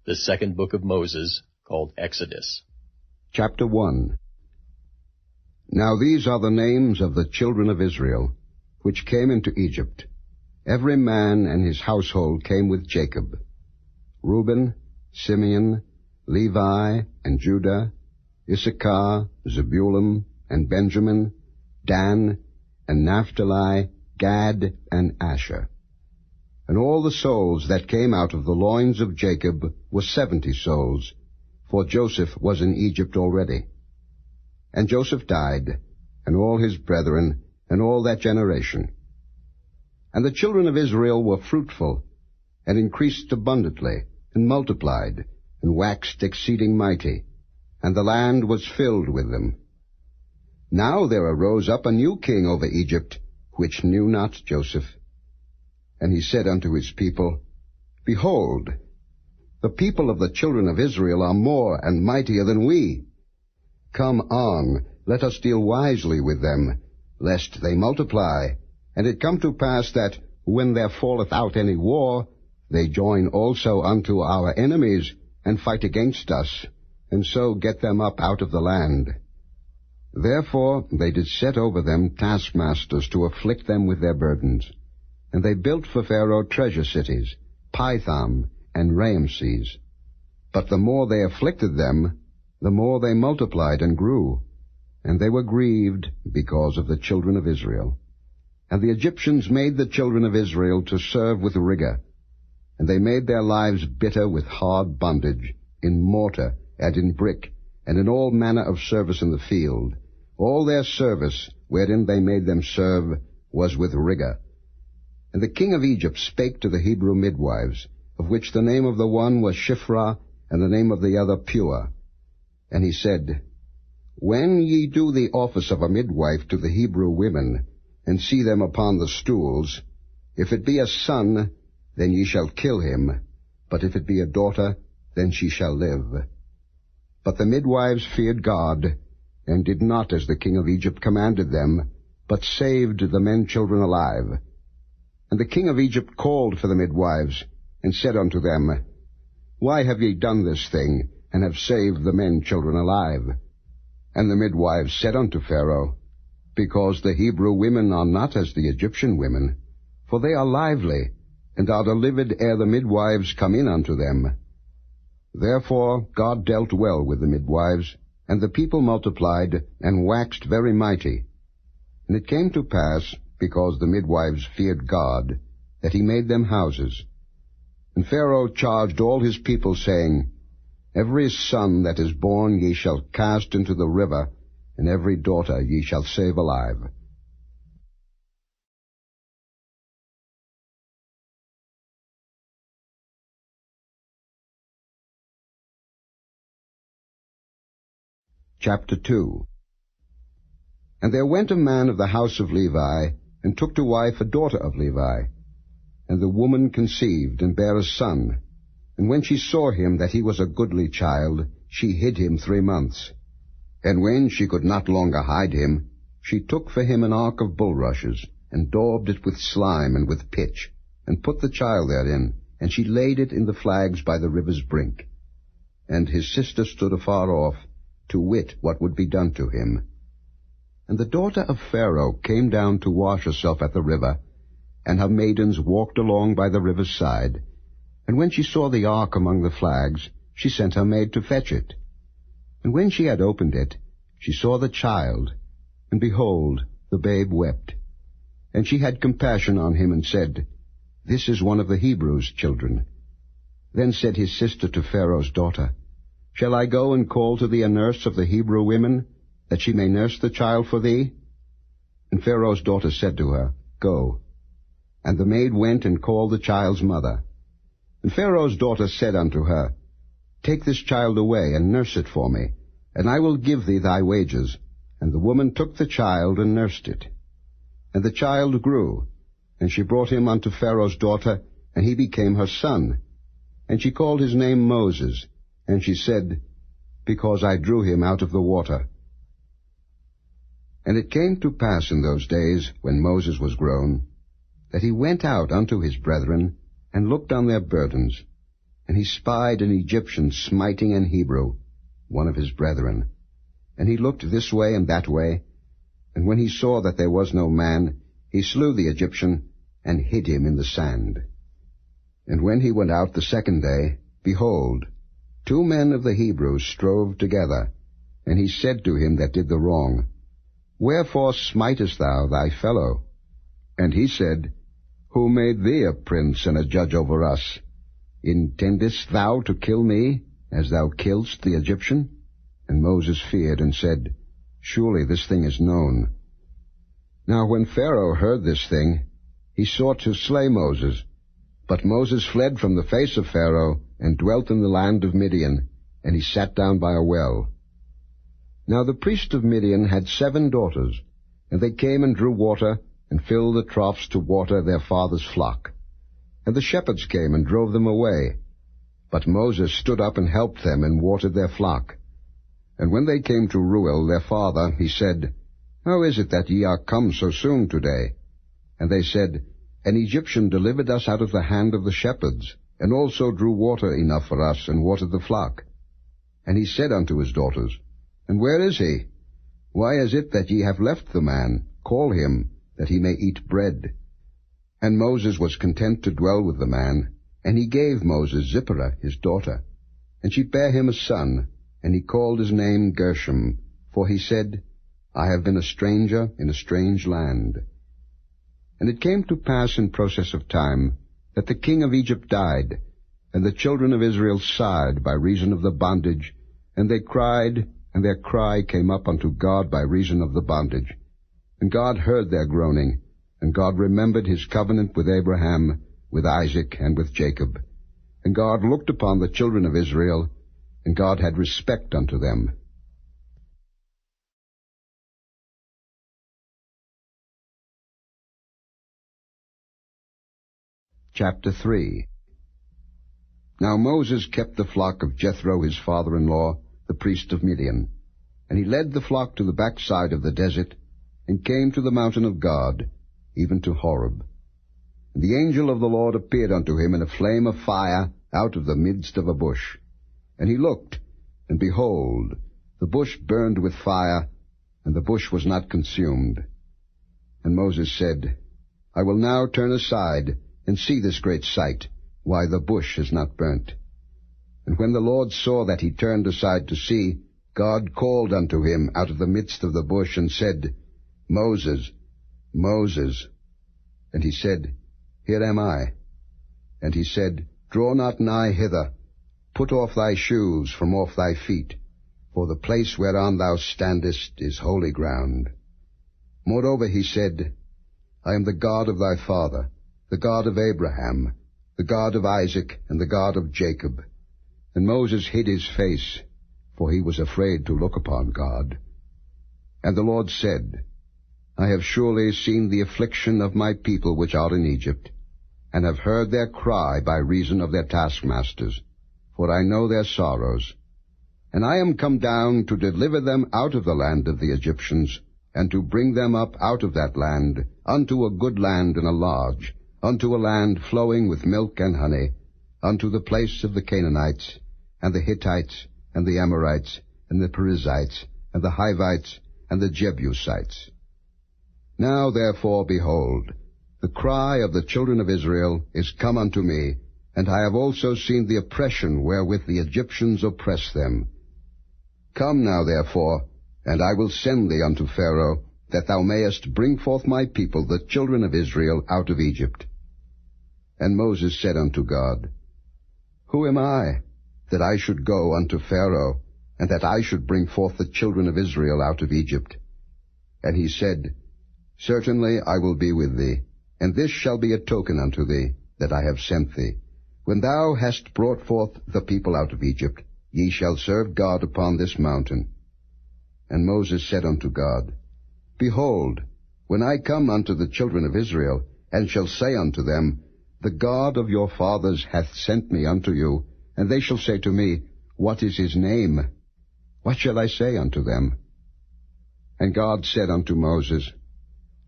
The second book of Moses, called Exodus. Chapter 1. Now these are the names of the children of Israel, which came into Egypt. Every man and his household came with Jacob: Reuben, Simeon, Levi, and Judah, Issachar, Zebulun, and Benjamin, Dan, and Naphtali, Gad, and Asher. And all the souls that came out of the loins of Jacob were 70 souls, for Joseph was in Egypt already. And Joseph died, and all his brethren, and all that generation. And the children of Israel were fruitful, and increased abundantly, and multiplied, and waxed exceeding mighty, and the land was filled with them. Now there arose up a new king over Egypt, which knew not Joseph. And he said unto his people, Behold, the people of the children of Israel are more and mightier than we. Come on, let us deal wisely with them, lest they multiply. And it come to pass that, when there falleth out any war, they join also unto our enemies, and fight against us, and so get them up out of the land. Therefore they did set over them taskmasters to afflict them with their burdens. And they built for Pharaoh treasure cities, Pithom and Raamses. But the more they afflicted them, the more they multiplied and grew, and they were grieved because of the children of Israel. And the Egyptians made the children of Israel to serve with rigor, and they made their lives bitter with hard bondage, in mortar and in brick, and in all manner of service in the field. All their service, wherein they made them serve, was with rigor. And the king of Egypt spake to the Hebrew midwives, of which the name of the one was Shiphrah, and the name of the other Pua. And he said, When ye do the office of a midwife to the Hebrew women, and see them upon the stools, if it be a son, then ye shall kill him, but if it be a daughter, then she shall live. But the midwives feared God, and did not as the king of Egypt commanded them, but saved the men children alive. And the king of Egypt called for the midwives, and said unto them, Why have ye done this thing, and have saved the men children alive? And the midwives said unto Pharaoh, Because the Hebrew women are not as the Egyptian women, for they are lively, and are delivered ere the midwives come in unto them. Therefore God dealt well with the midwives, and the people multiplied, and waxed very mighty. And it came to pass, because the midwives feared God, that he made them houses. And Pharaoh charged all his people, saying, Every son that is born ye shall cast into the river, and every daughter ye shall save alive. Chapter 2. And there went a man of the house of Levi, and took to wife a daughter of Levi. And the woman conceived, and bare a son. And when she saw him that he was a goodly child, she hid him 3 months. And when she could not longer hide him, she took for him an ark of bulrushes, and daubed it with slime and with pitch, and put the child therein, and she laid it in the flags by the river's brink. And his sister stood afar off, to wit what would be done to him. And the daughter of Pharaoh came down to wash herself at the river, and her maidens walked along by the river's side. And when she saw the ark among the flags, she sent her maid to fetch it. And when she had opened it, she saw the child, and behold, the babe wept. And she had compassion on him, and said, This is one of the Hebrews' children. Then said his sister to Pharaoh's daughter, Shall I go and call to thee a nurse of the Hebrew women, that she may nurse the child for thee? And Pharaoh's daughter said to her, Go. And the maid went and called the child's mother. And Pharaoh's daughter said unto her, Take this child away, and nurse it for me, and I will give thee thy wages. And the woman took the child, and nursed it. And the child grew, and she brought him unto Pharaoh's daughter, and he became her son. And she called his name Moses, and she said, Because I drew him out of the water. And it came to pass in those days, when Moses was grown, that he went out unto his brethren, and looked on their burdens. And he spied an Egyptian smiting an Hebrew, one of his brethren. And he looked this way and that way, and when he saw that there was no man, he slew the Egyptian, and hid him in the sand. And when he went out the second day, behold, 2 men of the Hebrews strove together. And he said to him that did the wrong, Wherefore smitest thou thy fellow? And he said, Who made thee a prince and a judge over us? Intendest thou to kill me, as thou killedst the Egyptian? And Moses feared, and said, Surely this thing is known. Now when Pharaoh heard this thing, he sought to slay Moses. But Moses fled from the face of Pharaoh, and dwelt in the land of Midian, and he sat down by a well. Now the priest of Midian had 7 daughters, and they came and drew water, and filled the troughs to water their father's flock. And the shepherds came and drove them away. But Moses stood up and helped them, and watered their flock. And when they came to Reuel their father, he said, How is it that ye are come so soon today? And they said, An Egyptian delivered us out of the hand of the shepherds, and also drew water enough for us, and watered the flock. And he said unto his daughters, And where is he? Why is it that ye have left the man? Call him, that he may eat bread. And Moses was content to dwell with the man, and he gave Moses Zipporah his daughter. And she bare him a son, and he called his name Gershom, for he said, I have been a stranger in a strange land. And it came to pass in process of time, that the king of Egypt died, and the children of Israel sighed by reason of the bondage, and they cried, and their cry came up unto God by reason of the bondage. And God heard their groaning, and God remembered his covenant with Abraham, with Isaac, and with Jacob. And God looked upon the children of Israel, and God had respect unto them. Chapter 3. Now Moses kept the flock of Jethro his father-in-law, the priest of Midian. And he led the flock to the backside of the desert, and came to the mountain of God, even to Horeb. And the angel of the Lord appeared unto him in a flame of fire out of the midst of a bush. And he looked, and behold, the bush burned with fire, and the bush was not consumed. And Moses said, I will now turn aside, and see this great sight, why the bush is not burnt. And when the Lord saw that he turned aside to see, God called unto him out of the midst of the bush, and said, Moses, Moses. And he said, Here am I. And he said, Draw not nigh hither. Put off thy shoes from off thy feet, for the place whereon thou standest is holy ground. Moreover he said, I am the God of thy father, the God of Abraham, the God of Isaac, and the God of Jacob. And Moses hid his face, for he was afraid to look upon God. And the Lord said, I have surely seen the affliction of my people which are in Egypt, and have heard their cry by reason of their taskmasters, for I know their sorrows. And I am come down to deliver them out of the land of the Egyptians, and to bring them up out of that land, unto a good land and a large, unto a land flowing with milk and honey, unto the place of the Canaanites, and the Hittites, and the Amorites, and the Perizzites, and the Hivites, and the Jebusites. Now therefore, behold, the cry of the children of Israel is come unto me, and I have also seen the oppression wherewith the Egyptians oppress them. Come now therefore, and I will send thee unto Pharaoh, that thou mayest bring forth my people, the children of Israel, out of Egypt. And Moses said unto God, Who am I, that I should go unto Pharaoh, and that I should bring forth the children of Israel out of Egypt? And he said, Certainly I will be with thee, and this shall be a token unto thee, that I have sent thee. When thou hast brought forth the people out of Egypt, ye shall serve God upon this mountain. And Moses said unto God, Behold, when I come unto the children of Israel, and shall say unto them, The God of your fathers hath sent me unto you, and they shall say to me, What is his name? What shall I say unto them? And God said unto Moses,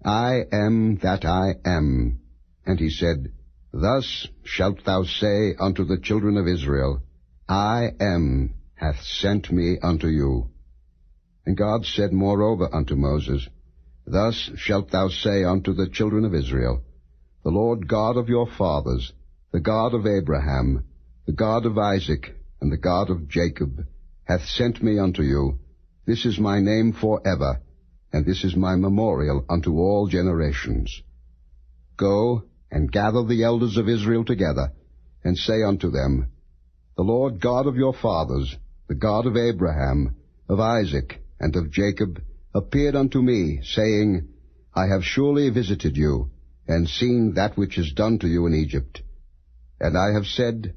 I am that I am. And he said, Thus shalt thou say unto the children of Israel, I am hath sent me unto you. And God said moreover unto Moses, Thus shalt thou say unto the children of Israel, The Lord God of your fathers, the God of Abraham, the God of Isaac, and the God of Jacob, hath sent me unto you. This is my name forever, and this is my memorial unto all generations. Go and gather the elders of Israel together, and say unto them, The Lord God of your fathers, the God of Abraham, of Isaac, and of Jacob, appeared unto me, saying, I have surely visited you, and seen that which is done to you in Egypt. And I have said,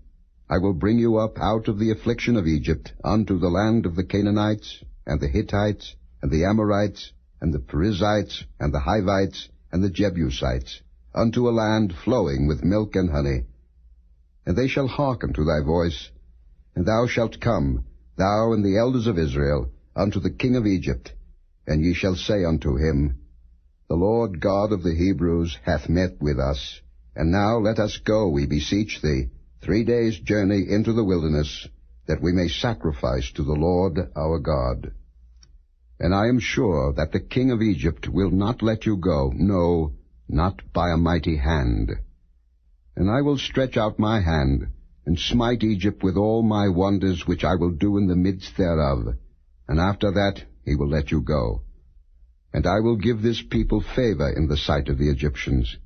I will bring you up out of the affliction of Egypt unto the land of the Canaanites, and the Hittites, and the Amorites, and the Perizzites, and the Hivites, and the Jebusites, unto a land flowing with milk and honey. And they shall hearken to thy voice, and thou shalt come, thou and the elders of Israel, unto the king of Egypt, and ye shall say unto him, The Lord God of the Hebrews hath met with us, and now let us go, we beseech thee, 3 days' journey into the wilderness, that we may sacrifice to the Lord our God. And I am sure that the king of Egypt will not let you go, no, not by a mighty hand. And I will stretch out my hand, and smite Egypt with all my wonders which I will do in the midst thereof, and after that he will let you go. And I will give this people favor in the sight of the Egyptians.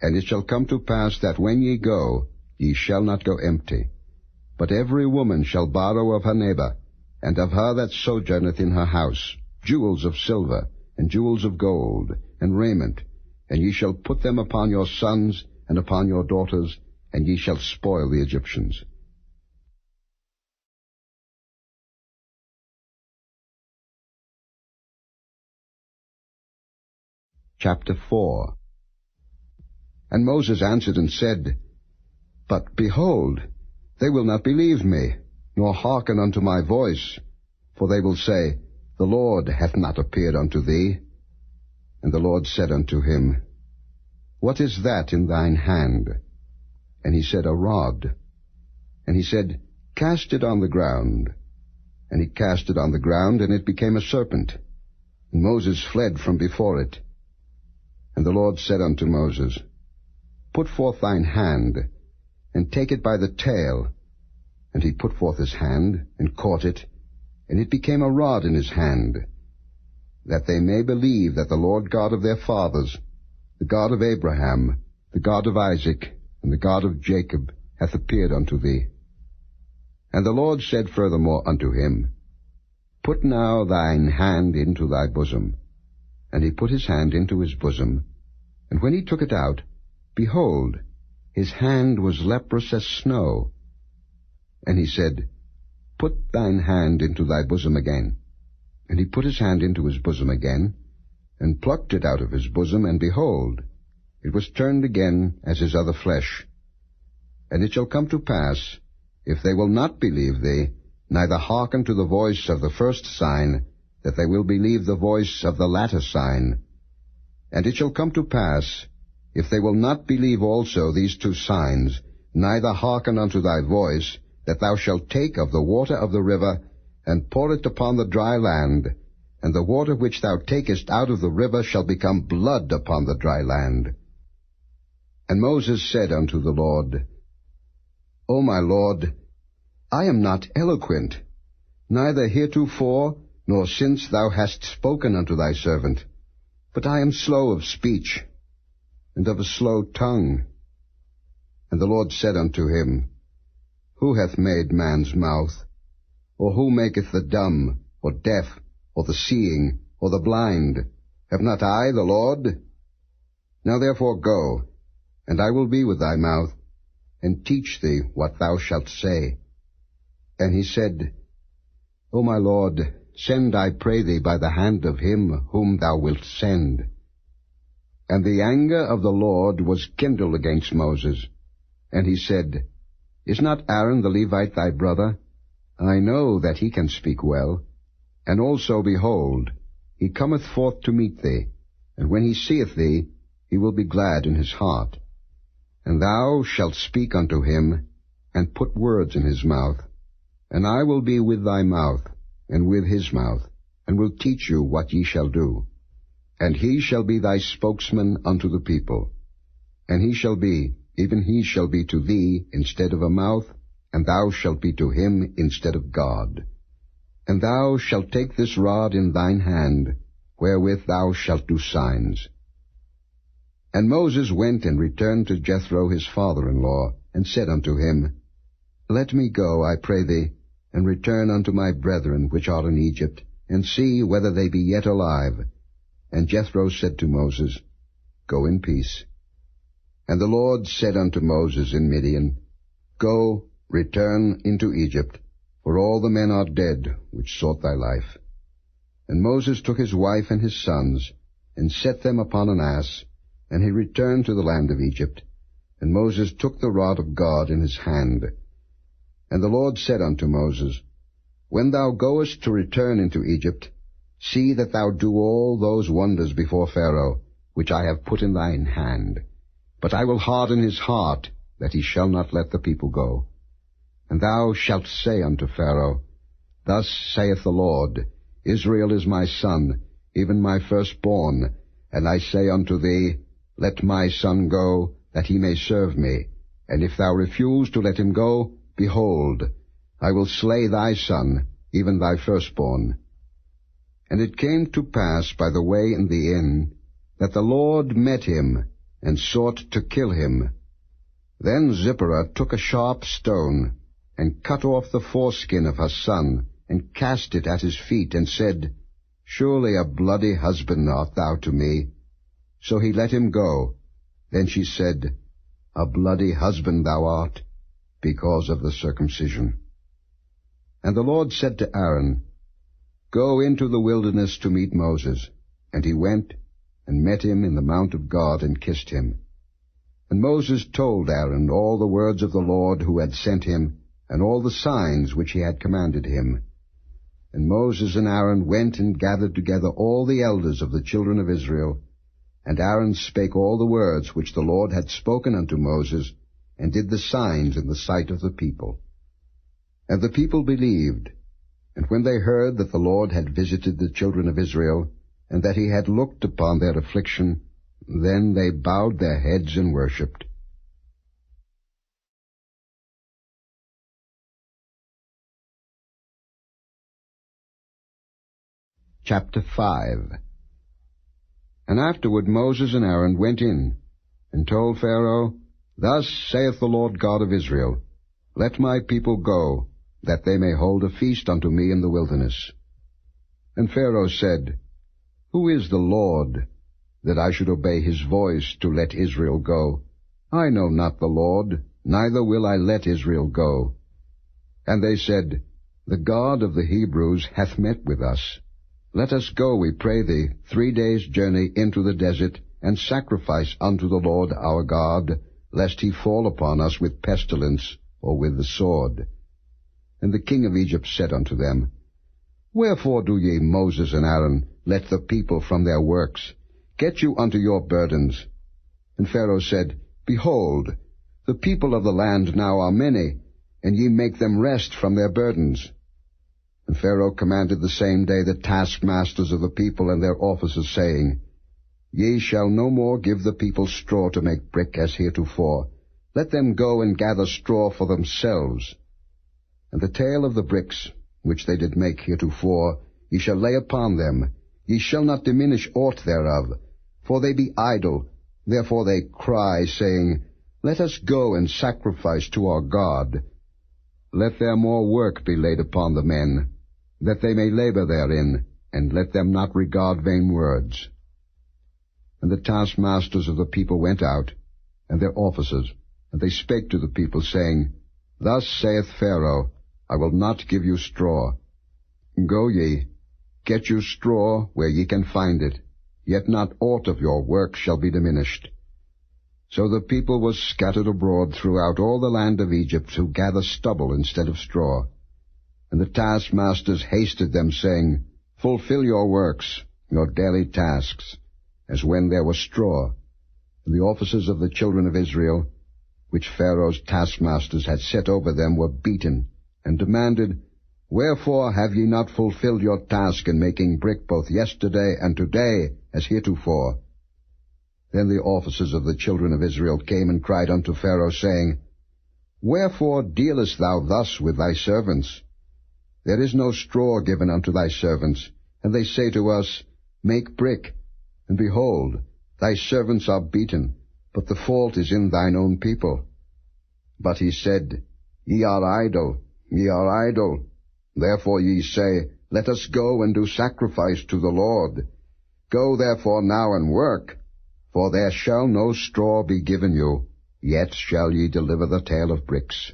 And it shall come to pass that when ye go, ye shall not go empty. But every woman shall borrow of her neighbor, and of her that sojourneth in her house, jewels of silver, and jewels of gold, and raiment, and ye shall put them upon your sons and upon your daughters, and ye shall spoil the Egyptians. Chapter 4. And Moses answered and said, But behold, they will not believe me, nor hearken unto my voice, for they will say, The Lord hath not appeared unto thee. And the Lord said unto him, What is that in thine hand? And he said, A rod. And he said, Cast it on the ground. And he cast it on the ground, and it became a serpent. And Moses fled from before it. And the Lord said unto Moses, Put forth thine hand, and take it by the tail. And he put forth his hand, and caught it, and it became a rod in his hand, that they may believe that the Lord God of their fathers, the God of Abraham, the God of Isaac, and the God of Jacob, hath appeared unto thee. And the Lord said furthermore unto him, Put now thine hand into thy bosom. And he put his hand into his bosom, and when he took it out, behold, his hand was leprous as snow. And he said, Put thine hand into thy bosom again. And he put his hand into his bosom again, and plucked it out of his bosom, and behold, it was turned again as his other flesh. And it shall come to pass, if they will not believe thee, neither hearken to the voice of the first sign, that they will believe the voice of the latter sign. And it shall come to pass, if they will not believe also these 2 signs, neither hearken unto thy voice, that thou shalt take of the water of the river, and pour it upon the dry land, and the water which thou takest out of the river shall become blood upon the dry land. And Moses said unto the Lord, O my Lord, I am not eloquent, neither heretofore, nor since thou hast spoken unto thy servant, but I am slow of speech, and of a slow tongue. And the Lord said unto him, Who hath made man's mouth? Or who maketh the dumb, or deaf, or the seeing, or the blind? Have not I the Lord? Now therefore go, and I will be with thy mouth, and teach thee what thou shalt say. And he said, O my Lord, send, I pray thee, by the hand of him whom thou wilt send. And the anger of the Lord was kindled against Moses. And he said, Is not Aaron the Levite thy brother? I know that he can speak well. And also, behold, he cometh forth to meet thee, and when he seeth thee, he will be glad in his heart. And thou shalt speak unto him, and put words in his mouth. And I will be with thy mouth, and with his mouth, and will teach you what ye shall do. And he shall be thy spokesman unto the people. And he shall be, even he shall be to thee instead of a mouth, and thou shalt be to him instead of God. And thou shalt take this rod in thine hand, wherewith thou shalt do signs. And Moses went and returned to Jethro his father-in-law, and said unto him, Let me go, I pray thee, and return unto my brethren which are in Egypt, and see whether they be yet alive. And Jethro said to Moses, Go in peace. And the Lord said unto Moses in Midian, Go, return into Egypt, for all the men are dead which sought thy life. And Moses took his wife and his sons, and set them upon an ass, and he returned to the land of Egypt. And Moses took the rod of God in his hand. And the Lord said unto Moses, When thou goest to return into Egypt, see that thou do all those wonders before Pharaoh, which I have put in thine hand. But I will harden his heart, that he shall not let the people go. And thou shalt say unto Pharaoh, Thus saith the Lord, Israel is my son, even my firstborn. And I say unto thee, Let my son go, that he may serve me. And if thou refuse to let him go, behold, I will slay thy son, even thy firstborn. And it came to pass by the way in the inn, that the Lord met him, and sought to kill him. Then Zipporah took a sharp stone, and cut off the foreskin of her son, and cast it at his feet, and said, Surely a bloody husband art thou to me. So he let him go. Then she said, A bloody husband thou art, because of the circumcision. And the Lord said to Aaron, Go into the wilderness to meet Moses. And he went, and met him in the mount of God, and kissed him. And Moses told Aaron all the words of the Lord who had sent him, and all the signs which he had commanded him. And Moses and Aaron went and gathered together all the elders of the children of Israel. And Aaron spake all the words which the Lord had spoken unto Moses, and did the signs in the sight of the people. And the people believed. And when they heard that the Lord had visited the children of Israel, and that he had looked upon their affliction, then they bowed their heads and worshipped. Chapter 5. And afterward Moses and Aaron went in, and told Pharaoh, Thus saith the Lord God of Israel, Let my people go, that they may hold a feast unto me in the wilderness. And Pharaoh said, Who is the Lord, that I should obey his voice to let Israel go? I know not the Lord, neither will I let Israel go. And they said, The God of the Hebrews hath met with us. Let us go, we pray thee, 3 days' journey into the desert, and sacrifice unto the Lord our God, lest he fall upon us with pestilence, or with the sword. And the king of Egypt said unto them, Wherefore do ye, Moses and Aaron, let the people from their works? Get you unto your burdens. And Pharaoh said, Behold, the people of the land now are many, and ye make them rest from their burdens. And Pharaoh commanded the same day the taskmasters of the people and their officers, saying, Ye shall no more give the people straw to make brick as heretofore. Let them go and gather straw for themselves. And the tale of the bricks, which they did make heretofore, ye shall lay upon them. Ye shall not diminish aught thereof, for they be idle. Therefore they cry, saying, Let us go and sacrifice to our God. Let their more work be laid upon the men, that they may labor therein, and let them not regard vain words. And the taskmasters of the people went out, and their officers, and they spake to the people, saying, Thus saith Pharaoh, I will not give you straw. Go ye, get you straw where ye can find it, yet not aught of your work shall be diminished. So the people was scattered abroad throughout all the land of Egypt, to gather stubble instead of straw. And the taskmasters hasted them, saying, Fulfill your works, your daily tasks, as when there was straw. And the officers of the children of Israel which Pharaoh's taskmasters had set over them, were beaten, and demanded, "Wherefore have ye not fulfilled your task in making brick both yesterday and today, as heretofore?" Then the officers of the children of Israel came and cried unto Pharaoh, saying, "Wherefore dealest thou thus with thy servants? There is no straw given unto thy servants, and they say to us, Make brick. And behold, thy servants are beaten, but the fault is in thine own people." But he said, "Ye are idle, ye are idle. Therefore ye say, Let us go and do sacrifice to the Lord. Go therefore now and work, for there shall no straw be given you, yet shall ye deliver the tale of bricks."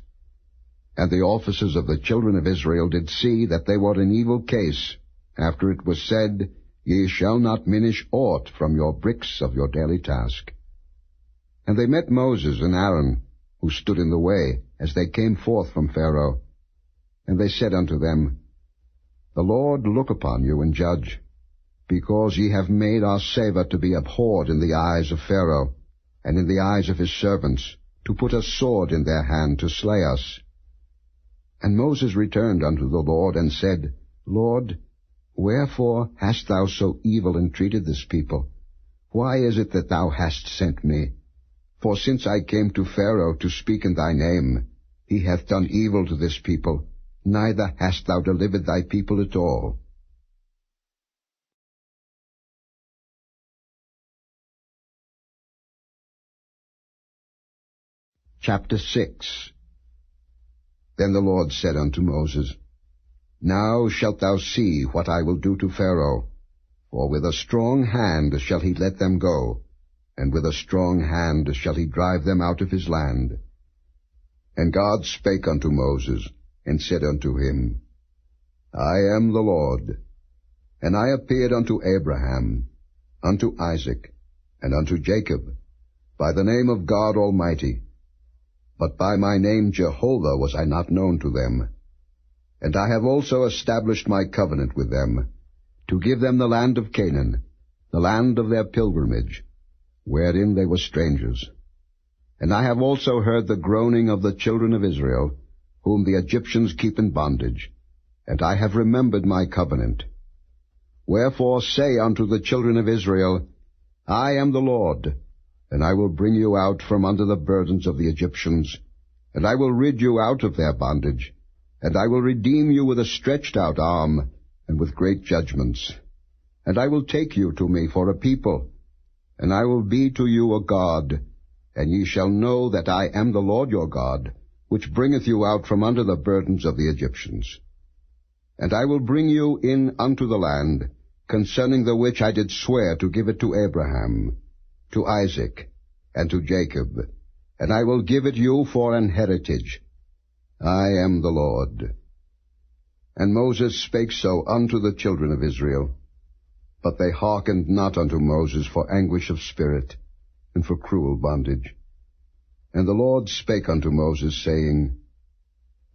And the officers of the children of Israel did see that they were in evil case, after it was said, Ye shall not minish aught from your bricks of your daily task. And they met Moses and Aaron, who stood in the way, as they came forth from Pharaoh. And they said unto them, The Lord look upon you and judge, because ye have made our savour to be abhorred in the eyes of Pharaoh, and in the eyes of his servants, to put a sword in their hand to slay us. And Moses returned unto the Lord, and said, Lord, wherefore hast thou so evil entreated this people? Why is it that thou hast sent me? For since I came to Pharaoh to speak in thy name, he hath done evil to this people, neither hast thou delivered thy people at all. Chapter 6. Then the Lord said unto Moses, Now shalt thou see what I will do to Pharaoh, for with a strong hand shall he let them go, and with a strong hand shall he drive them out of his land. And God spake unto Moses, and said unto him, I am the Lord, and I appeared unto Abraham, unto Isaac, and unto Jacob, by the name of God Almighty. But by my name Jehovah was I not known to them. And I have also established my covenant with them, to give them the land of Canaan, the land of their pilgrimage, wherein they were strangers. And I have also heard the groaning of the children of Israel, whom the Egyptians keep in bondage, and I have remembered my covenant. Wherefore say unto the children of Israel, I am the Lord, and I will bring you out from under the burdens of the Egyptians, and I will rid you out of their bondage, and I will redeem you with a stretched out arm, and with great judgments. And I will take you to me for a people, and I will be to you a God, and ye shall know that I am the Lord your God, which bringeth you out from under the burdens of the Egyptians. And I will bring you in unto the land, concerning the which I did swear to give it to Abraham, to Isaac, and to Jacob, and I will give it you for an heritage. I am the Lord. And Moses spake so unto the children of Israel, but they hearkened not unto Moses for anguish of spirit, and for cruel bondage. And the Lord spake unto Moses, saying,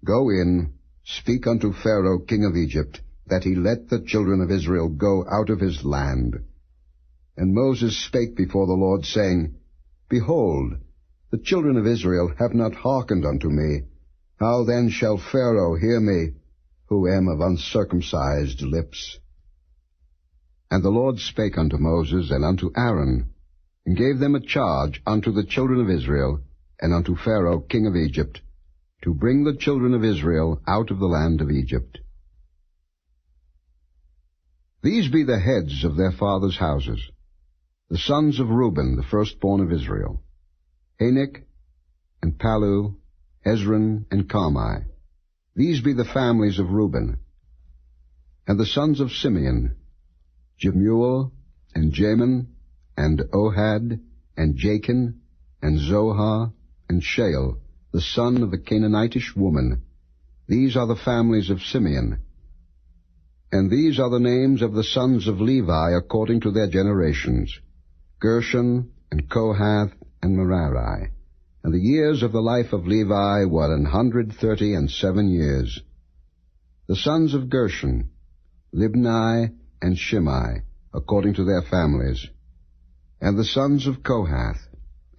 Go in, speak unto Pharaoh king of Egypt, that he let the children of Israel go out of his land. And Moses spake before the Lord, saying, Behold, the children of Israel have not hearkened unto me. How then shall Pharaoh hear me, who am of uncircumcised lips? And the Lord spake unto Moses and unto Aaron, and gave them a charge unto the children of Israel, and unto Pharaoh king of Egypt, to bring the children of Israel out of the land of Egypt. These be the heads of their fathers' houses, the sons of Reuben, the firstborn of Israel, Anak, and Palu, Hezron, and Carmi. These be the families of Reuben. And the sons of Simeon, Jemuel, and Jamin, and Ohad, and Jachin, and Zohar, and Shael, the son of the Canaanitish woman. These are the families of Simeon. And these are the names of the sons of Levi according to their generations, Gershon, and Kohath, and Merari. And the years of the life of Levi were 137 years. The sons of Gershon, Libni, and Shimei, according to their families. And the sons of Kohath,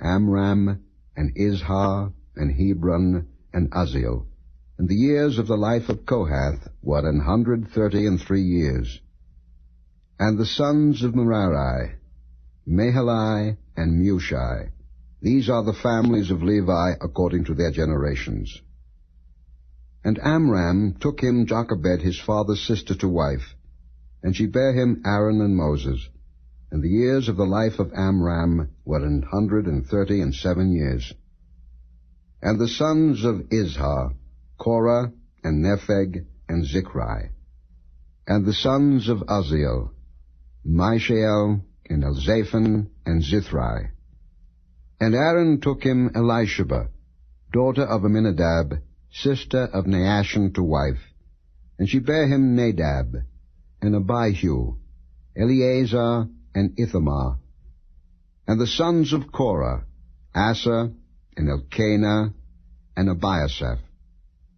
Amram, and Izhar, and Hebron, and Uzziel. And the years of the life of Kohath were 133 years. And the sons of Merari, Mahali, and Mushi. These are the families of Levi according to their generations. And Amram took him Jochebed his father's sister to wife, and she bare him Aaron and Moses. And the years of the life of Amram were 137 years. And the sons of Izhar, Korah, and Nepheg, and Zichri. And the sons of Uzziel, Mishael, and Elzaphan, and Zithri. And Aaron took him Elisheba, daughter of Amminadab, sister of Naashon, to wife. And she bare him Nadab, and Abihu, Eleazar, and Ithamar. And the sons of Korah, Asa, and Elkanah, and Abiasaph.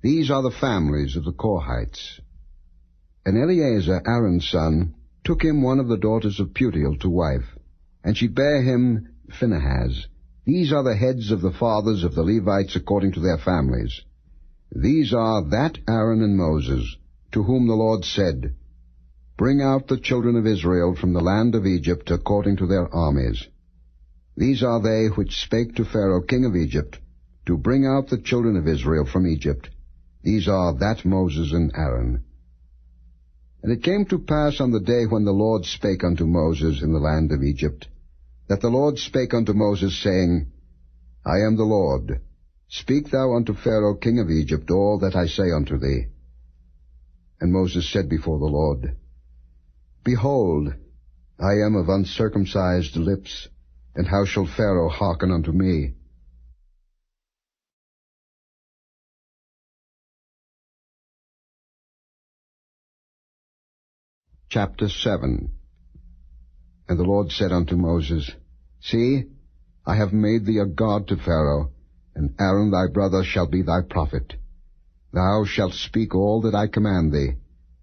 These are the families of the Korhites. And Eleazar, Aaron's son, took him one of the daughters of Putiel to wife, and she bare him Phinehas. These are the heads of the fathers of the Levites according to their families. These are that Aaron and Moses, to whom the Lord said, Bring out the children of Israel from the land of Egypt according to their armies. These are they which spake to Pharaoh king of Egypt, to bring out the children of Israel from Egypt. These are that Moses and Aaron. And it came to pass on the day when the Lord spake unto Moses in the land of Egypt, that the Lord spake unto Moses, saying, I am the Lord. Speak thou unto Pharaoh king of Egypt all that I say unto thee. And Moses said before the Lord, Behold, I am of uncircumcised lips, and how shall Pharaoh hearken unto me? Chapter 7. And the Lord said unto Moses, See, I have made thee a god to Pharaoh, and Aaron thy brother shall be thy prophet. Thou shalt speak all that I command thee,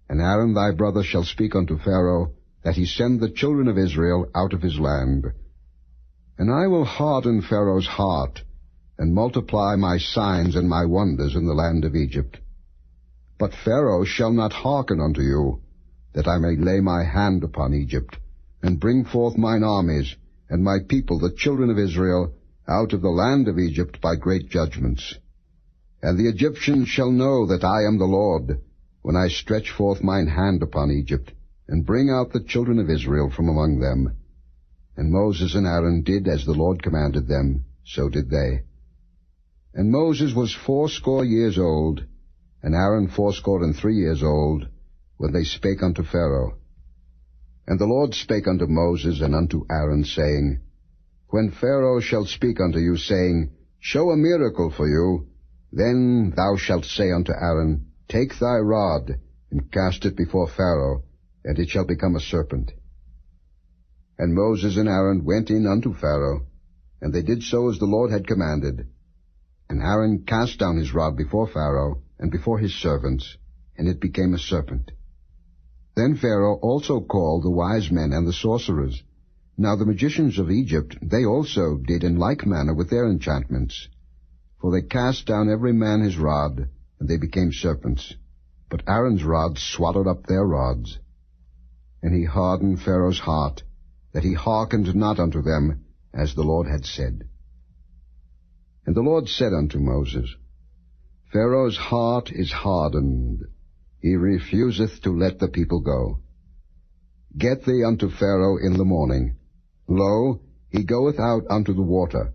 and Aaron thy brother shall speak unto Pharaoh, that he send the children of Israel out of his land. And I will harden Pharaoh's heart, and multiply my signs and my wonders in the land of Egypt. But Pharaoh shall not hearken unto you, that I may lay my hand upon Egypt, and bring forth mine armies, and my people, the children of Israel, out of the land of Egypt by great judgments. And the Egyptians shall know that I am the Lord, when I stretch forth mine hand upon Egypt, and bring out the children of Israel from among them. And Moses and Aaron did as the Lord commanded them, so did they. And Moses was 80 years old, and Aaron 83 years old, when they spake unto Pharaoh. And the Lord spake unto Moses and unto Aaron, saying, When Pharaoh shall speak unto you, saying, Show a miracle for you, then thou shalt say unto Aaron, Take thy rod, and cast it before Pharaoh, and it shall become a serpent. And Moses and Aaron went in unto Pharaoh, and they did so as the Lord had commanded. And Aaron cast down his rod before Pharaoh, and before his servants, and it became a serpent. Then Pharaoh also called the wise men and the sorcerers. Now the magicians of Egypt, they also did in like manner with their enchantments. For they cast down every man his rod, and they became serpents. But Aaron's rod swallowed up their rods. And he hardened Pharaoh's heart, that he hearkened not unto them, as the Lord had said. And the Lord said unto Moses, Pharaoh's heart is hardened. He refuseth to let the people go. Get thee unto Pharaoh in the morning. Lo, he goeth out unto the water,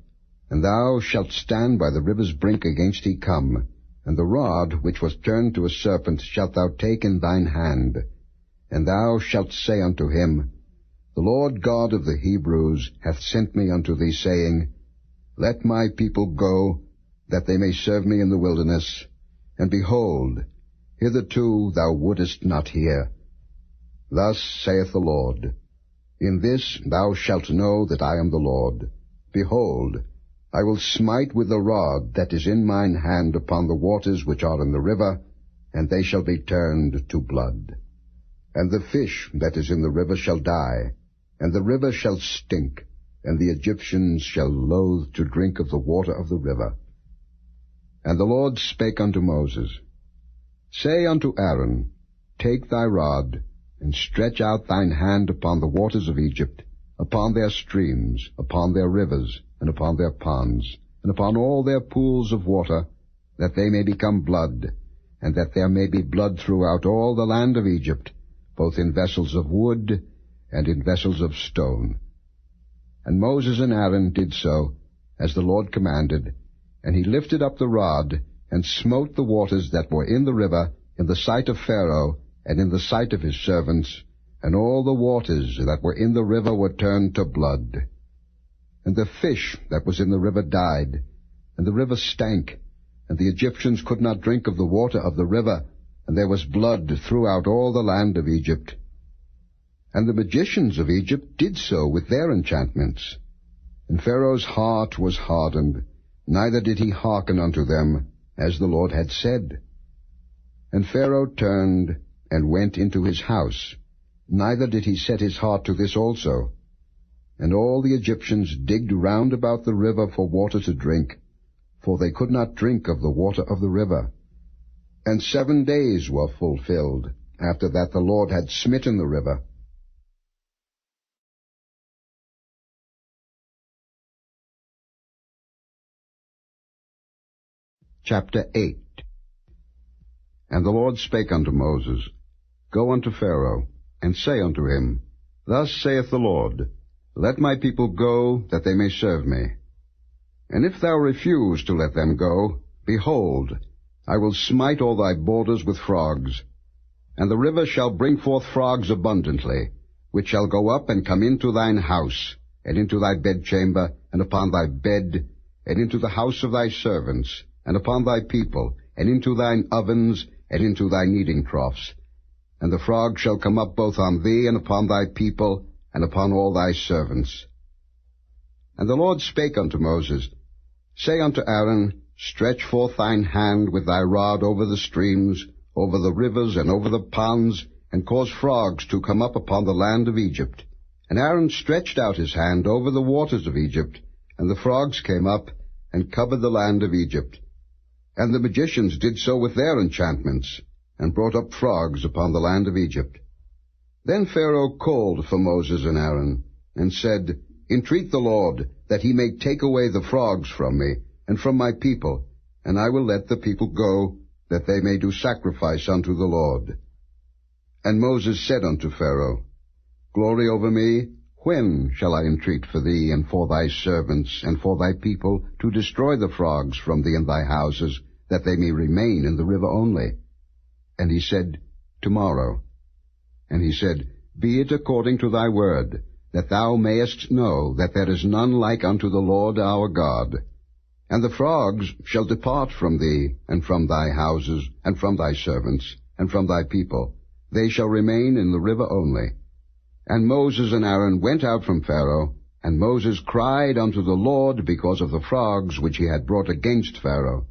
and thou shalt stand by the river's brink against he come, and the rod which was turned to a serpent shalt thou take in thine hand, and thou shalt say unto him, The Lord God of the Hebrews hath sent me unto thee, saying, Let my people go, that they may serve me in the wilderness. And behold, hitherto thou wouldest not hear. Thus saith the Lord, In this thou shalt know that I am the Lord. Behold, I will smite with the rod that is in mine hand upon the waters which are in the river, and they shall be turned to blood. And the fish that is in the river shall die, and the river shall stink, and the Egyptians shall loathe to drink of the water of the river. And the Lord spake unto Moses, Say unto Aaron, Take thy rod, and stretch out thine hand upon the waters of Egypt, upon their streams, upon their rivers, and upon their ponds, and upon all their pools of water, that they may become blood, and that there may be blood throughout all the land of Egypt, both in vessels of wood and in vessels of stone. And Moses and Aaron did so, as the Lord commanded, and he lifted up the rod, and smote the waters that were in the river, in the sight of Pharaoh, and in the sight of his servants, and all the waters that were in the river were turned to blood. And the fish that was in the river died, and the river stank, and the Egyptians could not drink of the water of the river, and there was blood throughout all the land of Egypt. And the magicians of Egypt did so with their enchantments. And Pharaoh's heart was hardened, neither did he hearken unto them, as the Lord had said. And Pharaoh turned and went into his house, neither did he set his heart to this also. And all the Egyptians digged round about the river for water to drink, for they could not drink of the water of the river. And 7 days were fulfilled, after that the Lord had smitten the river. Chapter 8. And the Lord spake unto Moses, Go unto Pharaoh, and say unto him, Thus saith the Lord, Let my people go, that they may serve me. And if thou refuse to let them go, behold, I will smite all thy borders with frogs. And the river shall bring forth frogs abundantly, which shall go up and come into thine house, and into thy bedchamber, and upon thy bed, and into the house of thy servants, and upon thy people, and into thine ovens, and into thy kneading troughs. And the frog shall come up both on thee, and upon thy people, and upon all thy servants. And the Lord spake unto Moses, Say unto Aaron, Stretch forth thine hand with thy rod over the streams, over the rivers, and over the ponds, and cause frogs to come up upon the land of Egypt. And Aaron stretched out his hand over the waters of Egypt, and the frogs came up, and covered the land of Egypt. And the magicians did so with their enchantments, and brought up frogs upon the land of Egypt. Then Pharaoh called for Moses and Aaron, and said, Entreat the Lord, that he may take away the frogs from me, and from my people, and I will let the people go, that they may do sacrifice unto the Lord. And Moses said unto Pharaoh, Glory over me, when shall I entreat for thee, and for thy servants, and for thy people, to destroy the frogs from thee and thy houses, that they may remain in the river only? And he said, Tomorrow. And he said, Be it according to thy word, that thou mayest know that there is none like unto the Lord our God. And the frogs shall depart from thee, and from thy houses, and from thy servants, and from thy people. They shall remain in the river only. And Moses and Aaron went out from Pharaoh, and Moses cried unto the Lord because of the frogs which he had brought against Pharaoh.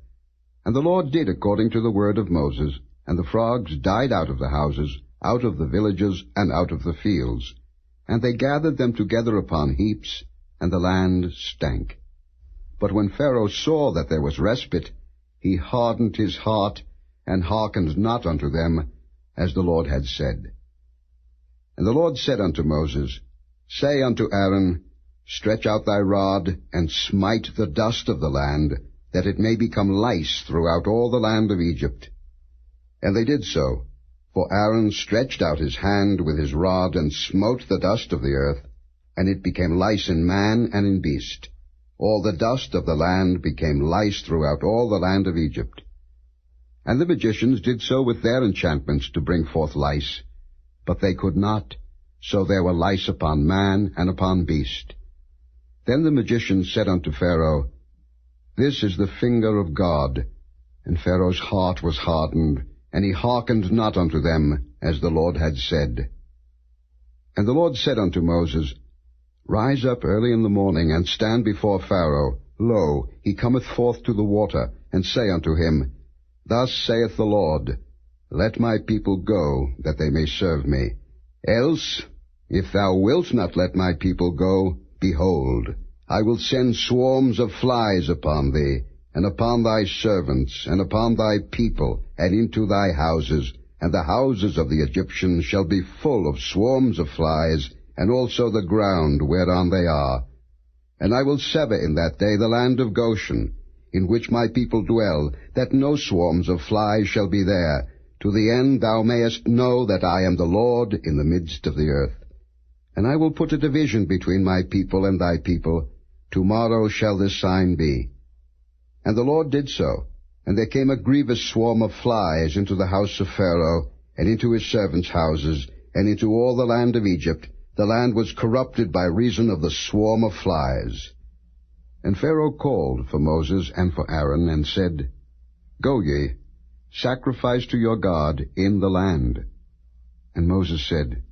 And the Lord did according to the word of Moses, and the frogs died out of the houses, out of the villages, and out of the fields. And they gathered them together upon heaps, and the land stank. But when Pharaoh saw that there was respite, he hardened his heart, and hearkened not unto them, as the Lord had said. And the Lord said unto Moses, Say unto Aaron, Stretch out thy rod, and smite the dust of the land, that it may become lice throughout all the land of Egypt. And they did so, for Aaron stretched out his hand with his rod, and smote the dust of the earth, and it became lice in man and in beast. All the dust of the land became lice throughout all the land of Egypt. And the magicians did so with their enchantments to bring forth lice, but they could not, so there were lice upon man and upon beast. Then the magicians said unto Pharaoh, This is the finger of God. And Pharaoh's heart was hardened, and he hearkened not unto them, as the Lord had said. And the Lord said unto Moses, Rise up early in the morning, and stand before Pharaoh. Lo, he cometh forth to the water, and say unto him, Thus saith the Lord, Let my people go, that they may serve me. Else, if thou wilt not let my people go, behold, I will send swarms of flies upon thee, and upon thy servants, and upon thy people, and into thy houses, and the houses of the Egyptians shall be full of swarms of flies, and also the ground whereon they are. And I will sever in that day the land of Goshen, in which my people dwell, that no swarms of flies shall be there, to the end thou mayest know that I am the Lord in the midst of the earth. And I will put a division between my people and thy people. Tomorrow shall this sign be. And the Lord did so, and there came a grievous swarm of flies into the house of Pharaoh, and into his servants' houses, and into all the land of Egypt. The land was corrupted by reason of the swarm of flies. And Pharaoh called for Moses and for Aaron, and said, Go ye, sacrifice to your God in the land. And Moses said,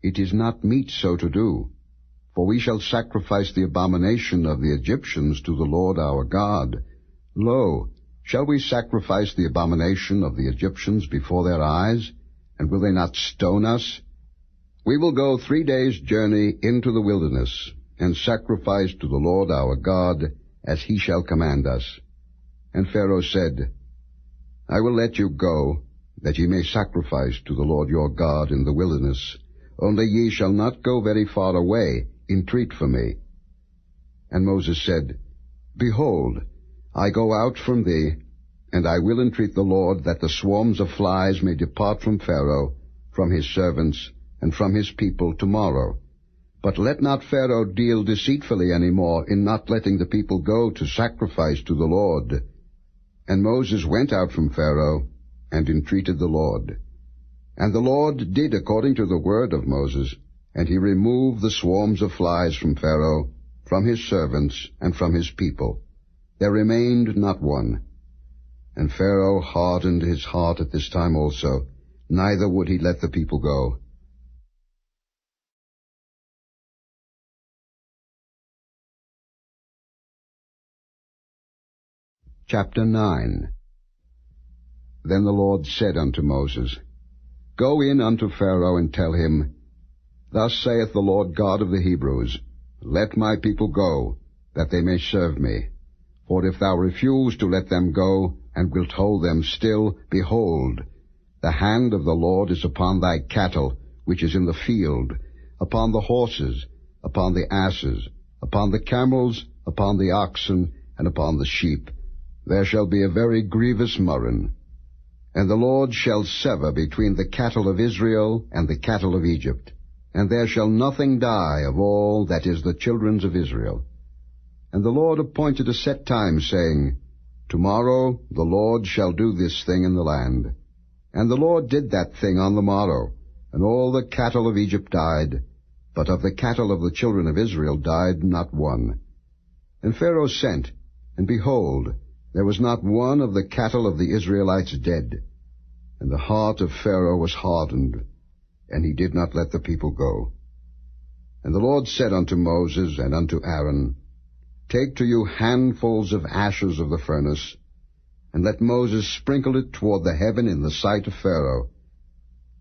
It is not meet so to do, for we shall sacrifice the abomination of the Egyptians to the Lord our God. Lo, shall we sacrifice the abomination of the Egyptians before their eyes? And will they not stone us? We will go 3 days' journey into the wilderness, and sacrifice to the Lord our God, as he shall command us. And Pharaoh said, I will let you go, that ye may sacrifice to the Lord your God in the wilderness. Only ye shall not go very far away, entreat for me. And Moses said, Behold, I go out from thee, and I will entreat the Lord that the swarms of flies may depart from Pharaoh, from his servants, and from his people tomorrow. But let not Pharaoh deal deceitfully any more in not letting the people go to sacrifice to the Lord. And Moses went out from Pharaoh, and entreated the Lord. And the Lord did according to the word of Moses, and he removed the swarms of flies from Pharaoh, from his servants, and from his people. There remained not one. And Pharaoh hardened his heart at this time also, neither would he let the people go. Chapter 9. Then the Lord said unto Moses, Go in unto Pharaoh, and tell him, Thus saith the Lord God of the Hebrews, Let my people go, that they may serve me. For if thou refuse to let them go, and wilt hold them still, behold, the hand of the Lord is upon thy cattle, which is in the field, upon the horses, upon the asses, upon the camels, upon the oxen, and upon the sheep. There shall be a very grievous murrain. And the Lord shall sever between the cattle of Israel and the cattle of Egypt, and there shall nothing die of all that is the children's of Israel. And the Lord appointed a set time, saying, Tomorrow the Lord shall do this thing in the land. And the Lord did that thing on the morrow, and all the cattle of Egypt died, but of the cattle of the children of Israel died not one. And Pharaoh sent, and behold, there was not one of the cattle of the Israelites dead. And the heart of Pharaoh was hardened, and he did not let the people go. And the Lord said unto Moses and unto Aaron, Take to you handfuls of ashes of the furnace, and let Moses sprinkle it toward the heaven in the sight of Pharaoh.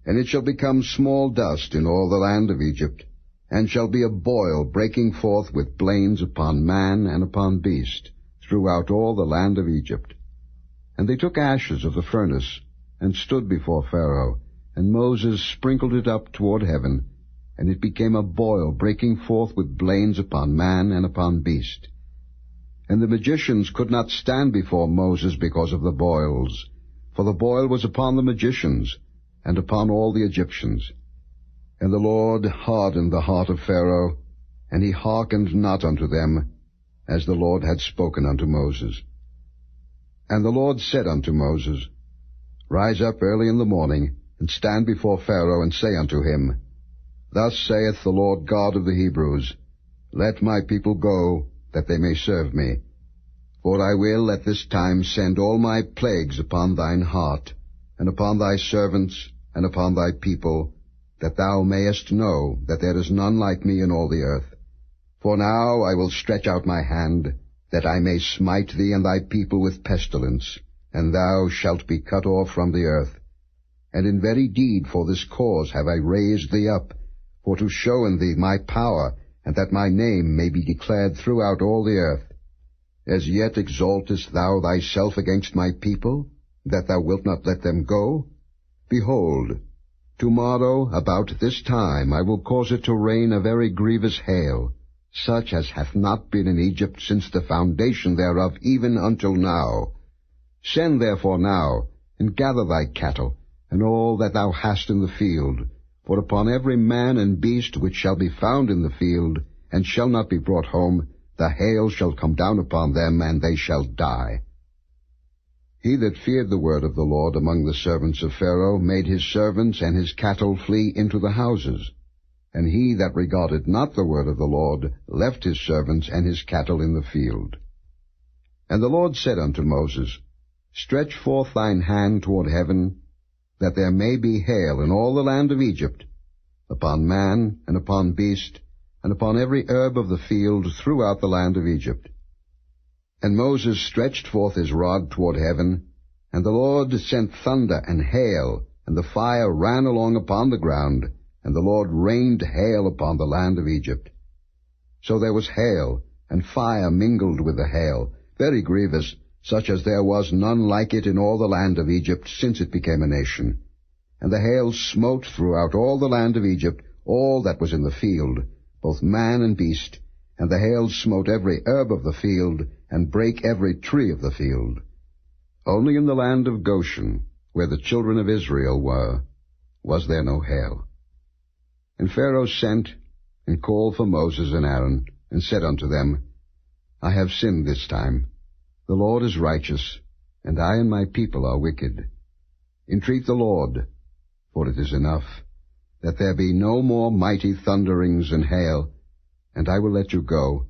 And it shall become small dust in all the land of Egypt, and shall be a boil breaking forth with blains upon man and upon beast, throughout all the land of Egypt. And they took ashes of the furnace, and stood before Pharaoh, and Moses sprinkled it up toward heaven, and it became a boil breaking forth with blains upon man and upon beast. And the magicians could not stand before Moses because of the boils, for the boil was upon the magicians, and upon all the Egyptians. And the Lord hardened the heart of Pharaoh, and he hearkened not unto them, as the Lord had spoken unto Moses. And the Lord said unto Moses, Rise up early in the morning, and stand before Pharaoh, and say unto him, Thus saith the Lord God of the Hebrews, Let my people go, that they may serve me. For I will at this time send all my plagues upon thine heart, and upon thy servants, and upon thy people, that thou mayest know that there is none like me in all the earth. For now I will stretch out my hand, that I may smite thee and thy people with pestilence, and thou shalt be cut off from the earth. And in very deed for this cause have I raised thee up, for to show in thee my power, and that my name may be declared throughout all the earth. As yet exaltest thou thyself against my people, that thou wilt not let them go? Behold, tomorrow about this time I will cause it to rain a very grievous hail, such as hath not been in Egypt since the foundation thereof even until now. Send therefore now, and gather thy cattle, and all that thou hast in the field, for upon every man and beast which shall be found in the field, and shall not be brought home, the hail shall come down upon them, and they shall die. He that feared the word of the Lord among the servants of Pharaoh made his servants and his cattle flee into the houses. And he that regarded not the word of the Lord left his servants and his cattle in the field. And the Lord said unto Moses, Stretch forth thine hand toward heaven, that there may be hail in all the land of Egypt, upon man, and upon beast, and upon every herb of the field throughout the land of Egypt. And Moses stretched forth his rod toward heaven, and the Lord sent thunder and hail, and the fire ran along upon the ground, and the Lord rained hail upon the land of Egypt. So there was hail, and fire mingled with the hail, very grievous, such as there was none like it in all the land of Egypt since it became a nation. And the hail smote throughout all the land of Egypt all that was in the field, both man and beast, and the hail smote every herb of the field, and brake every tree of the field. Only in the land of Goshen, where the children of Israel were, was there no hail. And Pharaoh sent, and called for Moses and Aaron, and said unto them, I have sinned this time. The Lord is righteous, and I and my people are wicked. Entreat the Lord, for it is enough, that there be no more mighty thunderings and hail, and I will let you go,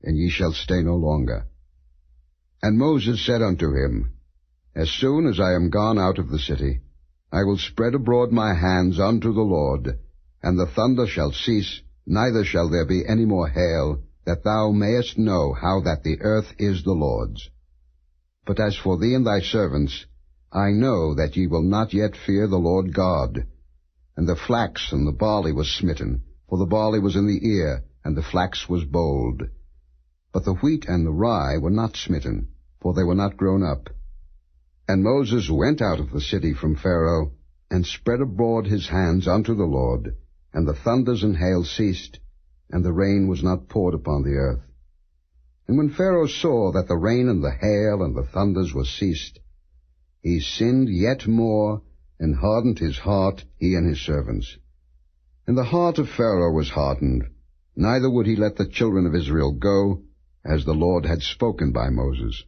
and ye shall stay no longer. And Moses said unto him, As soon as I am gone out of the city, I will spread abroad my hands unto the Lord, and the thunder shall cease, neither shall there be any more hail, that thou mayest know how that the earth is the Lord's. But as for thee and thy servants, I know that ye will not yet fear the Lord God. And the flax and the barley was smitten, for the barley was in the ear, and the flax was bold. But the wheat and the rye were not smitten, for they were not grown up. And Moses went out of the city from Pharaoh, and spread abroad his hands unto the Lord, and the thunders and hail ceased, and the rain was not poured upon the earth. And when Pharaoh saw that the rain and the hail and the thunders were ceased, he sinned yet more, and hardened his heart, he and his servants. And the heart of Pharaoh was hardened, neither would he let the children of Israel go, as the Lord had spoken by Moses.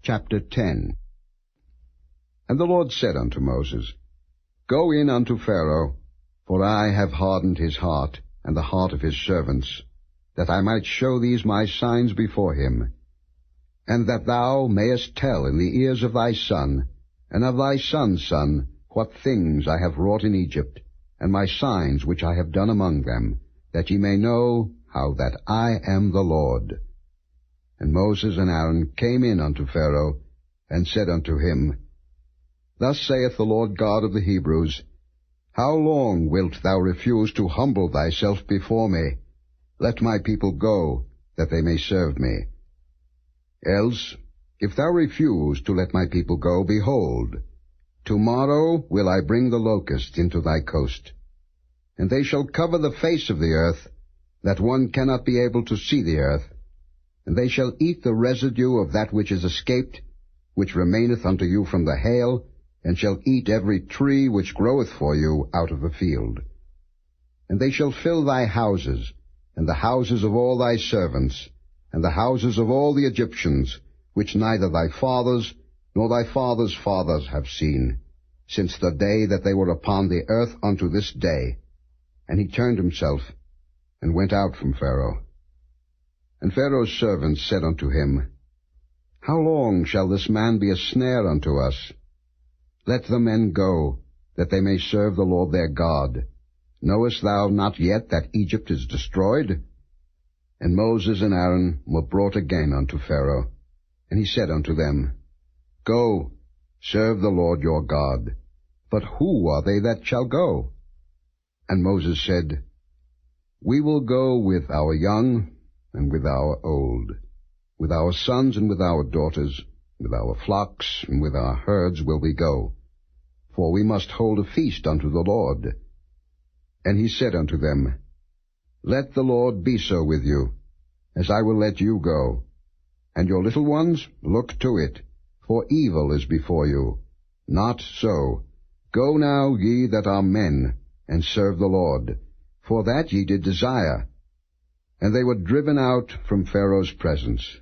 Chapter 10. And the Lord said unto Moses, Go in unto Pharaoh, for I have hardened his heart, and the heart of his servants, that I might show these my signs before him, and that thou mayest tell in the ears of thy son, and of thy son's son, what things I have wrought in Egypt, and my signs which I have done among them, that ye may know how that I am the Lord. And Moses and Aaron came in unto Pharaoh, and said unto him, Thus saith the Lord God of the Hebrews, How long wilt thou refuse to humble thyself before me? Let my people go, that they may serve me. Else, if thou refuse to let my people go, behold, tomorrow will I bring the locusts into thy coast, and they shall cover the face of the earth, that one cannot be able to see the earth, and they shall eat the residue of that which is escaped, which remaineth unto you from the hail, and shall eat every tree which groweth for you out of the field. And they shall fill thy houses, and the houses of all thy servants, and the houses of all the Egyptians, which neither thy fathers nor thy fathers' fathers have seen, since the day that they were upon the earth unto this day. And he turned himself, and went out from Pharaoh. And Pharaoh's servants said unto him, How long shall this man be a snare unto us? Let the men go, that they may serve the Lord their God. Knowest thou not yet that Egypt is destroyed? And Moses and Aaron were brought again unto Pharaoh. And he said unto them, Go, serve the Lord your God. but who are they that shall go? And Moses said, We will go with our young and with our old, with our sons and with our daughters, with our flocks and with our herds will we go, for we must hold a feast unto the Lord. And he said unto them, Let the Lord be so with you, as I will let you go. And your little ones, look to it, for evil is before you. Not so. Go now, ye that are men, and serve the Lord, for that ye did desire. And they were driven out from Pharaoh's presence.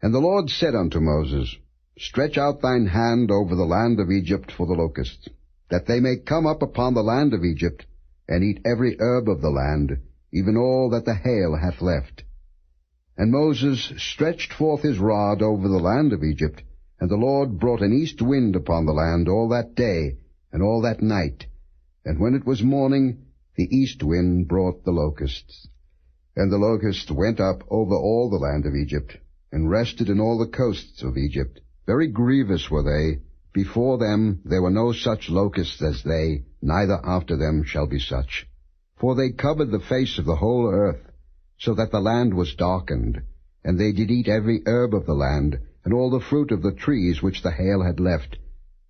And the Lord said unto Moses, Stretch out thine hand over the land of Egypt for the locusts, that they may come up upon the land of Egypt, and eat every herb of the land, even all that the hail hath left. And Moses stretched forth his rod over the land of Egypt, and the Lord brought an east wind upon the land all that day, and all that night. And when it was morning, the east wind brought the locusts. And the locusts went up over all the land of Egypt, and rested in all the coasts of Egypt. Very grievous were they. Before them there were no such locusts as they, neither after them shall be such. For they covered the face of the whole earth, so that the land was darkened. And they did eat every herb of the land, and all the fruit of the trees which the hail had left.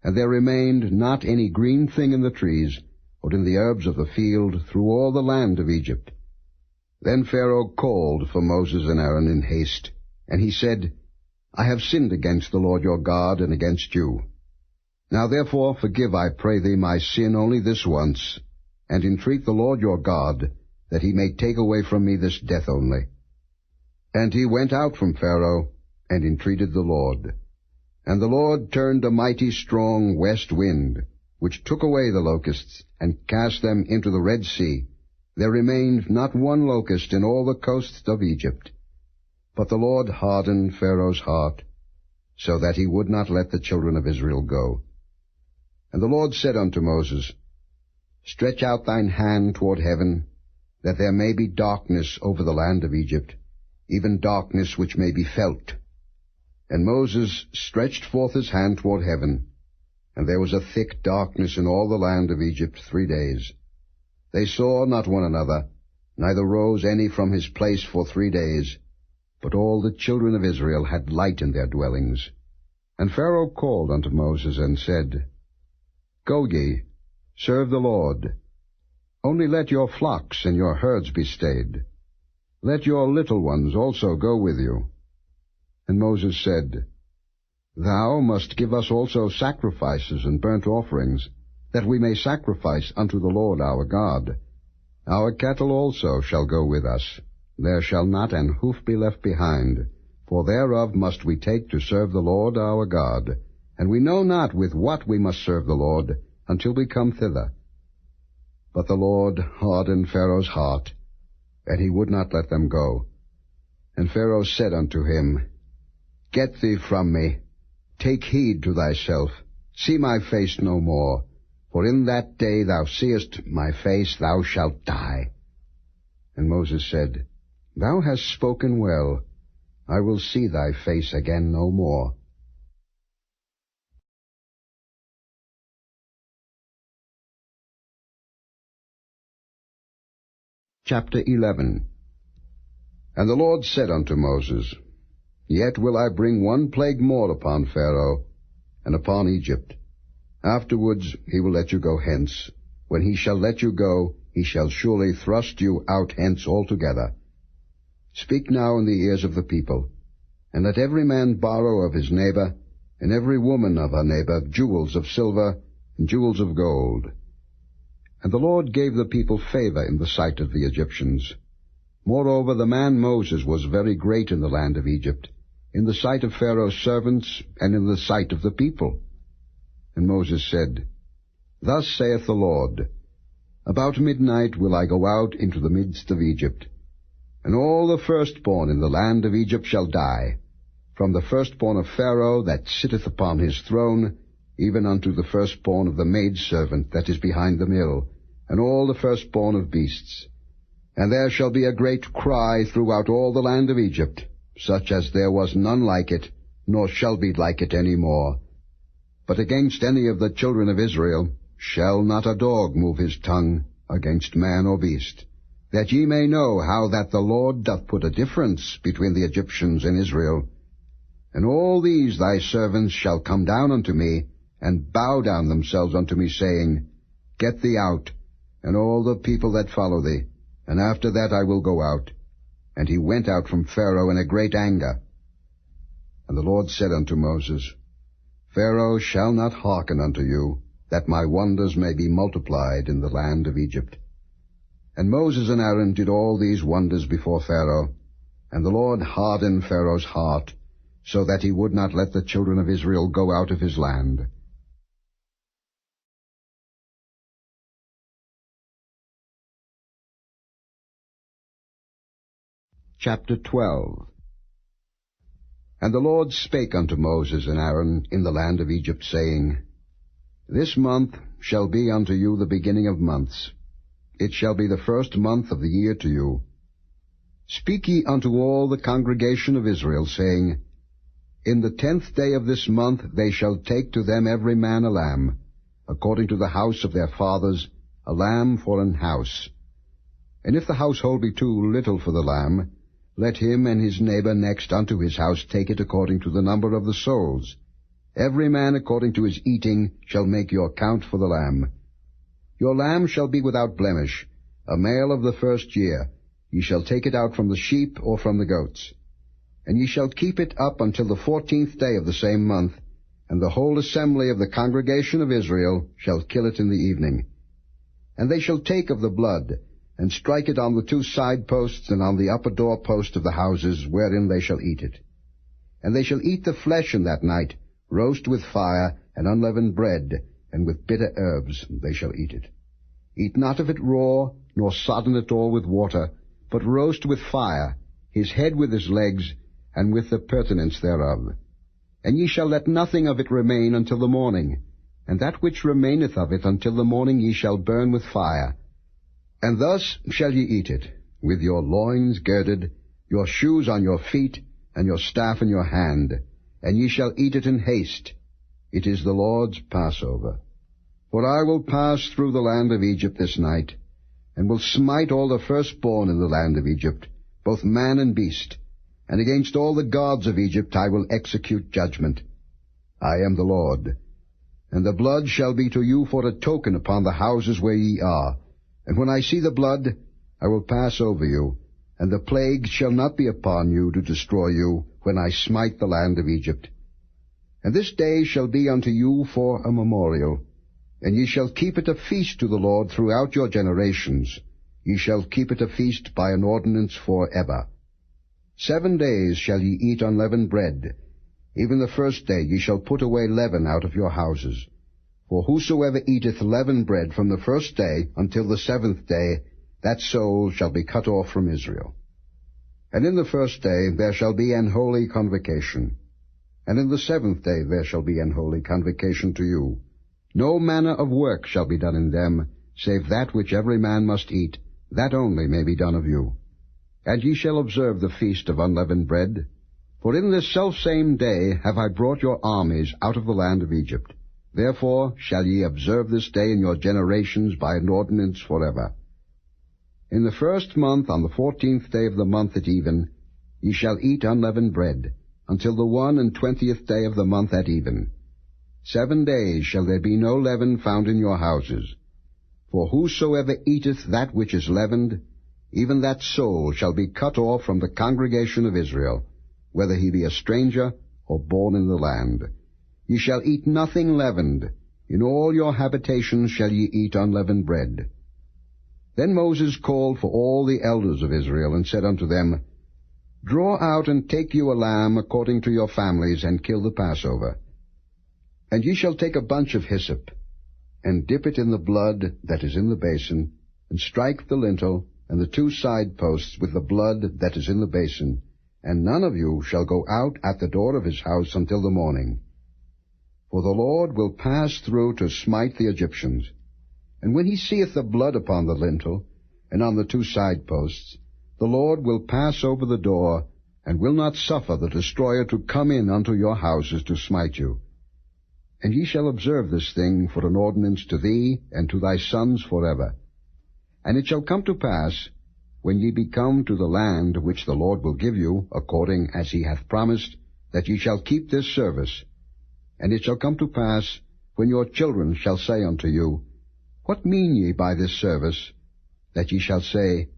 And there remained not any green thing in the trees, or in the herbs of the field, through all the land of Egypt. Then Pharaoh called for Moses and Aaron in haste, and he said, I have sinned against the Lord your God, and against you. Now therefore forgive, I pray thee, my sin only this once, and entreat the Lord your God, that he may take away from me this death only. And he went out from Pharaoh, and entreated the Lord. And the Lord turned a mighty strong west wind, which took away the locusts, and cast them into the Red Sea. There remained not one locust in all the coasts of Egypt. But the Lord hardened Pharaoh's heart, so that he would not let the children of Israel go. And the Lord said unto Moses, Stretch out thine hand toward heaven, that there may be darkness over the land of Egypt, even darkness which may be felt. And Moses stretched forth his hand toward heaven, and there was a thick darkness in all the land of Egypt 3 days. They saw not one another, neither rose any from his place for 3 days. But all the children of Israel had light in their dwellings. And Pharaoh called unto Moses, and said, Go ye, serve the Lord. Only let your flocks and your herds be stayed. Let your little ones also go with you. And Moses said, Thou must give us also sacrifices and burnt offerings, that we may sacrifice unto the Lord our God. Our cattle also shall go with us. There shall not an hoof be left behind, for thereof must we take to serve the Lord our God. And we know not with what we must serve the Lord, until we come thither. But the Lord hardened Pharaoh's heart, and he would not let them go. And Pharaoh said unto him, Get thee from me, take heed to thyself, see my face no more, for in that day thou seest my face thou shalt die. And Moses said, Thou hast spoken well. I will see thy face again no more. Chapter 11. And the Lord said unto Moses, Yet will I bring one plague more upon Pharaoh, and upon Egypt. Afterwards he will let you go hence. When he shall let you go, he shall surely thrust you out hence altogether. Speak now in the ears of the people, and let every man borrow of his neighbor, and every woman of her neighbor, jewels of silver and jewels of gold. And the Lord gave the people favor in the sight of the Egyptians. Moreover, the man Moses was very great in the land of Egypt, in the sight of Pharaoh's servants, and in the sight of the people. And Moses said, Thus saith the Lord, About midnight will I go out into the midst of Egypt, and all the firstborn in the land of Egypt shall die, from the firstborn of Pharaoh that sitteth upon his throne, even unto the firstborn of the maidservant that is behind the mill, and all the firstborn of beasts. And there shall be a great cry throughout all the land of Egypt, such as there was none like it, nor shall be like it any more. But against any of the children of Israel shall not a dog move his tongue against man or beast, that ye may know how that the Lord doth put a difference between the Egyptians and Israel. And all these thy servants shall come down unto me, and bow down themselves unto me, saying, Get thee out, and all the people that follow thee, and after that I will go out. And he went out from Pharaoh in a great anger. And the Lord said unto Moses, Pharaoh shall not hearken unto you, that my wonders may be multiplied in the land of Egypt. And Moses and Aaron did all these wonders before Pharaoh, and the Lord hardened Pharaoh's heart, so that he would not let the children of Israel go out of his land. Chapter 12. And the Lord spake unto Moses and Aaron in the land of Egypt, saying, This month shall be unto you the beginning of months. It shall be the first month of the year to you. Speak ye unto all the congregation of Israel, saying, In the 10th day of this month they shall take to them every man a lamb, according to the house of their fathers, a lamb for an house. And if the household be too little for the lamb, let him and his neighbor next unto his house take it according to the number of the souls. Every man according to his eating shall make your count for the lamb. Your lamb shall be without blemish, a male of the first year. Ye shall take it out from the sheep or from the goats. And ye shall keep it up until the 14th day of the same month, and the whole assembly of the congregation of Israel shall kill it in the evening. And they shall take of the blood, and strike it on the 2 side posts and on the upper door post of the houses wherein they shall eat it. And they shall eat the flesh in that night, roast with fire, and unleavened bread, and with bitter herbs they shall eat it. Eat not of it raw, nor sodden it all with water, but roast with fire, his head with his legs, and with the purtenance thereof. And ye shall let nothing of it remain until the morning, and that which remaineth of it until the morning ye shall burn with fire. And thus shall ye eat it, with your loins girded, your shoes on your feet, and your staff in your hand, and ye shall eat it in haste. It is the Lord's Passover. For I will pass through the land of Egypt this night, and will smite all the firstborn in the land of Egypt, both man and beast, and against all the gods of Egypt I will execute judgment. I am the Lord. And the blood shall be to you for a token upon the houses where ye are. And when I see the blood, I will pass over you, and the plague shall not be upon you to destroy you, when I smite the land of Egypt. And this day shall be unto you for a memorial, and ye shall keep it a feast to the Lord throughout your generations. Ye shall keep it a feast by an ordinance for ever. 7 days shall ye eat unleavened bread. Even the first day ye shall put away leaven out of your houses. For whosoever eateth leavened bread from the first day until the 7th day, that soul shall be cut off from Israel. And in the first day there shall be an holy convocation. And in the 7th day there shall be an holy convocation to you. No manner of work shall be done in them, save that which every man must eat, that only may be done of you. And ye shall observe the feast of unleavened bread. For in this selfsame day have I brought your armies out of the land of Egypt. Therefore shall ye observe this day in your generations by an ordinance forever. In the 1st month, on the 14th day of the month at even, ye shall eat unleavened bread, until the 21st day of the month at even. 7 days shall there be no leaven found in your houses. For whosoever eateth that which is leavened, even that soul shall be cut off from the congregation of Israel, whether he be a stranger or born in the land. Ye shall eat nothing leavened. In all your habitations shall ye eat unleavened bread. Then Moses called for all the elders of Israel, and said unto them, Draw out and take you a lamb according to your families, and kill the Passover. And ye shall take a bunch of hyssop, and dip it in the blood that is in the basin, and strike the lintel and the 2 side posts with the blood that is in the basin, and none of you shall go out at the door of his house until the morning. For the Lord will pass through to smite the Egyptians. And when he seeth the blood upon the lintel, and on the 2 side posts, the Lord will pass over the door, and will not suffer the destroyer to come in unto your houses to smite you. And ye shall observe this thing for an ordinance to thee and to thy sons forever. And it shall come to pass, when ye be come to the land which the Lord will give you, according as he hath promised, that ye shall keep this service. And it shall come to pass, when your children shall say unto you, What mean ye by this service? That ye shall say,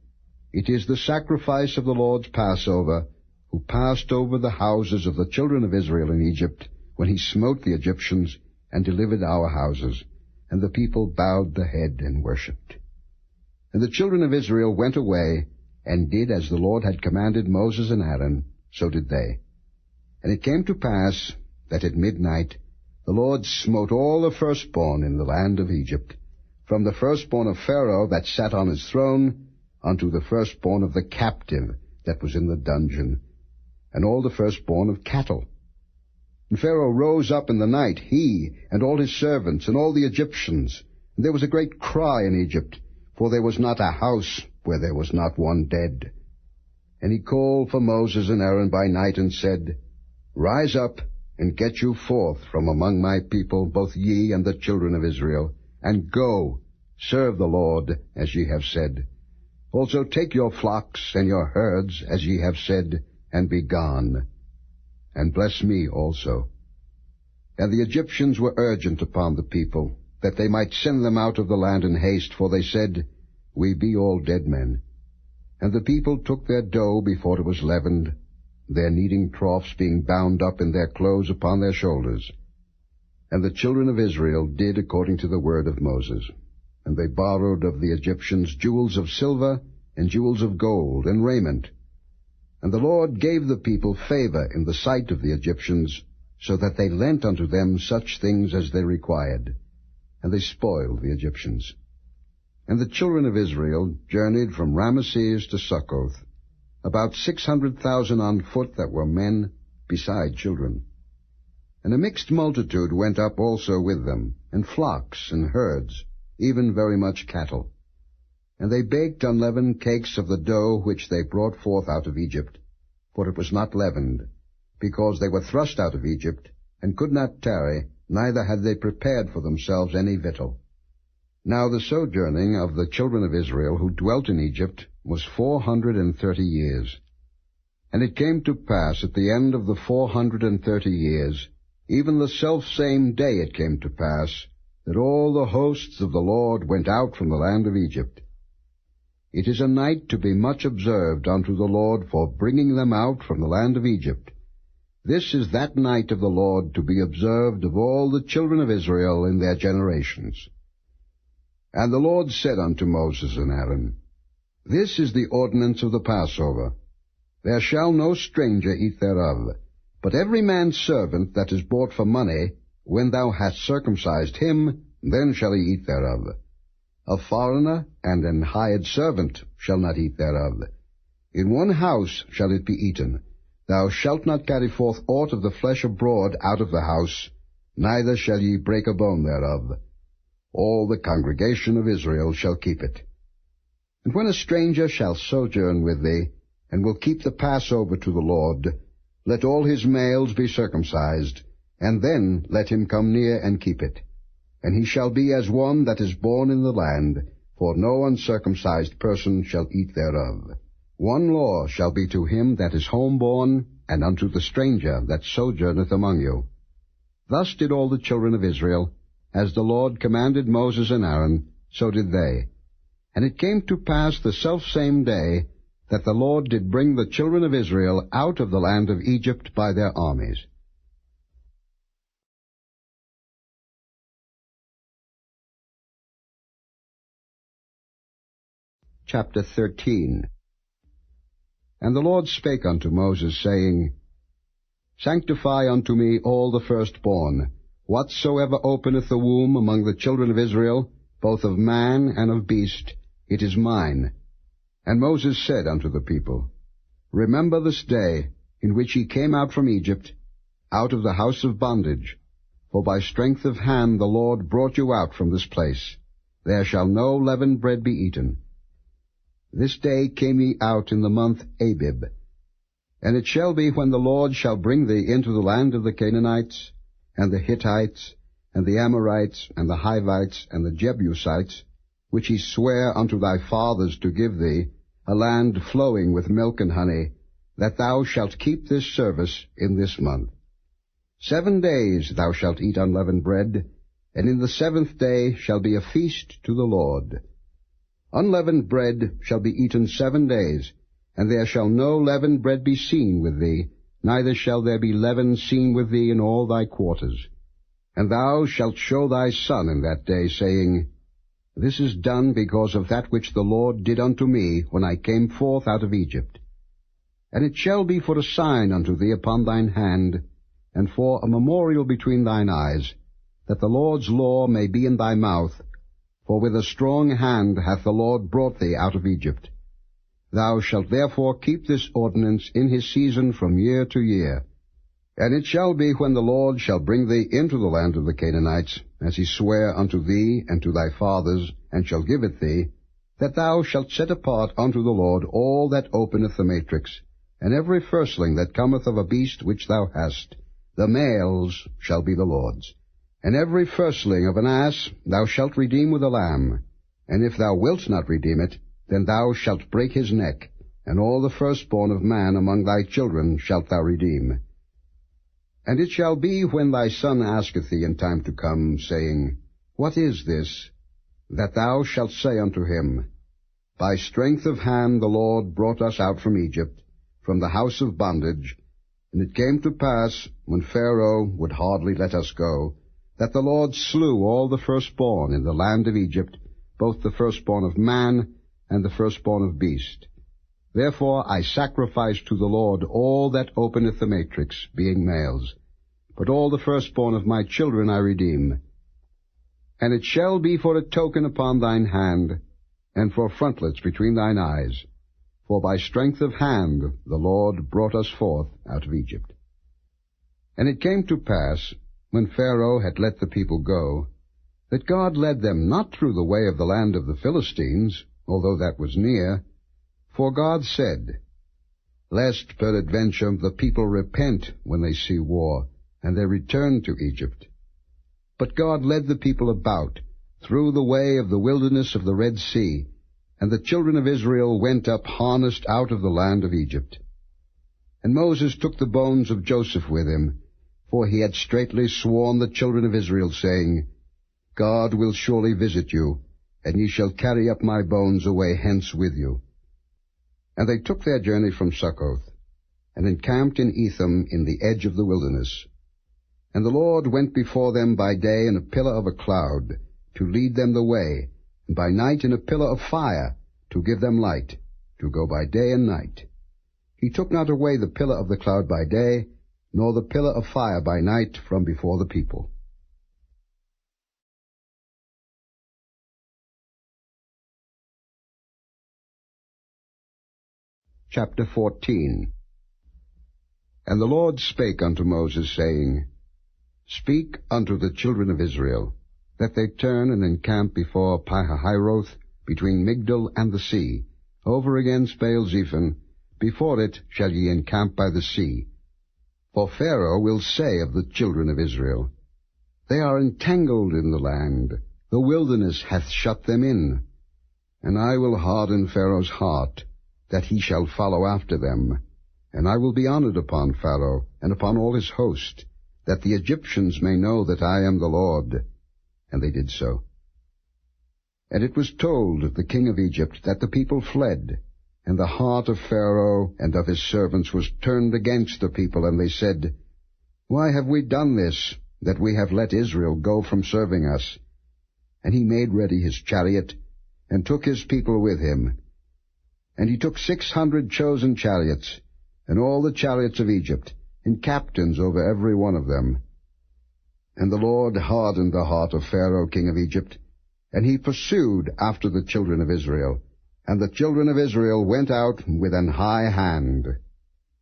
It is the sacrifice of the Lord's Passover, who passed over the houses of the children of Israel in Egypt, when he smote the Egyptians, and delivered our houses. And the people bowed the head and worshipped. And the children of Israel went away, and did as the Lord had commanded Moses and Aaron, so did they. And it came to pass, that at midnight the Lord smote all the firstborn in the land of Egypt, from the firstborn of Pharaoh that sat on his throne, unto the firstborn of the captive that was in the dungeon, and all the firstborn of cattle. And Pharaoh rose up in the night, he, and all his servants, and all the Egyptians. And there was a great cry in Egypt, for there was not a house where there was not one dead. And he called for Moses and Aaron by night, and said, Rise up, and get you forth from among my people, both ye and the children of Israel, and go, serve the Lord, as ye have said. Also take your flocks and your herds, as ye have said, and be gone. And bless me also. And the Egyptians were urgent upon the people, that they might send them out of the land in haste, for they said, We be all dead men. And the people took their dough before it was leavened, their kneading troughs being bound up in their clothes upon their shoulders. And the children of Israel did according to the word of Moses. And they borrowed of the Egyptians jewels of silver, and jewels of gold, and raiment. And the Lord gave the people favor in the sight of the Egyptians, so that they lent unto them such things as they required. And they spoiled the Egyptians. And the children of Israel journeyed from Ramesses to Succoth, about 600,000 on foot that were men, beside children. And a mixed multitude went up also with them, and flocks and herds, even very much cattle. And they baked unleavened cakes of the dough which they brought forth out of Egypt, for it was not leavened, because they were thrust out of Egypt, and could not tarry, neither had they prepared for themselves any victual. Now the sojourning of the children of Israel who dwelt in Egypt was 430 years. And it came to pass at the end of the 430 years, even the selfsame day it came to pass, that all the hosts of the Lord went out from the land of Egypt. It is a night to be much observed unto the Lord for bringing them out from the land of Egypt. This is that night of the Lord to be observed of all the children of Israel in their generations. And the Lord said unto Moses and Aaron, This is the ordinance of the Passover. There shall no stranger eat thereof, but every man's servant that is bought for money, when thou hast circumcised him, then shall he eat thereof. A foreigner and an hired servant shall not eat thereof. In one house shall it be eaten. Thou shalt not carry forth aught of the flesh abroad out of the house, neither shall ye break a bone thereof. All the congregation of Israel shall keep it. And when a stranger shall sojourn with thee, and will keep the Passover to the Lord, let all his males be circumcised, and then let him come near and keep it. And he shall be as one that is born in the land, for no uncircumcised person shall eat thereof. One law shall be to him that is homeborn, and unto the stranger that sojourneth among you. Thus did all the children of Israel, as the Lord commanded Moses and Aaron, so did they. And it came to pass the selfsame day, that the Lord did bring the children of Israel out of the land of Egypt by their armies. Chapter 13. And the Lord spake unto Moses, saying, Sanctify unto me all the firstborn, whatsoever openeth the womb among the children of Israel, both of man and of beast, it is mine. And Moses said unto the people, Remember this day, in which ye came out from Egypt, out of the house of bondage, for by strength of hand the Lord brought you out from this place. There shall no leavened bread be eaten. This day came ye out in the month Abib. And it shall be, when the Lord shall bring thee into the land of the Canaanites, and the Hittites, and the Amorites, and the Hivites, and the Jebusites, which he sware unto thy fathers to give thee, a land flowing with milk and honey, that thou shalt keep this service in this month. 7 days thou shalt eat unleavened bread, and in the 7th day shall be a feast to the Lord. Unleavened bread shall be eaten 7 days, and there shall no leavened bread be seen with thee, neither shall there be leaven seen with thee in all thy quarters. And thou shalt show thy son in that day, saying, This is done because of that which the Lord did unto me when I came forth out of Egypt. And it shall be for a sign unto thee upon thine hand, and for a memorial between thine eyes, that the Lord's law may be in thy mouth, for with a strong hand hath the Lord brought thee out of Egypt. Thou shalt therefore keep this ordinance in his season from year to year. And it shall be when the Lord shall bring thee into the land of the Canaanites, as he sware unto thee and to thy fathers, and shall give it thee, that thou shalt set apart unto the Lord all that openeth the matrix, and every firstling that cometh of a beast which thou hast, the males shall be the Lord's. And every firstling of an ass thou shalt redeem with a lamb. And if thou wilt not redeem it, then thou shalt break his neck, and all the firstborn of man among thy children shalt thou redeem. And it shall be when thy son asketh thee in time to come, saying, What is this? That thou shalt say unto him, By strength of hand the Lord brought us out from Egypt, from the house of bondage. And it came to pass, when Pharaoh would hardly let us go, that the Lord slew all the firstborn in the land of Egypt, both the firstborn of man and the firstborn of beast. Therefore I sacrifice to the Lord all that openeth the matrix, being males. But all the firstborn of my children I redeem. And it shall be for a token upon thine hand, and for frontlets between thine eyes. For by strength of hand the Lord brought us forth out of Egypt. And it came to pass, when Pharaoh had let the people go, that God led them not through the way of the land of the Philistines, although that was near. For God said, Lest peradventure the people repent when they see war, and they return to Egypt. But God led the people about, through the way of the wilderness of the Red Sea, and the children of Israel went up harnessed out of the land of Egypt. And Moses took the bones of Joseph with him, for he had straitly sworn the children of Israel, saying, God will surely visit you, and ye shall carry up my bones away hence with you. And they took their journey from Succoth, and encamped in Etham in the edge of the wilderness. And the Lord went before them by day in a pillar of a cloud, to lead them the way, and by night in a pillar of fire, to give them light, to go by day and night. He took not away the pillar of the cloud by day, nor the pillar of fire by night from before the people. Chapter 14. And the Lord spake unto Moses, saying, Speak unto the children of Israel, that they turn and encamp before Pihahiroth, between Migdol and the sea, over against Baal-zephon. Before it shall ye encamp by the sea. For Pharaoh will say of the children of Israel, They are entangled in the land, the wilderness hath shut them in. And I will harden Pharaoh's heart, that he shall follow after them. And I will be honored upon Pharaoh, and upon all his host, that the Egyptians may know that I am the Lord. And they did so. And it was told the king of Egypt that the people fled, and the heart of Pharaoh and of his servants was turned against the people, and they said, Why have we done this, that we have let Israel go from serving us? And he made ready his chariot, and took his people with him. And he took 600 chosen chariots, and all the chariots of Egypt, and captains over every one of them. And the Lord hardened the heart of Pharaoh king of Egypt, and he pursued after the children of Israel. And the children of Israel went out with an high hand.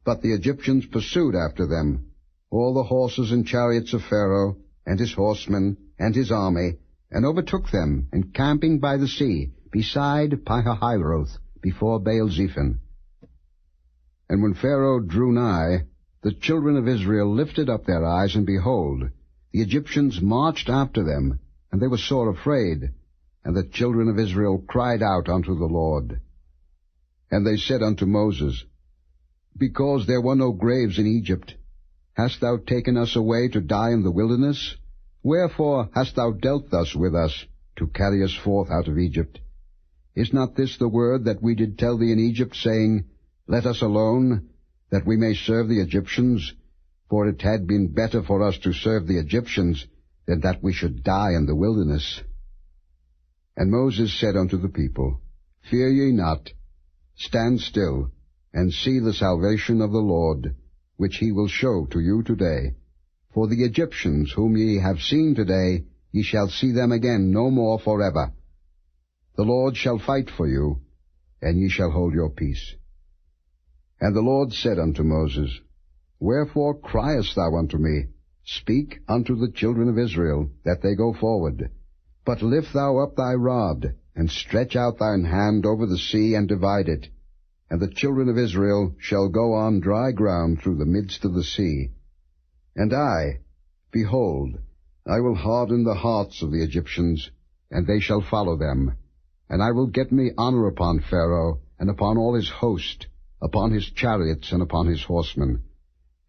But the Egyptians pursued after them, all the horses and chariots of Pharaoh, and his horsemen, and his army, and overtook them, encamping by the sea, beside Pihahiroth, before Baal-zephon. And when Pharaoh drew nigh, the children of Israel lifted up their eyes, and behold, the Egyptians marched after them, and they were sore afraid, and the children of Israel cried out unto the Lord. And they said unto Moses, Because there were no graves in Egypt, hast thou taken us away to die in the wilderness? Wherefore hast thou dealt thus with us, to carry us forth out of Egypt? Is not this the word that we did tell thee in Egypt, saying, Let us alone, that we may serve the Egyptians? For it had been better for us to serve the Egyptians, than that we should die in the wilderness. And Moses said unto the people, Fear ye not, stand still, and see the salvation of the Lord, which he will show to you today. For the Egyptians whom ye have seen today, ye shall see them again no more forever. The Lord shall fight for you, and ye shall hold your peace. And the Lord said unto Moses, Wherefore criest thou unto me? Speak unto the children of Israel, that they go forward. But lift thou up thy rod, and stretch out thine hand over the sea, and divide it. And the children of Israel shall go on dry ground through the midst of the sea. And I, behold, I will harden the hearts of the Egyptians, and they shall follow them. And I will get me honor upon Pharaoh, and upon all his host, upon his chariots, and upon his horsemen.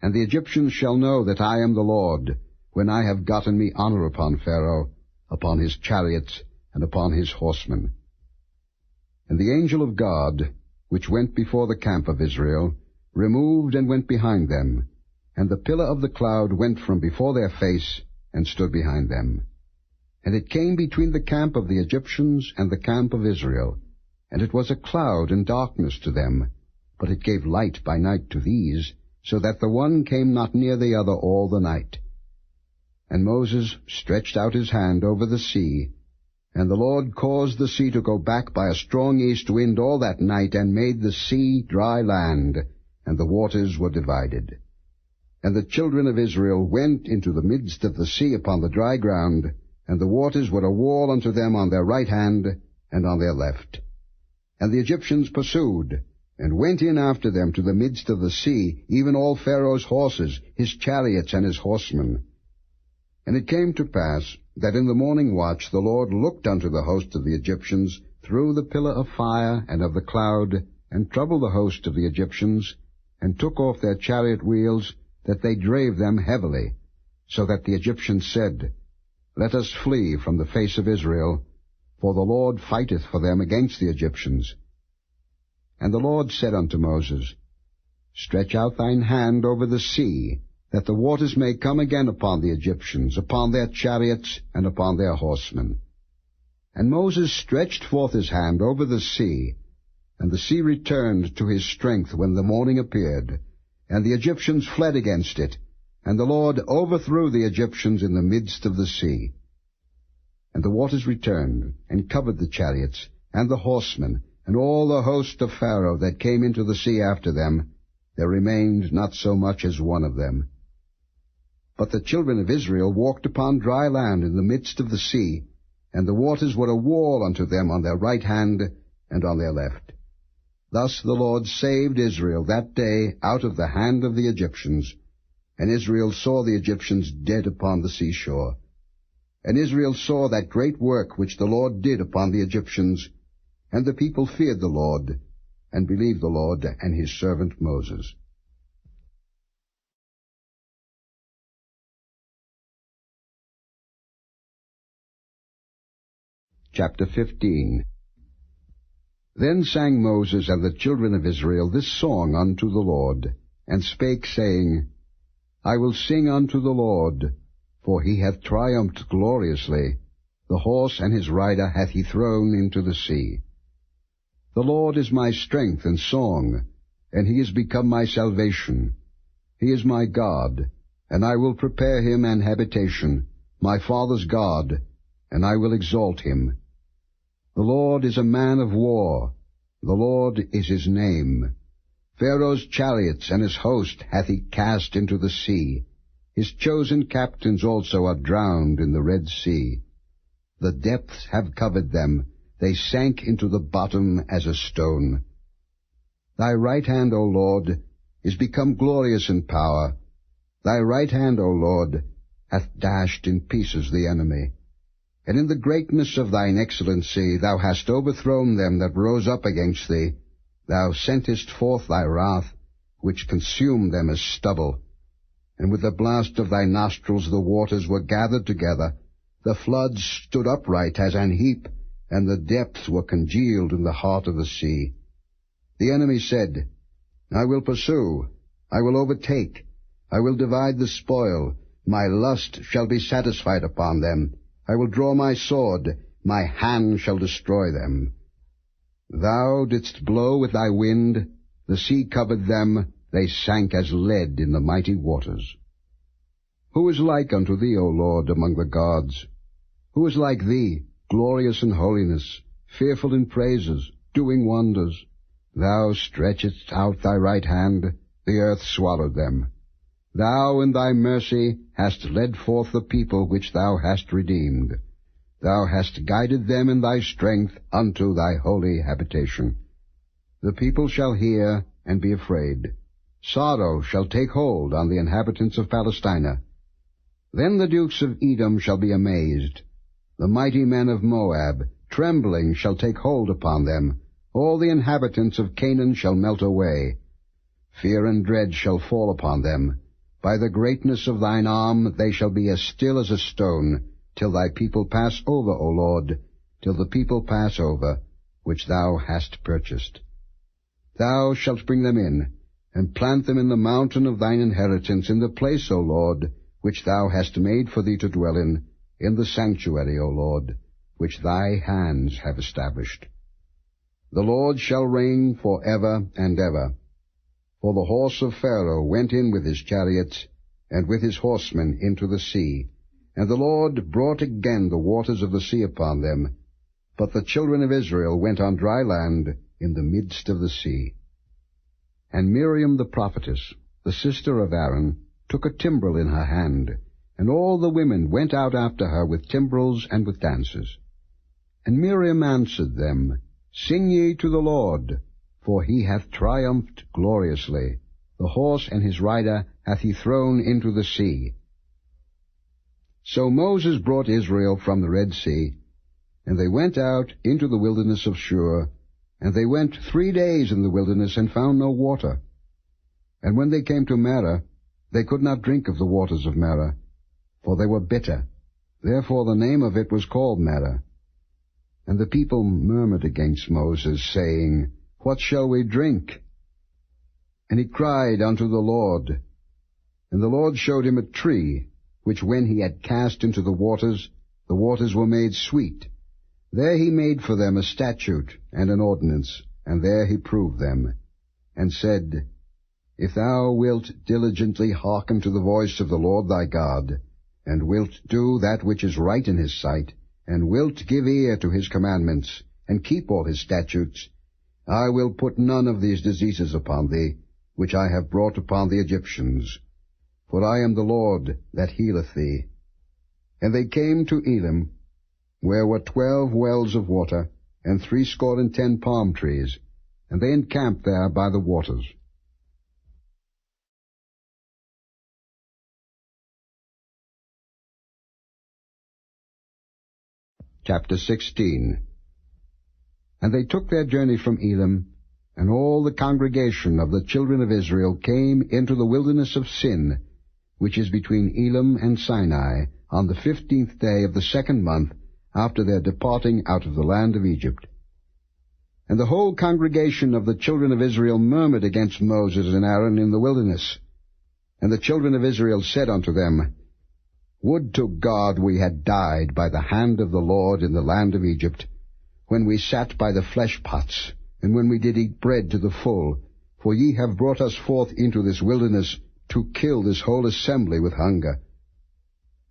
And the Egyptians shall know that I am the Lord, when I have gotten me honor upon Pharaoh, upon his chariots, and upon his horsemen. And the angel of God, which went before the camp of Israel, removed and went behind them, and the pillar of the cloud went from before their face, and stood behind them. And it came between the camp of the Egyptians and the camp of Israel, and it was a cloud and darkness to them, but it gave light by night to these, so that the one came not near the other all the night. And Moses stretched out his hand over the sea, and the Lord caused the sea to go back by a strong east wind all that night, and made the sea dry land, and the waters were divided. And the children of Israel went into the midst of the sea upon the dry ground, and the waters were a wall unto them on their right hand and on their left. And the Egyptians pursued, and went in after them to the midst of the sea, even all Pharaoh's horses, his chariots, and his horsemen. And it came to pass that in the morning watch the Lord looked unto the host of the Egyptians through the pillar of fire and of the cloud, and troubled the host of the Egyptians, and took off their chariot wheels, that they drave them heavily, so that the Egyptians said, Let us flee from the face of Israel, for the Lord fighteth for them against the Egyptians. And the Lord said unto Moses, Stretch out thine hand over the sea, that the waters may come again upon the Egyptians, upon their chariots, and upon their horsemen. And Moses stretched forth his hand over the sea, and the sea returned to his strength when the morning appeared, and the Egyptians fled against it, and the Lord overthrew the Egyptians in the midst of the sea. And the waters returned, and covered the chariots, and the horsemen, and all the host of Pharaoh that came into the sea after them. There remained not so much as one of them. But the children of Israel walked upon dry land in the midst of the sea, and the waters were a wall unto them on their right hand and on their left. Thus the Lord saved Israel that day out of the hand of the Egyptians, and Israel saw the Egyptians dead upon the seashore. And Israel saw that great work which the Lord did upon the Egyptians, and the people feared the Lord, and believed the Lord and his servant Moses. Chapter 15. Then sang Moses and the children of Israel this song unto the Lord, and spake, saying, I will sing unto the Lord, for he hath triumphed gloriously. The horse and his rider hath he thrown into the sea. The Lord is my strength and song, and he is become my salvation. He is my God, and I will prepare him an habitation, my father's God, and I will exalt him. The Lord is a man of war, the Lord is his name. Pharaoh's chariots and his host hath he cast into the sea. His chosen captains also are drowned in the Red Sea. The depths have covered them, they sank into the bottom as a stone. Thy right hand, O Lord, is become glorious in power. Thy right hand, O Lord, hath dashed in pieces the enemy. And in the greatness of thine excellency thou hast overthrown them that rose up against thee. Thou sentest forth thy wrath, which consumed them as stubble. And with the blast of thy nostrils the waters were gathered together. The floods stood upright as an heap, and the depths were congealed in the heart of the sea. The enemy said, I will pursue, I will overtake, I will divide the spoil, my lust shall be satisfied upon them. I will draw my sword, my hand shall destroy them. Thou didst blow with thy wind, the sea covered them, they sank as lead in the mighty waters. Who is like unto thee, O Lord, among the gods? Who is like thee, glorious in holiness, fearful in praises, doing wonders? Thou stretchedst out thy right hand, the earth swallowed them. Thou in thy mercy hast led forth the people which thou hast redeemed. Thou hast guided them in thy strength unto thy holy habitation. The people shall hear and be afraid. Sorrow shall take hold on the inhabitants of Palestina. Then the dukes of Edom shall be amazed. The mighty men of Moab, trembling, shall take hold upon them. All the inhabitants of Canaan shall melt away. Fear and dread shall fall upon them. By the greatness of thine arm they shall be as still as a stone, till thy people pass over, O Lord, till the people pass over, which thou hast purchased. Thou shalt bring them in, and plant them in the mountain of thine inheritance, in the place, O Lord, which thou hast made for thee to dwell in the sanctuary, O Lord, which thy hands have established. The Lord shall reign for ever and ever. For the horse of Pharaoh went in with his chariots, and with his horsemen into the sea, and the Lord brought again the waters of the sea upon them. But the children of Israel went on dry land in the midst of the sea. And Miriam the prophetess, the sister of Aaron, took a timbrel in her hand, and all the women went out after her with timbrels and with dances. And Miriam answered them, Sing ye to the Lord, for he hath triumphed gloriously. The horse and his rider hath he thrown into the sea. So Moses brought Israel from the Red Sea, and they went out into the wilderness of Shur, and they went 3 days in the wilderness, and found no water. And when they came to Marah, they could not drink of the waters of Marah, for they were bitter. Therefore the name of it was called Marah. And the people murmured against Moses, saying, What shall we drink? And he cried unto the Lord. And the Lord showed him a tree, which when he had cast into the waters were made sweet. There he made for them a statute and an ordinance, and there he proved them, and said, If thou wilt diligently hearken to the voice of the Lord thy God, and wilt do that which is right in his sight, and wilt give ear to his commandments, and keep all his statutes, I will put none of these diseases upon thee, which I have brought upon the Egyptians. For I am the Lord that healeth thee. And they came to Elim, where were 12 wells of water, and 70 palm trees, and they encamped there by the waters. Chapter 16. And they took their journey from Elim, and all the congregation of the children of Israel came into the wilderness of Sin, which is between Elim and Sinai, on the 15th day of the 2nd month, after their departing out of the land of Egypt. And the whole congregation of the children of Israel murmured against Moses and Aaron in the wilderness. And the children of Israel said unto them, Would to God we had died by the hand of the Lord in the land of Egypt, when we sat by the flesh pots, and when we did eat bread to the full, for ye have brought us forth into this wilderness to kill this whole assembly with hunger.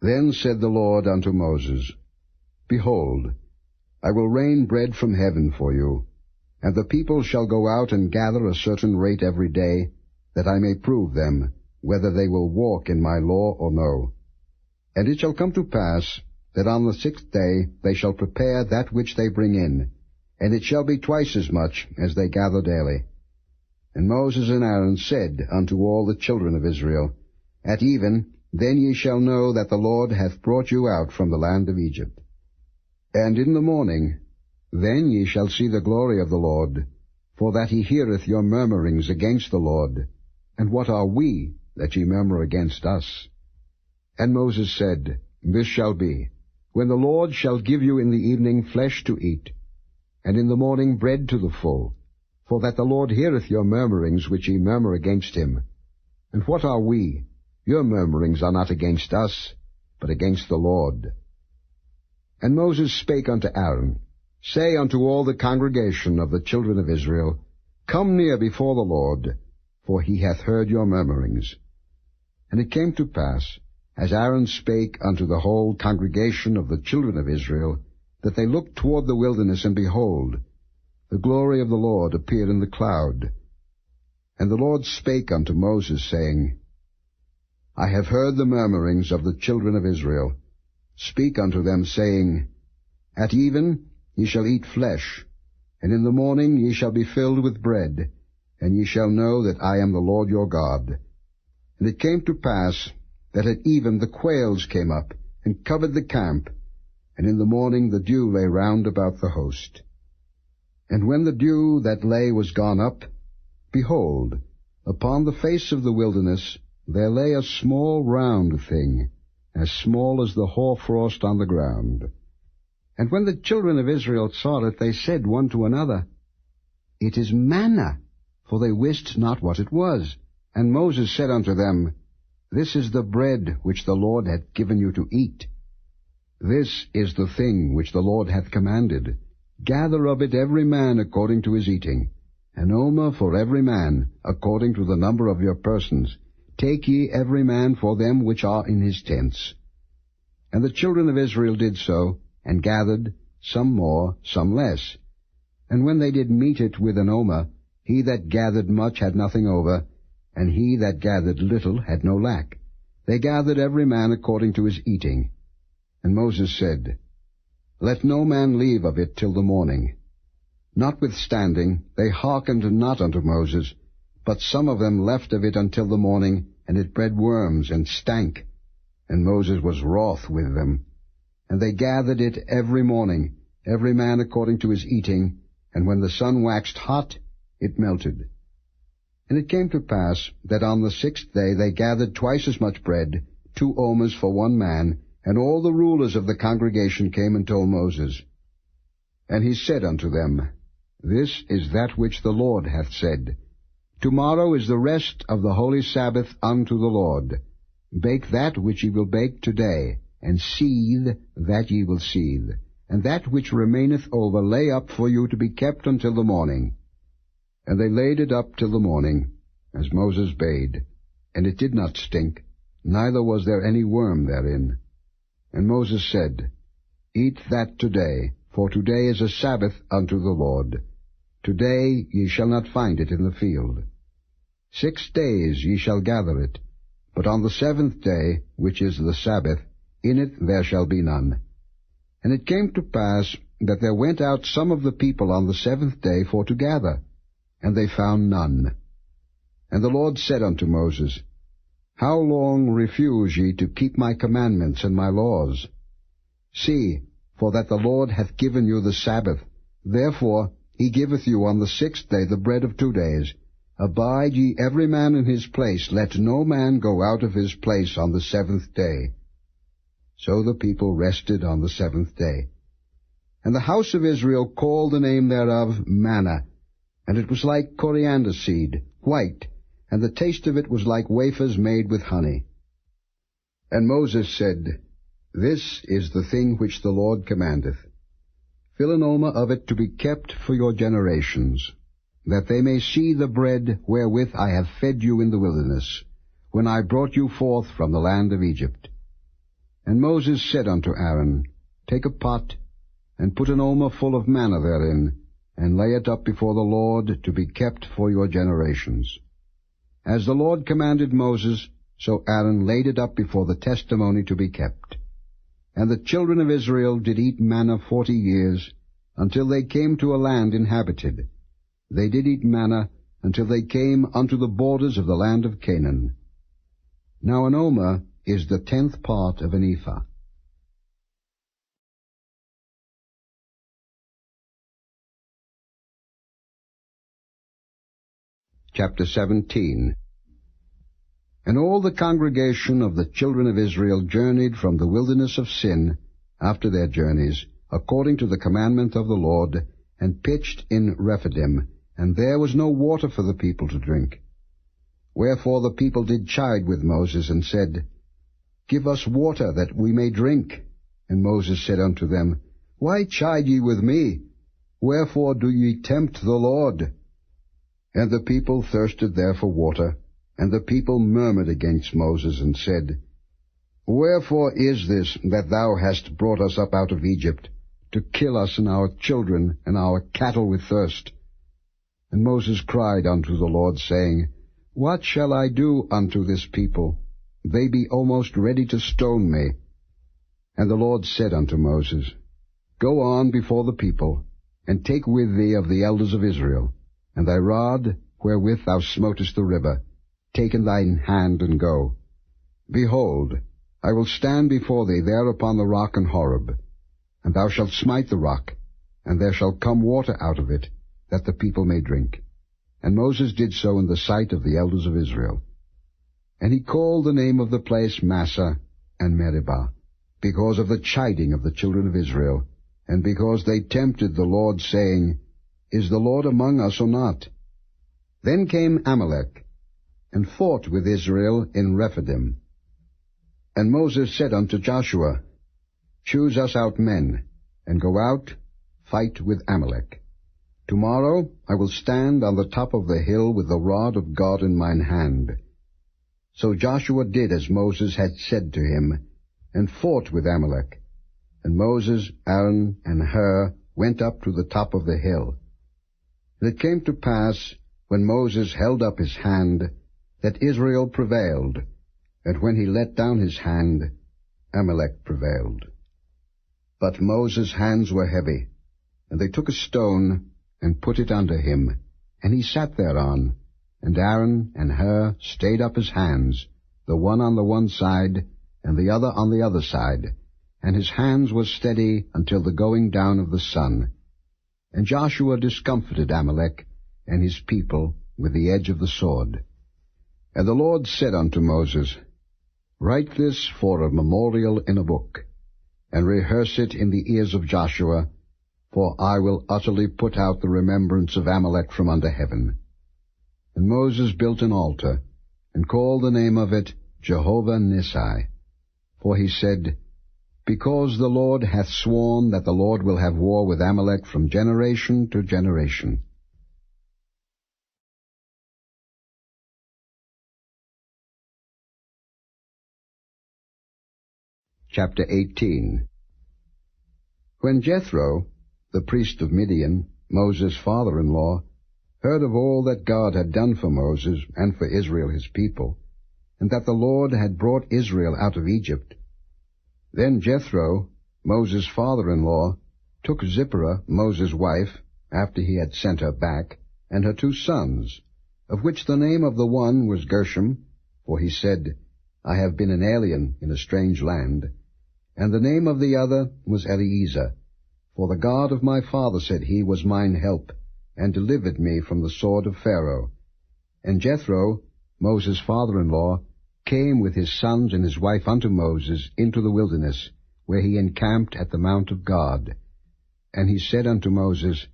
Then said the Lord unto Moses, Behold, I will rain bread from heaven for you, and the people shall go out and gather a certain rate every day, that I may prove them, whether they will walk in my law or no. And it shall come to pass, that on the 6th day they shall prepare that which they bring in, and it shall be twice as much as they gather daily. And Moses and Aaron said unto all the children of Israel, At even then ye shall know that the Lord hath brought you out from the land of Egypt. And in the morning, then ye shall see the glory of the Lord, for that he heareth your murmurings against the Lord. And what are we, that ye murmur against us? And Moses said, This shall be, when the Lord shall give you in the evening flesh to eat, and in the morning bread to the full, for that the Lord heareth your murmurings which ye murmur against him. And what are we? Your murmurings are not against us, but against the Lord. And Moses spake unto Aaron, Say unto all the congregation of the children of Israel, Come near before the Lord, for he hath heard your murmurings. And it came to pass, as Aaron spake unto the whole congregation of the children of Israel, that they looked toward the wilderness, and behold, the glory of the Lord appeared in the cloud. And the Lord spake unto Moses, saying, I have heard the murmurings of the children of Israel. Speak unto them, saying, At even ye shall eat flesh, and in the morning ye shall be filled with bread, and ye shall know that I am the Lord your God. And it came to pass, that at even the quails came up, and covered the camp, and in the morning the dew lay round about the host. And when the dew that lay was gone up, behold, upon the face of the wilderness there lay a small round thing, as small as the hoarfrost on the ground. And when the children of Israel saw it, they said one to another, It is manna, for they wist not what it was. And Moses said unto them, This is the bread which the Lord hath given you to eat. This is the thing which the Lord hath commanded. Gather of it every man according to his eating, an omer for every man, according to the number of your persons. Take ye every man for them which are in his tents. And the children of Israel did so, and gathered, some more, some less. And when they did meet it with an omer, he that gathered much had nothing over, and he that gathered little had no lack. They gathered every man according to his eating. And Moses said, Let no man leave of it till the morning. Notwithstanding, they hearkened not unto Moses, but some of them left of it until the morning, and it bred worms, and stank. And Moses was wroth with them. And they gathered it every morning, every man according to his eating, and when the sun waxed hot, it melted. And it came to pass that on the 6th day they gathered twice as much bread, 2 omers for one man, and all the rulers of the congregation came and told Moses. And he said unto them, This is that which the Lord hath said. Tomorrow is the rest of the holy Sabbath unto the Lord. Bake that which ye will bake today, and seethe that ye will seethe, and that which remaineth over lay up for you to be kept until the morning. And they laid it up till the morning, as Moses bade, and it did not stink, neither was there any worm therein. And Moses said, Eat that today, for today is a Sabbath unto the Lord. Today ye shall not find it in the field. 6 days ye shall gather it, but on the 7th day, which is the Sabbath, in it there shall be none. And it came to pass that there went out some of the people on the 7th day for to gather, and they found none. And the Lord said unto Moses, How long refuse ye to keep my commandments and my laws? See, for that the Lord hath given you the Sabbath. Therefore he giveth you on the 6th day the bread of 2 days. Abide ye every man in his place, let no man go out of his place on the 7th day. So the people rested on the 7th day. And the house of Israel called the name thereof manna, and it was like coriander seed, white, and the taste of it was like wafers made with honey. And Moses said, This is the thing which the Lord commandeth. Fill an omer of it to be kept for your generations, that they may see the bread wherewith I have fed you in the wilderness, when I brought you forth from the land of Egypt. And Moses said unto Aaron, Take a pot, and put an omer full of manna therein, and lay it up before the Lord to be kept for your generations. As the Lord commanded Moses, so Aaron laid it up before the testimony to be kept. And the children of Israel did eat manna 40 years, until they came to a land inhabited. They did eat manna until they came unto the borders of the land of Canaan. Now an omer is the 10th part of an ephah. Chapter 17. And all the congregation of the children of Israel journeyed from the wilderness of Sin after their journeys, according to the commandment of the Lord, and pitched in Rephidim, and there was no water for the people to drink. Wherefore the people did chide with Moses, and said, Give us water, that we may drink. And Moses said unto them, Why chide ye with me? Wherefore do ye tempt the Lord? And the people thirsted there for water, and the people murmured against Moses, and said, Wherefore is this that thou hast brought us up out of Egypt, to kill us and our children and our cattle with thirst? And Moses cried unto the Lord, saying, What shall I do unto this people? They be almost ready to stone me. And the Lord said unto Moses, Go on before the people, and take with thee of the elders of Israel, and thy rod wherewith thou smotest the river, take in thine hand, and go. Behold, I will stand before thee there upon the rock in Horeb, and thou shalt smite the rock, and there shall come water out of it, that the people may drink. And Moses did so in the sight of the elders of Israel. And he called the name of the place Massah and Meribah, because of the chiding of the children of Israel, and because they tempted the Lord, saying, Is the Lord among us or not? Then came Amalek, and fought with Israel in Rephidim. And Moses said unto Joshua, Choose us out men, and go out, fight with Amalek. Tomorrow I will stand on the top of the hill with the rod of God in mine hand. So Joshua did as Moses had said to him, and fought with Amalek. And Moses, Aaron, and Hur went up to the top of the hill. And it came to pass, when Moses held up his hand, that Israel prevailed, and when he let down his hand, Amalek prevailed. But Moses' hands were heavy, and they took a stone, and put it under him, and he sat thereon, and Aaron and Hur stayed up his hands, the one on the one side, and the other on the other side, and his hands were steady until the going down of the sun. And Joshua discomfited Amalek and his people with the edge of the sword. And the Lord said unto Moses, Write this for a memorial in a book, and rehearse it in the ears of Joshua, for I will utterly put out the remembrance of Amalek from under heaven. And Moses built an altar, and called the name of it Jehovah Nissi. For he said, Because the Lord hath sworn that the Lord will have war with Amalek from generation to generation. Chapter 18. When Jethro, the priest of Midian, Moses' father-in-law, heard of all that God had done for Moses and for Israel his people, and that the Lord had brought Israel out of Egypt, then Jethro, Moses' father-in-law, took Zipporah, Moses' wife, after he had sent her back, and her 2 sons, of which the name of the one was Gershom, for he said, I have been an alien in a strange land, and the name of the other was Eliezer, for the God of my father, said he, was mine help, and delivered me from the sword of Pharaoh. And Jethro, Moses' father-in-law, came with his sons and his wife unto Moses into the wilderness, where he encamped at the mount of God. And he said unto Moses,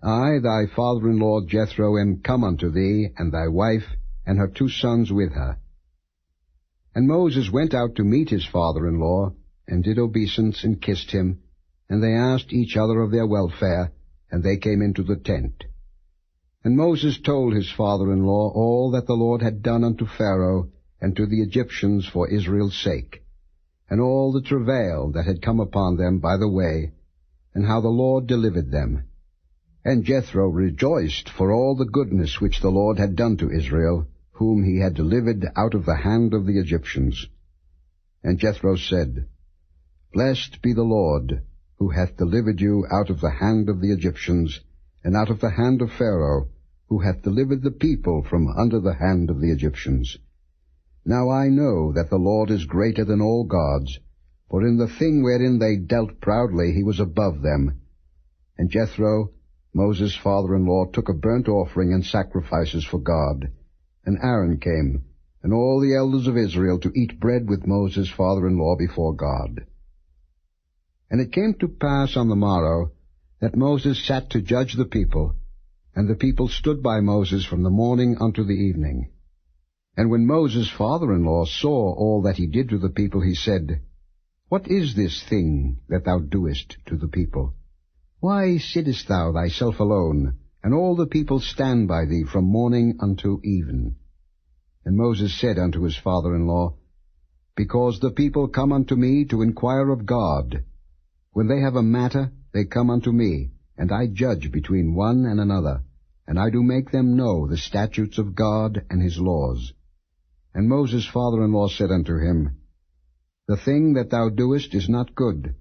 I, thy father-in-law Jethro, am come unto thee, and thy wife, and her 2 sons with her. And Moses went out to meet his father-in-law, and did obeisance, and kissed him, and they asked each other of their welfare, and they came into the tent. And Moses told his father-in-law all that the Lord had done unto Pharaoh and to the Egyptians for Israel's sake, and all the travail that had come upon them by the way, and how the Lord delivered them. And Jethro rejoiced for all the goodness which the Lord had done to Israel, whom he had delivered out of the hand of the Egyptians. And Jethro said, Blessed be the Lord, who hath delivered you out of the hand of the Egyptians, and out of the hand of Pharaoh, who hath delivered the people from under the hand of the Egyptians. Now I know that the Lord is greater than all gods, for in the thing wherein they dealt proudly he was above them. And Jethro, Moses' father-in-law, took a burnt offering and sacrifices for God. And Aaron came, and all the elders of Israel, to eat bread with Moses' father-in-law before God. And it came to pass on the morrow that Moses sat to judge the people, and the people stood by Moses from the morning unto the evening. And when Moses' father-in-law saw all that he did to the people, he said, What is this thing that thou doest to the people? Why sittest thou thyself alone, and all the people stand by thee from morning unto even? And Moses said unto his father-in-law, Because the people come unto me to inquire of God. When they have a matter, they come unto me, and I judge between one and another, and I do make them know the statutes of God and his laws. And Moses' father-in-law said unto him, The thing that thou doest is not good.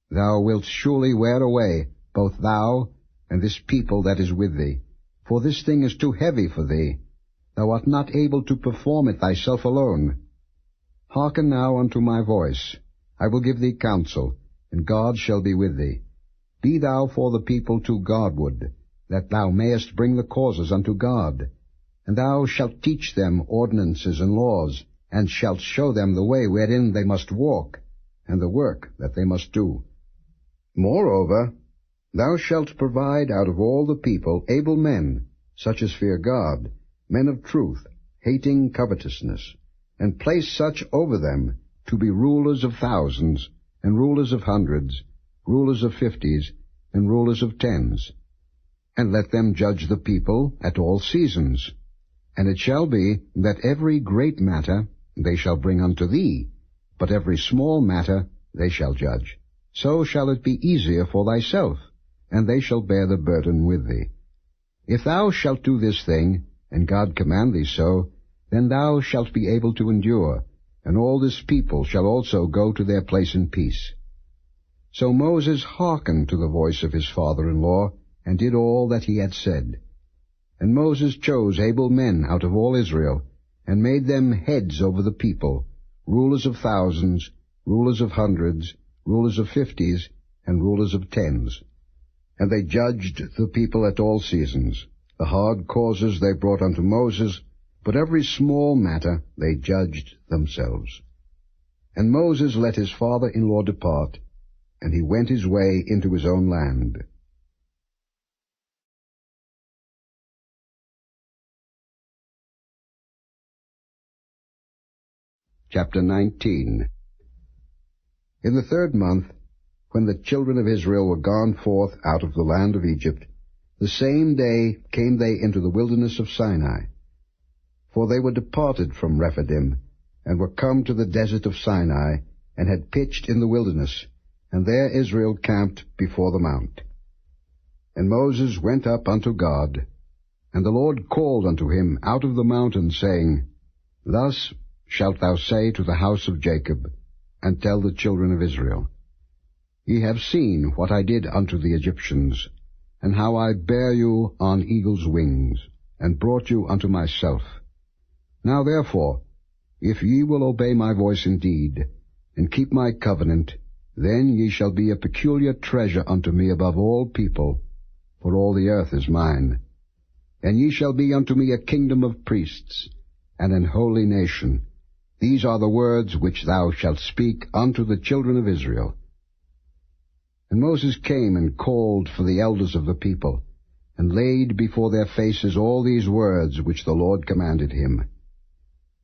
Thou wilt surely wear away, both thou and this people that is with thee, for this thing is too heavy for thee. Thou art not able to perform it thyself alone. Hearken now unto my voice. I will give thee counsel, and God shall be with thee. Be thou for the people too Godward, that thou mayest bring the causes unto God. And thou shalt teach them ordinances and laws, and shalt show them the way wherein they must walk, and the work that they must do. Moreover, thou shalt provide out of all the people able men, such as fear God, men of truth, hating covetousness, and place such over them to be rulers of thousands, and rulers of hundreds, rulers of 50s, and rulers of 10s. And let them judge the people at all seasons. And it shall be that every great matter they shall bring unto thee, but every small matter they shall judge. So shall it be easier for thyself, and they shall bear the burden with thee. If thou shalt do this thing, and God command thee so, then thou shalt be able to endure, and all this people shall also go to their place in peace. So Moses hearkened to the voice of his father-in-law, and did all that he had said. And Moses chose able men out of all Israel, and made them heads over the people, rulers of thousands, rulers of hundreds, rulers of 50s, and rulers of 10s. And they judged the people at all seasons. The hard causes they brought unto Moses, but every small matter they judged themselves. And Moses let his father-in-law depart, and he went his way into his own land. Chapter 19. In the 3rd month, when the children of Israel were gone forth out of the land of Egypt, the same day came they into the wilderness of Sinai. For they were departed from Rephidim, and were come to the desert of Sinai, and had pitched in the wilderness, and there Israel camped before the mount. And Moses went up unto God, and the Lord called unto him out of the mountain, saying, Thus shalt thou say to the house of Jacob, and tell the children of Israel, Ye have seen what I did unto the Egyptians, and how I bare you on eagle's wings, and brought you unto myself. Now therefore, if ye will obey my voice indeed, and keep my covenant, then ye shall be a peculiar treasure unto me above all people, for all the earth is mine. And ye shall be unto me a kingdom of priests, and an holy nation. These are the words which thou shalt speak unto the children of Israel. And Moses came and called for the elders of the people, and laid before their faces all these words which the Lord commanded him.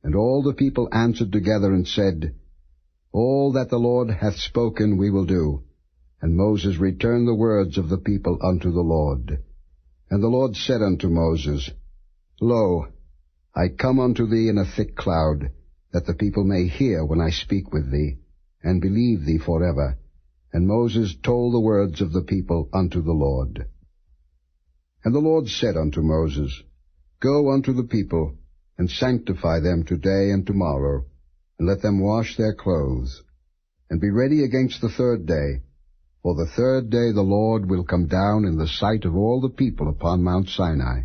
And all the people answered together and said, All that the Lord hath spoken we will do. And Moses returned the words of the people unto the Lord. And the Lord said unto Moses, Lo, I come unto thee in a thick cloud, that the people may hear when I speak with thee, and believe thee forever. And Moses told the words of the people unto the Lord. And the Lord said unto Moses, Go unto the people, and sanctify them today and tomorrow, and let them wash their clothes, and be ready against the 3rd day. For the 3rd day the Lord will come down in the sight of all the people upon Mount Sinai.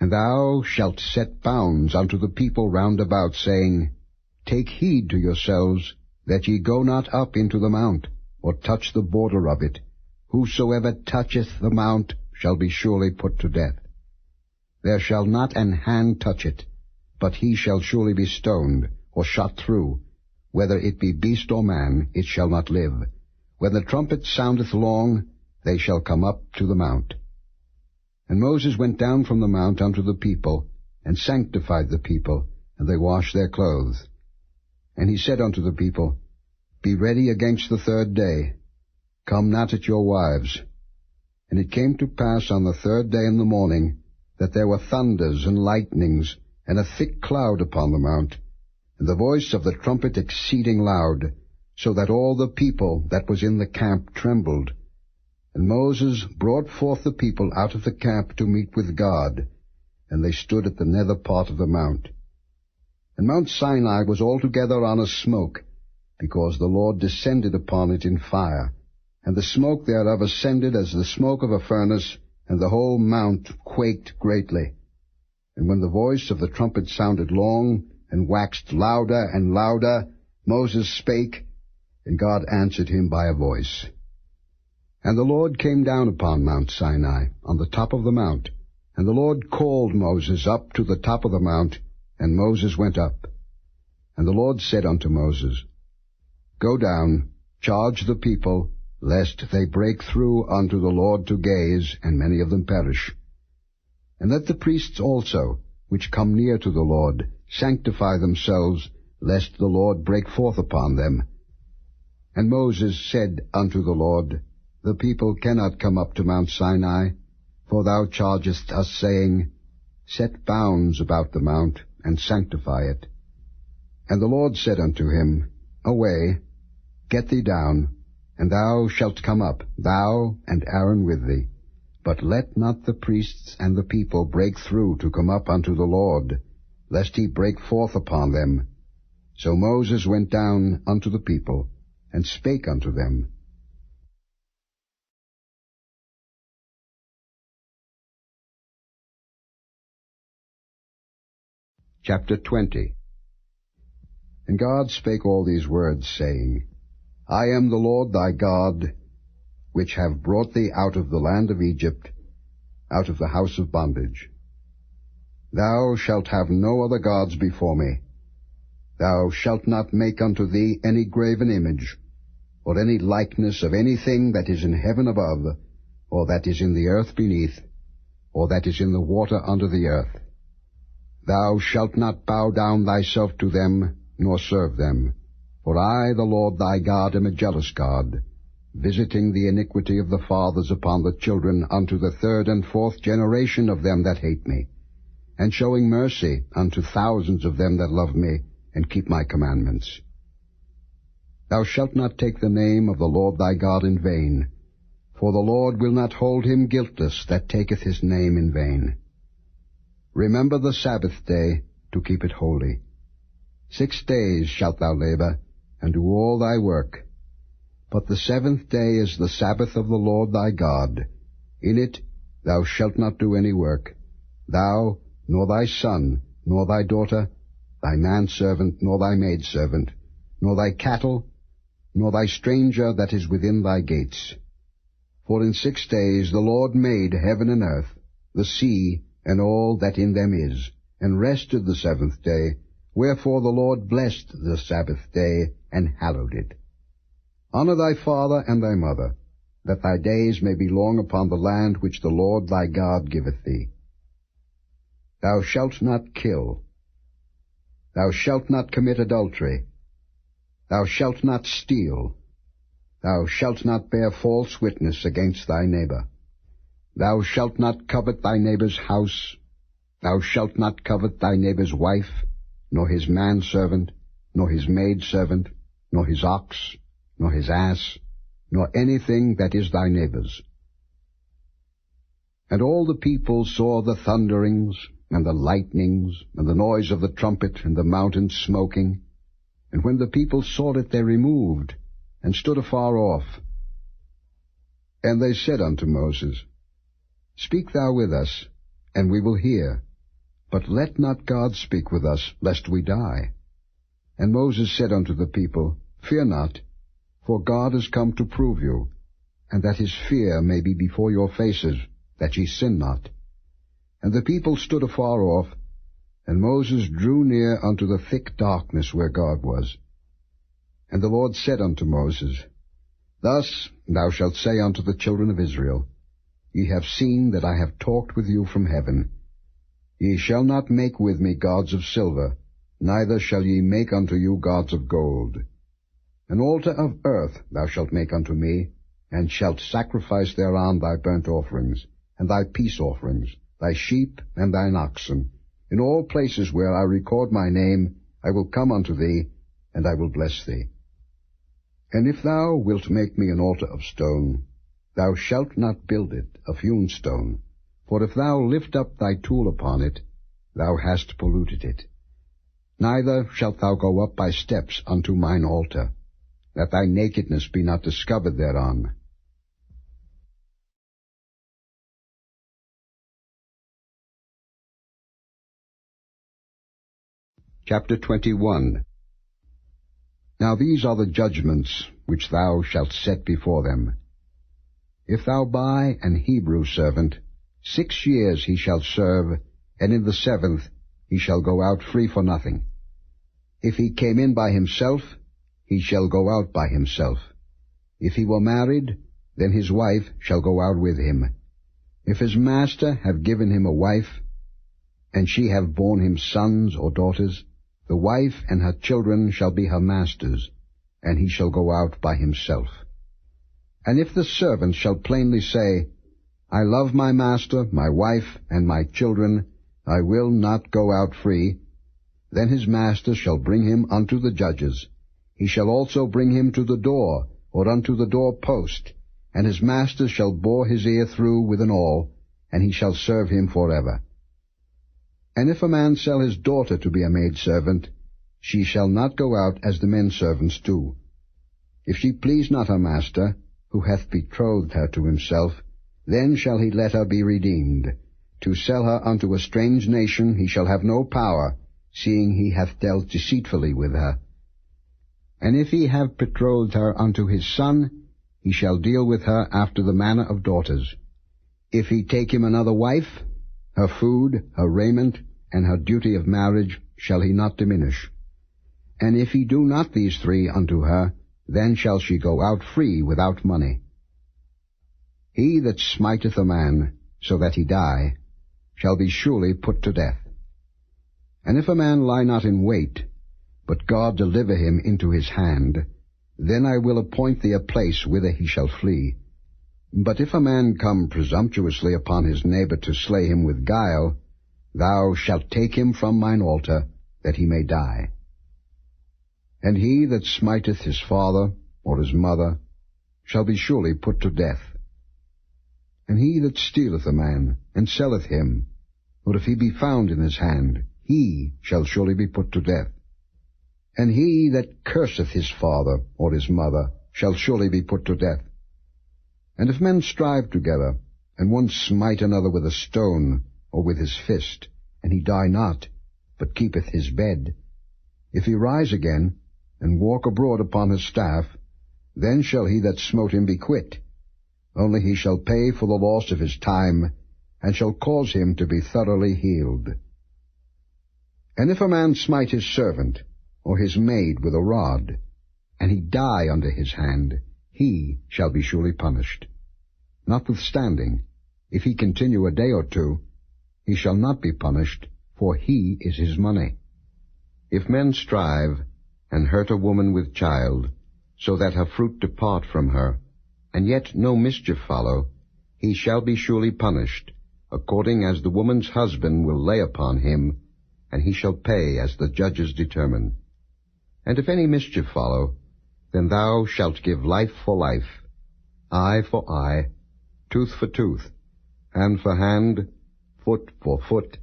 And thou shalt set bounds unto the people round about, saying, Take heed to yourselves, that ye go not up into the mount, or touch the border of it. Whosoever toucheth the mount shall be surely put to death. There shall not an hand touch it, but he shall surely be stoned, or shot through. Whether it be beast or man, it shall not live. When the trumpet soundeth long, they shall come up to the mount. And Moses went down from the mount unto the people, and sanctified the people, and they washed their clothes. And he said unto the people, Be ready against the third day. Come not at your wives. And it came to pass on the third day in the morning, that there were thunders and lightnings, and a thick cloud upon the mount, and the voice of the trumpet exceeding loud, so that all the people that was in the camp trembled. And Moses brought forth the people out of the camp to meet with God, and they stood at the nether part of the mount. And Mount Sinai was altogether on a smoke, because the Lord descended upon it in fire, and the smoke thereof ascended as the smoke of a furnace, and the whole mount quaked greatly. And when the voice of the trumpet sounded long, and waxed louder and louder, Moses spake, and God answered him by a voice. And the Lord came down upon Mount Sinai, on the top of the mount, and the Lord called Moses up to the top of the mount, and Moses went up. And the Lord said unto Moses, Go down, charge the people, lest they break through unto the Lord to gaze, and many of them perish. And let the priests also, which come near to the Lord, sanctify themselves, lest the Lord break forth upon them. And Moses said unto the Lord, The people cannot come up to Mount Sinai, for thou chargest us, saying, Set bounds about the mount, and sanctify it. And the Lord said unto him, Away, get thee down, and thou shalt come up, thou and Aaron with thee. But let not the priests and the people break through to come up unto the Lord, lest he break forth upon them. So Moses went down unto the people, and spake unto them. Chapter 20. And God spake all these words, saying, I am the Lord thy God, which have brought thee out of the land of Egypt, out of the house of bondage. Thou shalt have no other gods before me. Thou shalt not make unto thee any graven image, or any likeness of anything that is in heaven above, or that is in the earth beneath, or that is in the water under the earth. Thou shalt not bow down thyself to them, nor serve them. For I, the Lord thy God, am a jealous God, visiting the iniquity of the fathers upon the children unto the third and fourth generation of them that hate me, and showing mercy unto thousands of them that love me, and keep my commandments. Thou shalt not take the name of the Lord thy God in vain, for the Lord will not hold him guiltless that taketh his name in vain. Remember the Sabbath day, to keep it holy. 6 days shalt thou labor, and do all thy work. But the 7th day is the Sabbath of the Lord thy God. In it thou shalt not do any work, thou, nor thy son, nor thy daughter, thy manservant, nor thy maidservant, nor thy cattle, nor thy stranger that is within thy gates. For in 6 days the Lord made heaven and earth, the sea, and all that in them is, and rested the 7th day. Wherefore the Lord blessed the Sabbath day, and hallowed it. Honor thy father and thy mother, that thy days may be long upon the land which the Lord thy God giveth thee. Thou shalt not kill. Thou shalt not commit adultery. Thou shalt not steal. Thou shalt not bear false witness against thy neighbor. Thou shalt not covet thy neighbor's house. Thou shalt not covet thy neighbor's wife, nor his manservant, nor his maidservant, nor his ox, nor his ass, nor anything that is thy neighbor's. And all the people saw the thunderings, and the lightnings, and the noise of the trumpet, and the mountain smoking. And when the people saw it, they removed, and stood afar off. And they said unto Moses, Speak thou with us, and we will hear. But let not God speak with us, lest we die. And Moses said unto the people, Fear not, for God is come to prove you, and that his fear may be before your faces, that ye sin not. And the people stood afar off, and Moses drew near unto the thick darkness where God was. And the Lord said unto Moses, Thus thou shalt say unto the children of Israel, Ye have seen that I have talked with you from heaven. Ye shall not make with me gods of silver, neither shall ye make unto you gods of gold. An altar of earth thou shalt make unto me, and shalt sacrifice thereon thy burnt offerings, and thy peace offerings, thy sheep and thine oxen. In all places where I record my name, I will come unto thee, and I will bless thee. And if thou wilt make me an altar of stone, thou shalt not build it of hewn stone, for if thou lift up thy tool upon it, thou hast polluted it. Neither shalt thou go up by steps unto mine altar, that thy nakedness be not discovered thereon. Chapter 21. Now these are the judgments which thou shalt set before them. If thou buy an Hebrew servant, 6 years he shall serve, and in the 7th he shall go out free for nothing. If he came in by himself, he shall go out by himself. If he were married, then his wife shall go out with him. If his master have given him a wife, and she have borne him sons or daughters, the wife and her children shall be her master's, and he shall go out by himself. And if the servant shall plainly say, I love my master, my wife, and my children, I will not go out free, then his master shall bring him unto the judges. He shall also bring him to the door, or unto the door post, and his master shall bore his ear through with an awl, and he shall serve him forever. And if a man sell his daughter to be a maidservant, she shall not go out as the men servants do. If she please not her master, who hath betrothed her to himself, then shall he let her be redeemed. To sell her unto a strange nation he shall have no power, seeing he hath dealt deceitfully with her. And if he have betrothed her unto his son, he shall deal with her after the manner of daughters. If he take him another wife, her food, her raiment, and her duty of marriage shall he not diminish. And if he do not these 3 unto her, then shall she go out free without money. He that smiteth a man, so that he die, shall be surely put to death. And if a man lie not in wait, but God deliver him into his hand, then I will appoint thee a place whither he shall flee. But if a man come presumptuously upon his neighbor to slay him with guile, thou shalt take him from mine altar, that he may die. And he that smiteth his father or his mother shall be surely put to death. And he that stealeth a man, and selleth him, or if he be found in his hand, he shall surely be put to death. And he that curseth his father or his mother shall surely be put to death. And if men strive together, and one smite another with a stone, or with his fist, and he die not, but keepeth his bed, if he rise again, and walk abroad upon his staff, then shall he that smote him be quit. Only he shall pay for the loss of his time, and shall cause him to be thoroughly healed. And if a man smite his servant, or his maid with a rod, and he die under his hand, he shall be surely punished. Notwithstanding, if he continue a day or 2, he shall not be punished, for he is his money. If men strive, and hurt a woman with child, so that her fruit depart from her, and yet no mischief follow, he shall be surely punished, according as the woman's husband will lay upon him, and he shall pay as the judges determine. And if any mischief follow, then thou shalt give life for life, eye for eye, tooth for tooth, hand for hand, foot for foot,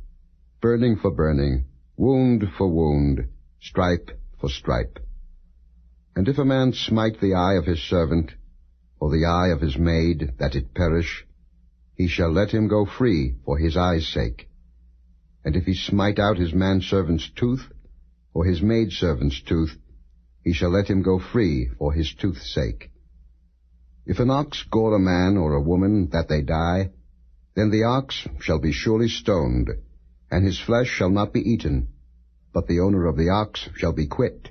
burning for burning, wound for wound, stripe for stripe. And if a man smite the eye of his servant, or the eye of his maid, that it perish, he shall let him go free for his eye's sake. and if he smite out his manservant's tooth, or his maidservant's tooth, he shall let him go free for his tooth's sake. If an ox gore a man or a woman that they die, then the ox shall be surely stoned, and his flesh shall not be eaten, but the owner of the ox shall be quit.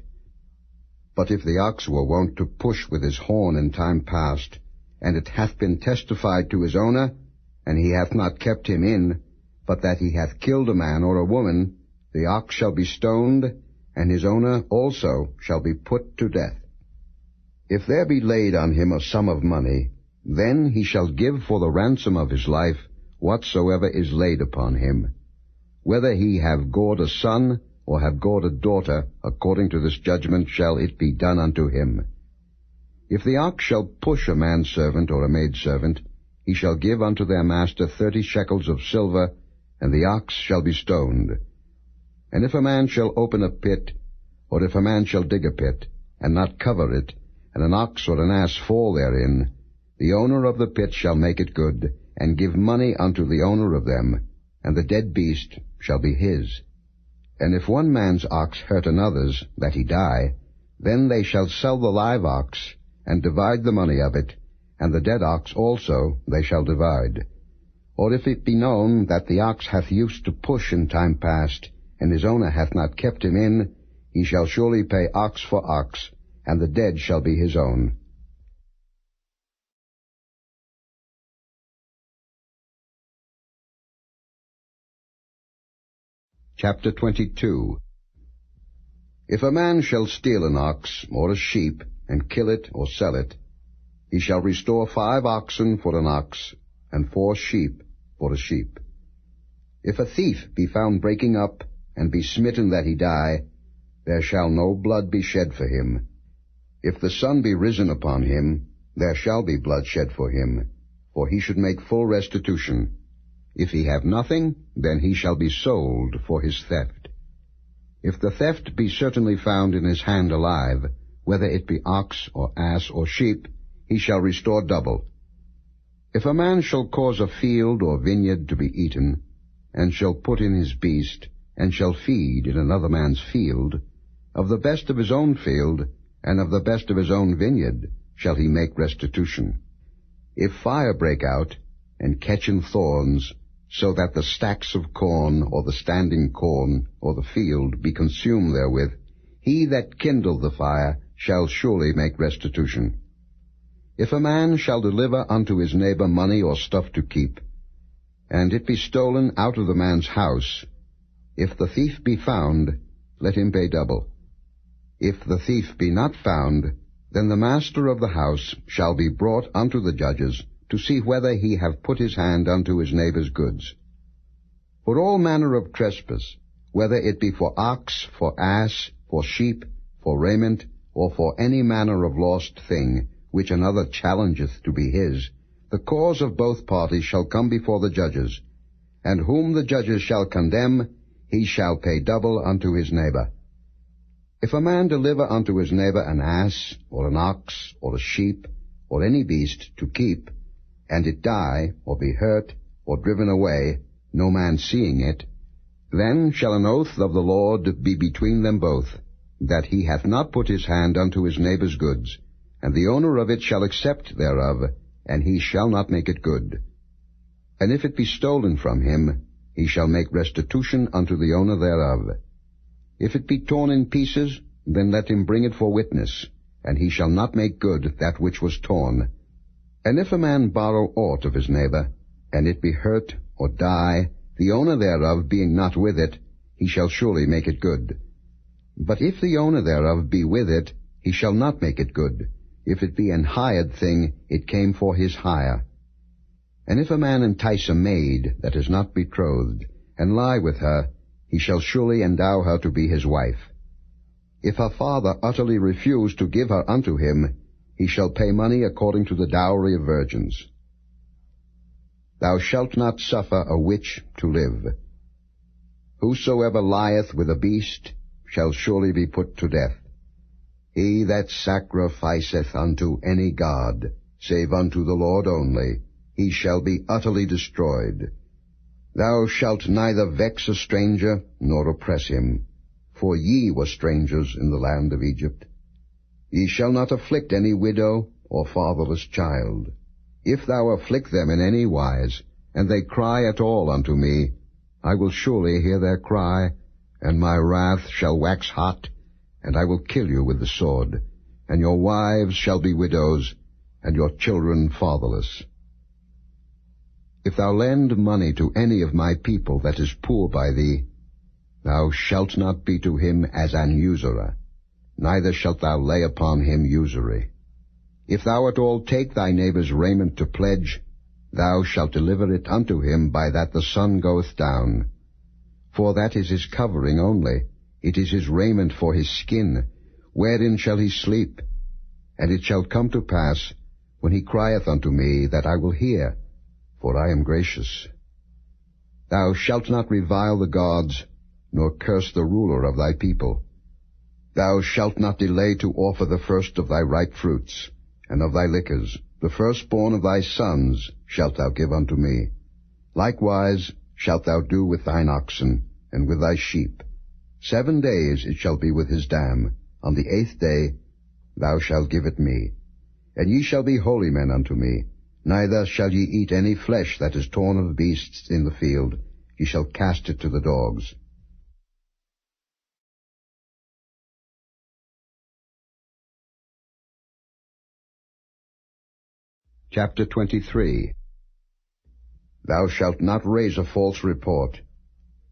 But if the ox were wont to push with his horn in time past, and it hath been testified to his owner, and he hath not kept him in, but that he hath killed a man or a woman, the ox shall be stoned, and his owner also shall be put to death. If there be laid on him a sum of money, then he shall give for the ransom of his life whatsoever is laid upon him. Whether he have gored a son, or have gored a daughter, according to this judgment shall it be done unto him. If the ox shall push a manservant or a maidservant, he shall give unto their master 30 shekels of silver, and the ox shall be stoned. And if a man shall open a pit, or if a man shall dig a pit, and not cover it, and an ox or an ass fall therein, the owner of the pit shall make it good, and give money unto the owner of them, and the dead beast shall be his. And if one man's ox hurt another's, that he die, then they shall sell the live ox, and divide the money of it, and the dead ox also they shall divide. Or if it be known that the ox hath used to push in time past, and his owner hath not kept him in, he shall surely pay ox for ox, and the dead shall be his own. Chapter 22. If a man shall steal an ox or a sheep, and kill it or sell it, he shall restore 5 oxen for an ox, and 4 sheep for a sheep. If a thief be found breaking up, and be smitten that he die, there shall no blood be shed for him. If the sun be risen upon him, there shall be blood shed for him, for he should make full restitution. If he have nothing, then he shall be sold for his theft. If the theft be certainly found in his hand alive, whether it be ox or ass or sheep, he shall restore double. If a man shall cause a field or vineyard to be eaten, and shall put in his beast, and shall feed in another man's field, of the best of his own field, and of the best of his own vineyard, shall he make restitution. If fire break out, and catch in thorns, so that the stacks of corn, or the standing corn, or the field be consumed therewith, he that kindled the fire shall surely make restitution. If a man shall deliver unto his neighbor money or stuff to keep, and it be stolen out of the man's house, if the thief be found, let him pay double. If the thief be not found, then the master of the house shall be brought unto the judges, to see whether he have put his hand unto his neighbor's goods. For all manner of trespass, whether it be for ox, for ass, for sheep, for raiment, or for any manner of lost thing, which another challengeth to be his, the cause of both parties shall come before the judges, and whom the judges shall condemn, he shall pay double unto his neighbor. If a man deliver unto his neighbor an ass, or an ox, or a sheep, or any beast to keep, and it die, or be hurt, or driven away, no man seeing it, then shall an oath of the Lord be between them both, that he hath not put his hand unto his neighbor's goods, and the owner of it shall accept thereof, and he shall not make it good. And if it be stolen from him, he shall make restitution unto the owner thereof. If it be torn in pieces, then let him bring it for witness, and he shall not make good that which was torn. And if a man borrow aught of his neighbor, and it be hurt or die, the owner thereof being not with it, he shall surely make it good. But if the owner thereof be with it, he shall not make it good. If it be an hired thing, it came for his hire. And if a man entice a maid that is not betrothed, and lie with her, he shall surely endow her to be his wife. If her father utterly refuse to give her unto him, he shall pay money according to the dowry of virgins. Thou shalt not suffer a witch to live. Whosoever lieth with a beast shall surely be put to death. He that sacrificeth unto any god, save unto the Lord only, he shall be utterly destroyed. Thou shalt neither vex a stranger, nor oppress him, for ye were strangers in the land of Egypt. Ye shall not afflict any widow or fatherless child. If thou afflict them in any wise, and they cry at all unto me, I will surely hear their cry, and my wrath shall wax hot, and I will kill you with the sword, and your wives shall be widows, and your children fatherless. If thou lend money to any of my people that is poor by thee, thou shalt not be to him as an usurer, neither shalt thou lay upon him usury. If thou at all take thy neighbor's raiment to pledge, thou shalt deliver it unto him by that the sun goeth down. For that is his covering only, it is his raiment for his skin, wherein shall he sleep? And it shall come to pass, when he crieth unto me, that I will hear, for I am gracious. Thou shalt not revile the gods, nor curse the ruler of thy people. Thou shalt not delay to offer the first of thy ripe fruits, and of thy liquors, the firstborn of thy sons shalt thou give unto me. Likewise shalt thou do with thine oxen, and with thy sheep. 7 days it shall be with his dam. On the 8th day thou shalt give it me. And ye shall be holy men unto me. Neither shall ye eat any flesh that is torn of beasts in the field. Ye shall cast it to the dogs. Chapter 23. Thou shalt not raise a false report.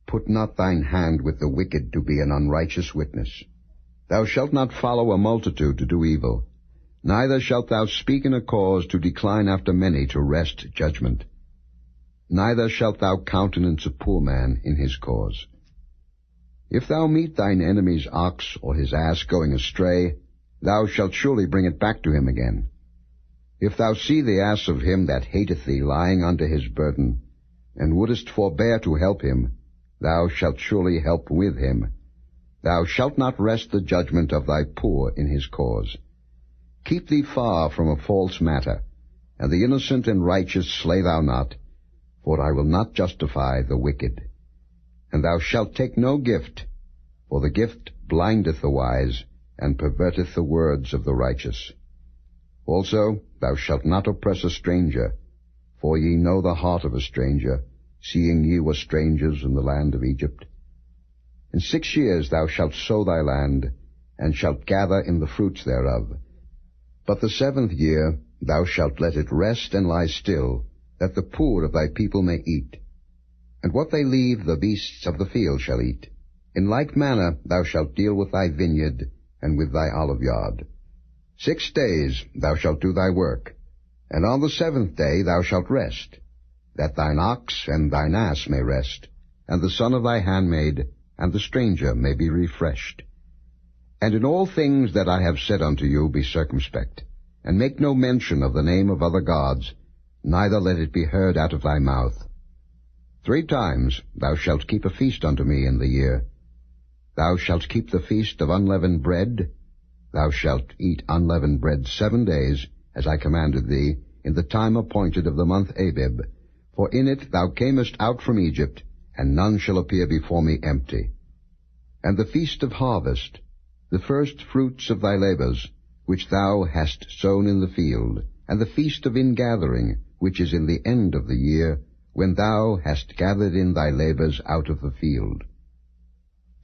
Put not thine hand with the wicked to be an unrighteous witness. Thou shalt not follow a multitude to do evil. Neither shalt thou speak in a cause to decline after many to wrest judgment. Neither shalt thou countenance a poor man in his cause. If thou meet thine enemy's ox or his ass going astray, thou shalt surely bring it back to him again. If thou see the ass of him that hateth thee lying under his burden, and wouldest forbear to help him, thou shalt surely help with him. Thou shalt not wrest the judgment of thy poor in his cause. Keep thee far from a false matter, and the innocent and righteous slay thou not, for I will not justify the wicked. And thou shalt take no gift, for the gift blindeth the wise, and perverteth the words of the righteous. Also thou shalt not oppress a stranger, for ye know the heart of a stranger, seeing ye were strangers in the land of Egypt. In 6 years thou shalt sow thy land, and shalt gather in the fruits thereof. But the 7th year thou shalt let it rest and lie still, that the poor of thy people may eat. And what they leave the beasts of the field shall eat. In like manner thou shalt deal with thy vineyard, and with thy oliveyard. 6 days thou shalt do thy work, and on the 7th day thou shalt rest, that thine ox and thine ass may rest, and the son of thy handmaid, and the stranger may be refreshed. And in all things that I have said unto you be circumspect, and make no mention of the name of other gods, neither let it be heard out of thy mouth. 3 times thou shalt keep a feast unto me in the year. Thou shalt keep the feast of unleavened bread. Thou shalt eat unleavened bread 7 days, as I commanded thee, in the time appointed of the month Abib. For in it thou camest out from Egypt, and none shall appear before me empty. And the feast of harvest, the first fruits of thy labors, which thou hast sown in the field, and the feast of ingathering, which is in the end of the year, when thou hast gathered in thy labors out of the field.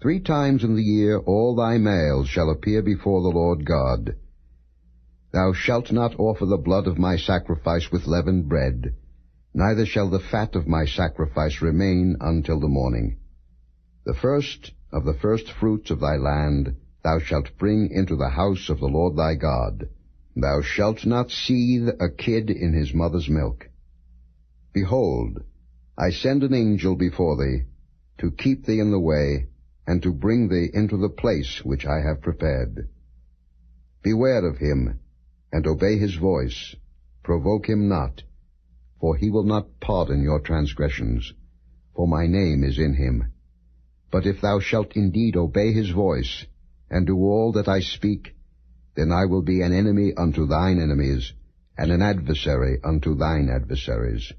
3 times in the year all thy males shall appear before the Lord God. Thou shalt not offer the blood of my sacrifice with leavened bread, neither shall the fat of my sacrifice remain until the morning. The first of the first fruits of thy land thou shalt bring into the house of the Lord thy God. Thou shalt not seethe a kid in his mother's milk. Behold, I send an angel before thee, to keep thee in the way, and to bring thee into the place which I have prepared. Beware of him, and obey his voice. Provoke him not, for he will not pardon your transgressions, for my name is in him. But if thou shalt indeed obey his voice, and do all that I speak, then I will be an enemy unto thine enemies, and an adversary unto thine adversaries.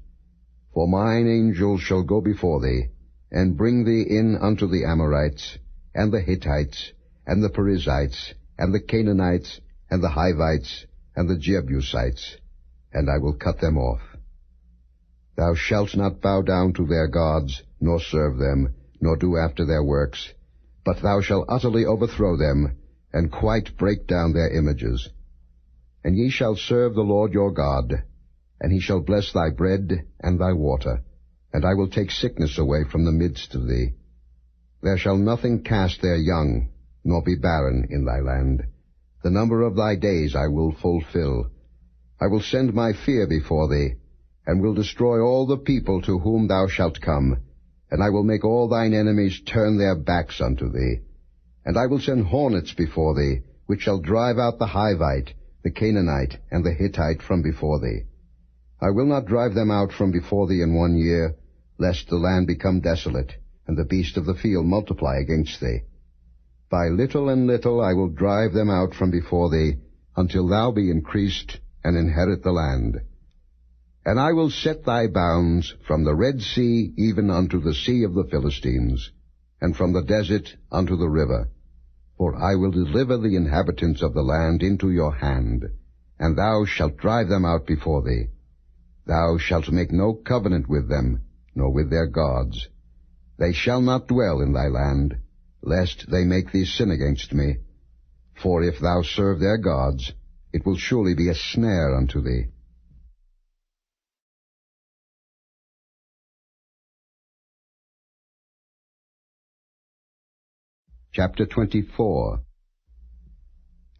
For mine angel shall go before thee, and bring thee in unto the Amorites, and the Hittites, and the Perizzites, and the Canaanites, and the Hivites, and the Jebusites, and I will cut them off. Thou shalt not bow down to their gods, nor serve them, nor do after their works, but thou shalt utterly overthrow them, and quite break down their images. And ye shall serve the Lord your God, and he shall bless thy bread and thy water, and I will take sickness away from the midst of thee. There shall nothing cast their young, nor be barren in thy land. The number of thy days I will fulfill. I will send my fear before thee, and will destroy all the people to whom thou shalt come, and I will make all thine enemies turn their backs unto thee. And I will send hornets before thee, which shall drive out the Hivite, the Canaanite, and the Hittite from before thee. I will not drive them out from before thee in 1 year, lest the land become desolate, and the beast of the field multiply against thee. By little and little I will drive them out from before thee, until thou be increased, and inherit the land. And I will set thy bounds from the Red Sea even unto the sea of the Philistines, and from the desert unto the river. For I will deliver the inhabitants of the land into your hand, and thou shalt drive them out before thee. Thou shalt make no covenant with them, nor with their gods. They shall not dwell in thy land, lest they make thee sin against me. For if thou serve their gods, it will surely be a snare unto thee. Chapter 24.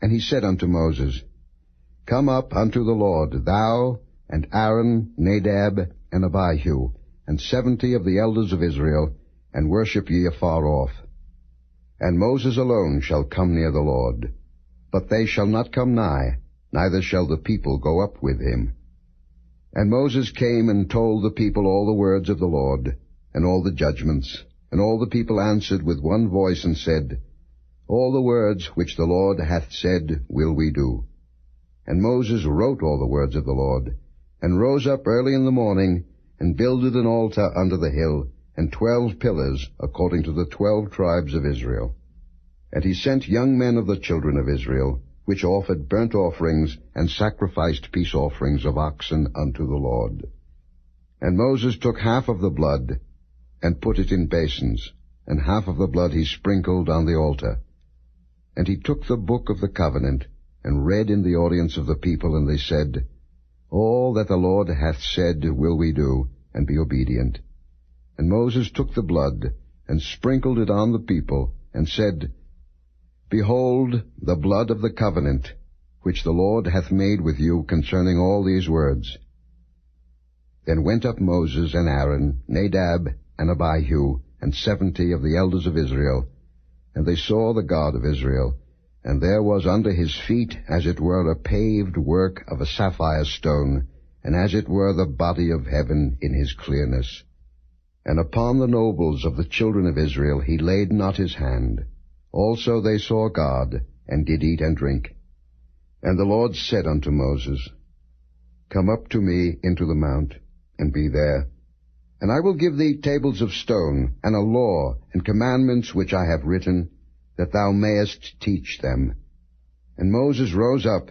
And he said unto Moses, Come up unto the Lord, thou, and Aaron, Nadab, and Abihu, and 70 of the elders of Israel, and worship ye afar off. And Moses alone shall come near the Lord, but they shall not come nigh, neither shall the people go up with him. And Moses came and told the people all the words of the Lord, and all the judgments. And all the people answered with one voice, and said, All the words which the Lord hath said will we do. And Moses wrote all the words of the Lord, and rose up early in the morning, and builded an altar under the hill, and 12 pillars, according to the 12 tribes of Israel. And he sent young men of the children of Israel, which offered burnt offerings, and sacrificed peace offerings of oxen unto the Lord. And Moses took half of the blood, and put it in basins, and half of the blood he sprinkled on the altar. And he took the book of the covenant, and read in the audience of the people, and they said, All that the Lord hath said will we do, and be obedient. And Moses took the blood, and sprinkled it on the people, and said, Behold the blood of the covenant, which the Lord hath made with you concerning all these words. Then went up Moses and Aaron, Nadab, and Abihu, and 70 of the elders of Israel, and they saw the God of Israel, and there was under his feet as it were a paved work of a sapphire stone, and as it were the body of heaven in his clearness. And upon the nobles of the children of Israel he laid not his hand. Also they saw God, and did eat and drink. And the Lord said unto Moses, Come up to me into the mount, and be there. And I will give thee tables of stone, and a law, and commandments which I have written, that thou mayest teach them. And Moses rose up,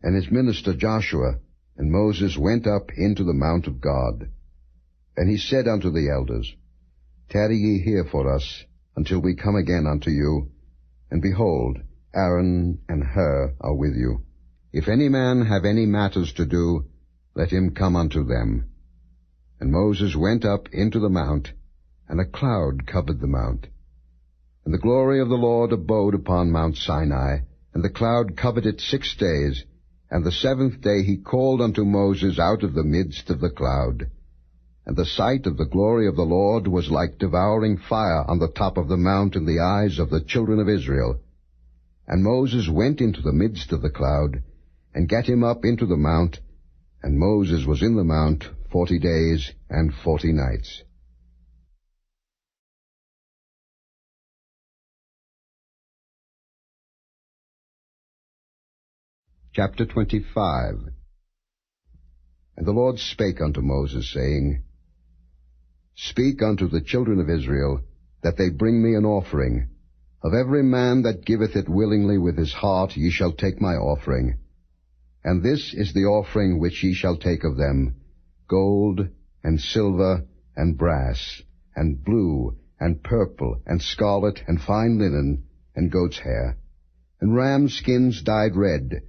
and his minister Joshua, and Moses went up into the mount of God. And he said unto the elders, Tarry ye here for us, until we come again unto you. And behold, Aaron and Hur are with you. If any man have any matters to do, let him come unto them. And Moses went up into the mount, and a cloud covered the mount. And the glory of the Lord abode upon Mount Sinai, and the cloud covered it 6 days. And the 7th day he called unto Moses out of the midst of the cloud. And the sight of the glory of the Lord was like devouring fire on the top of the mount in the eyes of the children of Israel. And Moses went into the midst of the cloud, and gat him up into the mount, and Moses was in the mount 40 days and 40 nights. Chapter 25. And the Lord spake unto Moses, saying, Speak unto the children of Israel, that they bring me an offering. Of every man that giveth it willingly with his heart ye shall take my offering. And this is the offering which ye shall take of them, gold, and silver, and brass, and blue, and purple, and scarlet, and fine linen, and goat's hair, and ram skins dyed red,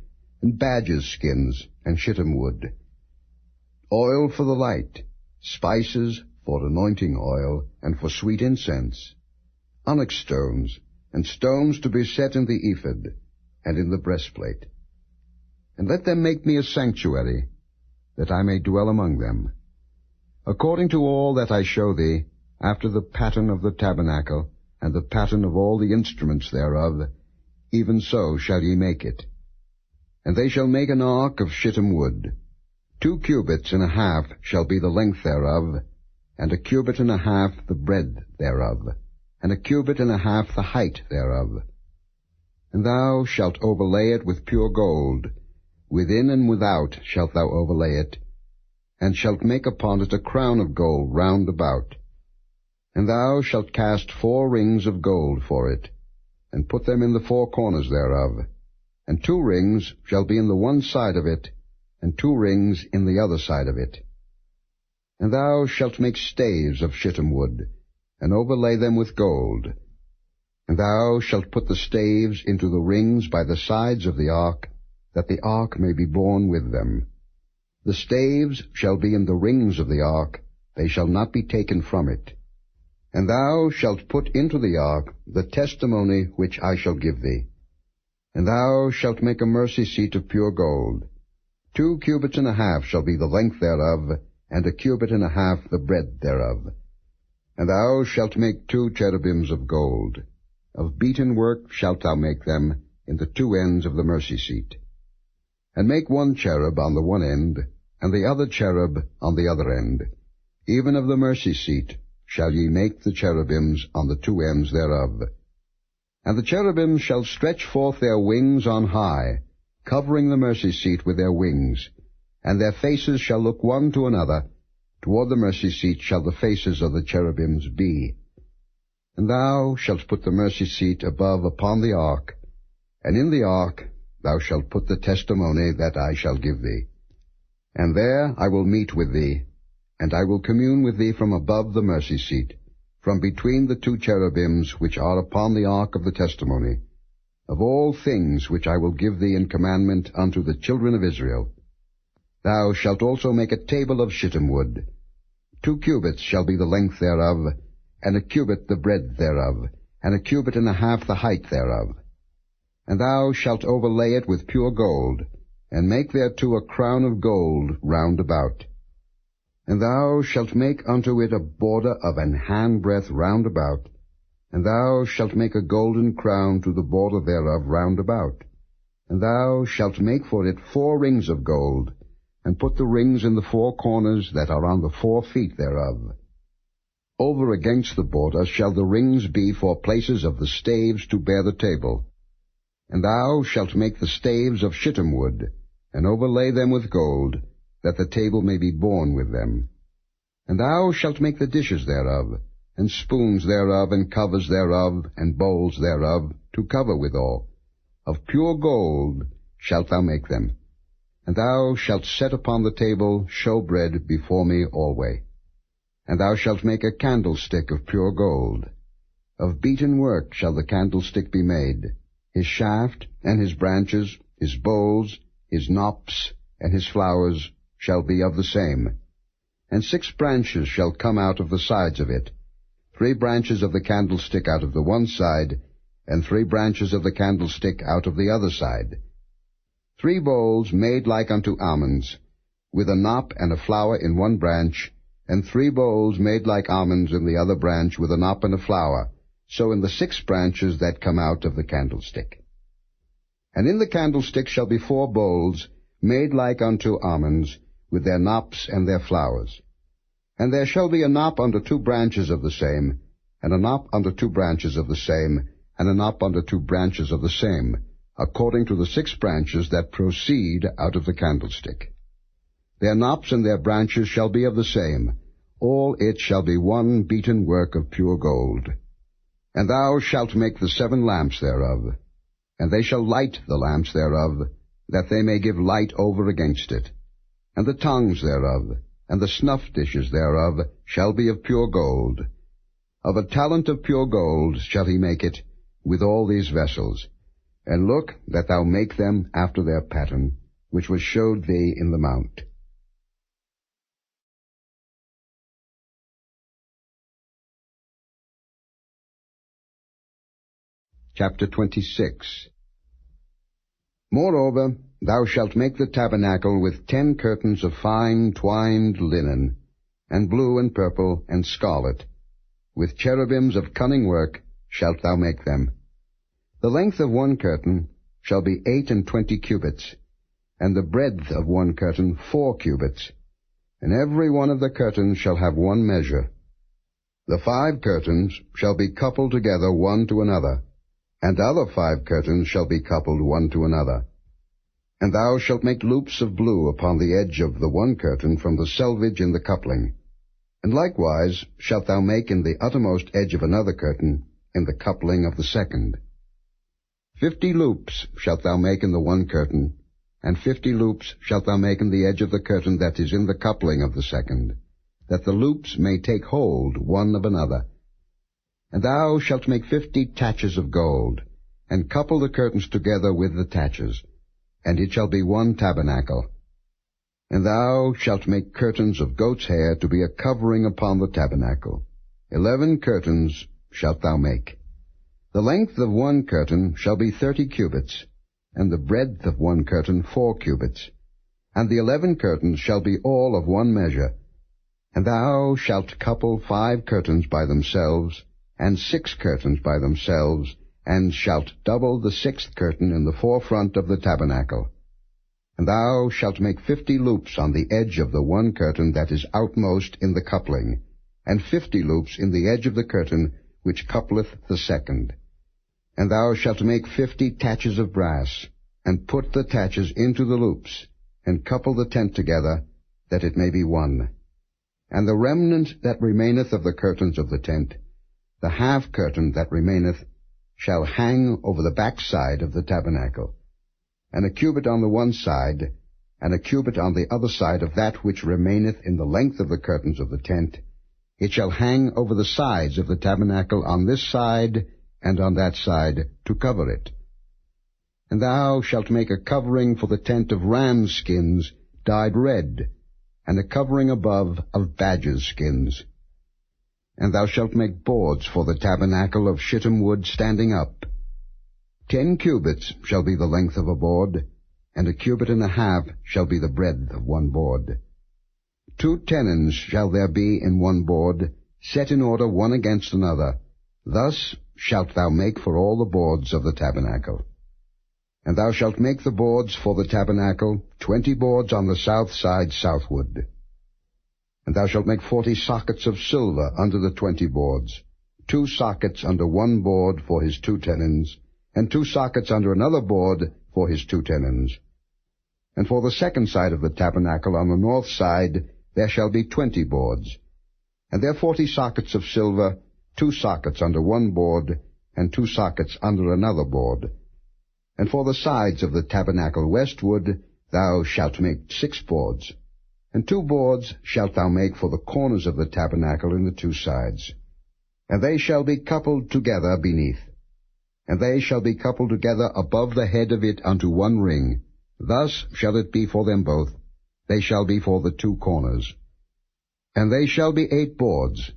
and badgers' skins, and shittim wood, oil for the light, spices for anointing oil, and for sweet incense, onyx stones, and stones to be set in the ephod, and in the breastplate. And let them make me a sanctuary, that I may dwell among them. According to all that I show thee, after the pattern of the tabernacle, and the pattern of all the instruments thereof, even so shall ye make it. And they shall make an ark of shittim wood. 2 cubits and a half shall be the length thereof, and 1 cubit and a half the breadth thereof, and 1 cubit and a half the height thereof. And thou shalt overlay it with pure gold, within and without shalt thou overlay it, and shalt make upon it a crown of gold round about. And thou shalt cast 4 rings of gold for it, and put them in the 4 corners thereof, and 2 rings shall be in the one side of it, and 2 rings in the other side of it. And thou shalt make staves of shittim wood, and overlay them with gold. And thou shalt put the staves into the rings by the sides of the ark, that the ark may be borne with them. The staves shall be in the rings of the ark, they shall not be taken from it. And thou shalt put into the ark the testimony which I shall give thee. And thou shalt make a mercy seat of pure gold. 2 cubits and a half shall be the length thereof, and 1 cubit and a half the breadth thereof. And thou shalt make 2 cherubims of gold. Of beaten work shalt thou make them in the 2 ends of the mercy seat. And make 1 cherub on the one end, and the other cherub on the other end. Even of the mercy seat shall ye make the cherubims on the 2 ends thereof. And the cherubims shall stretch forth their wings on high, covering the mercy seat with their wings, and their faces shall look one to another. Toward the mercy seat shall the faces of the cherubims be. And thou shalt put the mercy seat above upon the ark, and in the ark thou shalt put the testimony that I shall give thee. And there I will meet with thee, and I will commune with thee from above the mercy seat, from between the 2 cherubims which are upon the ark of the testimony, of all things which I will give thee in commandment unto the children of Israel. Thou shalt also make a table of shittim wood. 2 cubits shall be the length thereof, and 1 cubit the breadth thereof, and 1 cubit and a half the height thereof. And thou shalt overlay it with pure gold, and make thereto a crown of gold round about. And thou shalt make unto it a border of an handbreadth round about, and thou shalt make a golden crown to the border thereof round about. And thou shalt make for it 4 rings of gold, and put the rings in the 4 corners that are on the 4 feet thereof. Over against the border shall the rings be for places of the staves to bear the table. And thou shalt make the staves of shittim wood, and overlay them with gold, that the table may be borne with them. And thou shalt make the dishes thereof, and spoons thereof, and covers thereof, and bowls thereof, to cover withal. Of pure gold shalt thou make them. And thou shalt set upon the table showbread before me alway. And thou shalt make a candlestick of pure gold. Of beaten work shall the candlestick be made. His shaft, and his branches, his bowls, his knops, and his flowers shall be of the same. And 6 branches shall come out of the sides of it, 3 branches of the candlestick out of the one side, and 3 branches of the candlestick out of the other side. 3 bowls made like unto almonds, with a knop and a flower in one branch, and 3 bowls made like almonds in the other branch, with a knop and a flower, so in the 6 branches that come out of the candlestick. And in the candlestick shall be 4 bowls, made like unto almonds, with their knops and their flowers. And there shall be a knop under 2 branches of the same, and a knop under 2 branches of the same, and a knop under 2 branches of the same, according to the 6 branches that proceed out of the candlestick. Their knops and their branches shall be of the same, all it shall be one beaten work of pure gold. And thou shalt make the 7 lamps thereof, and they shall light the lamps thereof, that they may give light over against it. And the tongues thereof, and the snuff dishes thereof, shall be of pure gold. Of a talent of pure gold shall he make it, with all these vessels. And look that thou make them after their pattern, which was showed thee in the mount. Chapter 26. Moreover, thou shalt make the tabernacle with 10 curtains of fine twined linen, and blue and purple and scarlet. With cherubims of cunning work shalt thou make them. The length of one curtain shall be 28 cubits, and the breadth of one curtain 4 cubits, and every one of the curtains shall have one measure. The 5 curtains shall be coupled together one to another, and other 5 curtains shall be coupled one to another. And thou shalt make loops of blue upon the edge of the one curtain from the selvage in the coupling. And likewise shalt thou make in the uttermost edge of another curtain in the coupling of the second. 50 loops shalt thou make in the one curtain, and 50 loops shalt thou make in the edge of the curtain that is in the coupling of the second, that the loops may take hold one of another. And thou shalt make 50 taches of gold, and couple the curtains together with the taches, and it shall be one tabernacle. And thou shalt make curtains of goat's hair to be a covering upon the tabernacle. 11 curtains shalt thou make. The length of one curtain shall be 30 cubits, and the breadth of one curtain 4 cubits. And the 11 curtains shall be all of one measure. And thou shalt couple 5 curtains by themselves, and 6 curtains by themselves, and shalt double the 6th curtain in the forefront of the tabernacle. And thou shalt make 50 loops on the edge of the one curtain that is outmost in the coupling, and 50 loops in the edge of the curtain which coupleth the second. And thou shalt make 50 taches of brass, and put the taches into the loops, and couple the tent together, that it may be one. And the remnant that remaineth of the curtains of the tent, the half curtain that remaineth, shall hang over the back side of the tabernacle, and a cubit on the one side, and a cubit on the other side of that which remaineth in the length of the curtains of the tent. It shall hang over the sides of the tabernacle on this side and on that side, to cover it. And thou shalt make a covering for the tent of rams' skins, dyed red, and a covering above of badgers' skins. And thou shalt make boards for the tabernacle of shittim wood standing up. 10 cubits shall be the length of a board, and a cubit and a half shall be the breadth of one board. 2 tenons shall there be in one board, set in order one against another. Thus shalt thou make for all the boards of the tabernacle. And thou shalt make the boards for the tabernacle, 20 boards on the south side southward. And thou shalt make 40 sockets of silver under the 20 boards, 2 sockets under one board for his 2 tenons, and 2 sockets under another board for his 2 tenons. And for the second side of the tabernacle on the north side there shall be 20 boards, and there 40 sockets of silver, 2 sockets under one board, and 2 sockets under another board. And for the sides of the tabernacle westward thou shalt make 6 boards, and 2 boards shalt thou make for the corners of the tabernacle in the 2 sides. And they shall be coupled together beneath, and they shall be coupled together above the head of it unto one ring. Thus shall it be for them both. They shall be for the 2 corners. And they shall be 8 boards,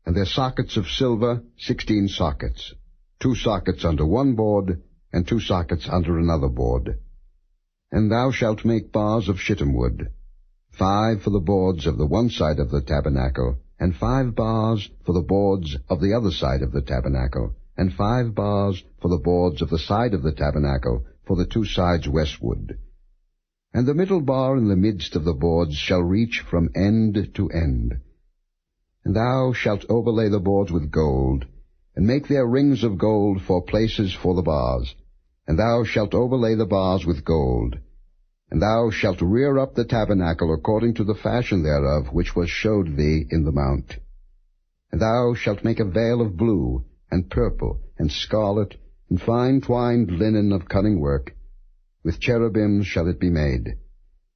and their sockets of silver 16 sockets, 2 sockets under one board, and 2 sockets under another board. And thou shalt make bars of shittim wood, 5 for the boards of the one side of the tabernacle, and 5 bars for the boards of the other side of the tabernacle, and 5 bars for the boards of the side of the tabernacle, for the 2 sides westward. And the middle bar in the midst of the boards shall reach from end to end. And thou shalt overlay the boards with gold, and make their rings of gold for places for the bars. And thou shalt overlay the bars with gold. And thou shalt rear up the tabernacle according to the fashion thereof, which was showed thee in the mount. And thou shalt make a veil of blue, and purple, and scarlet, and fine twined linen of cunning work. With cherubims shall it be made.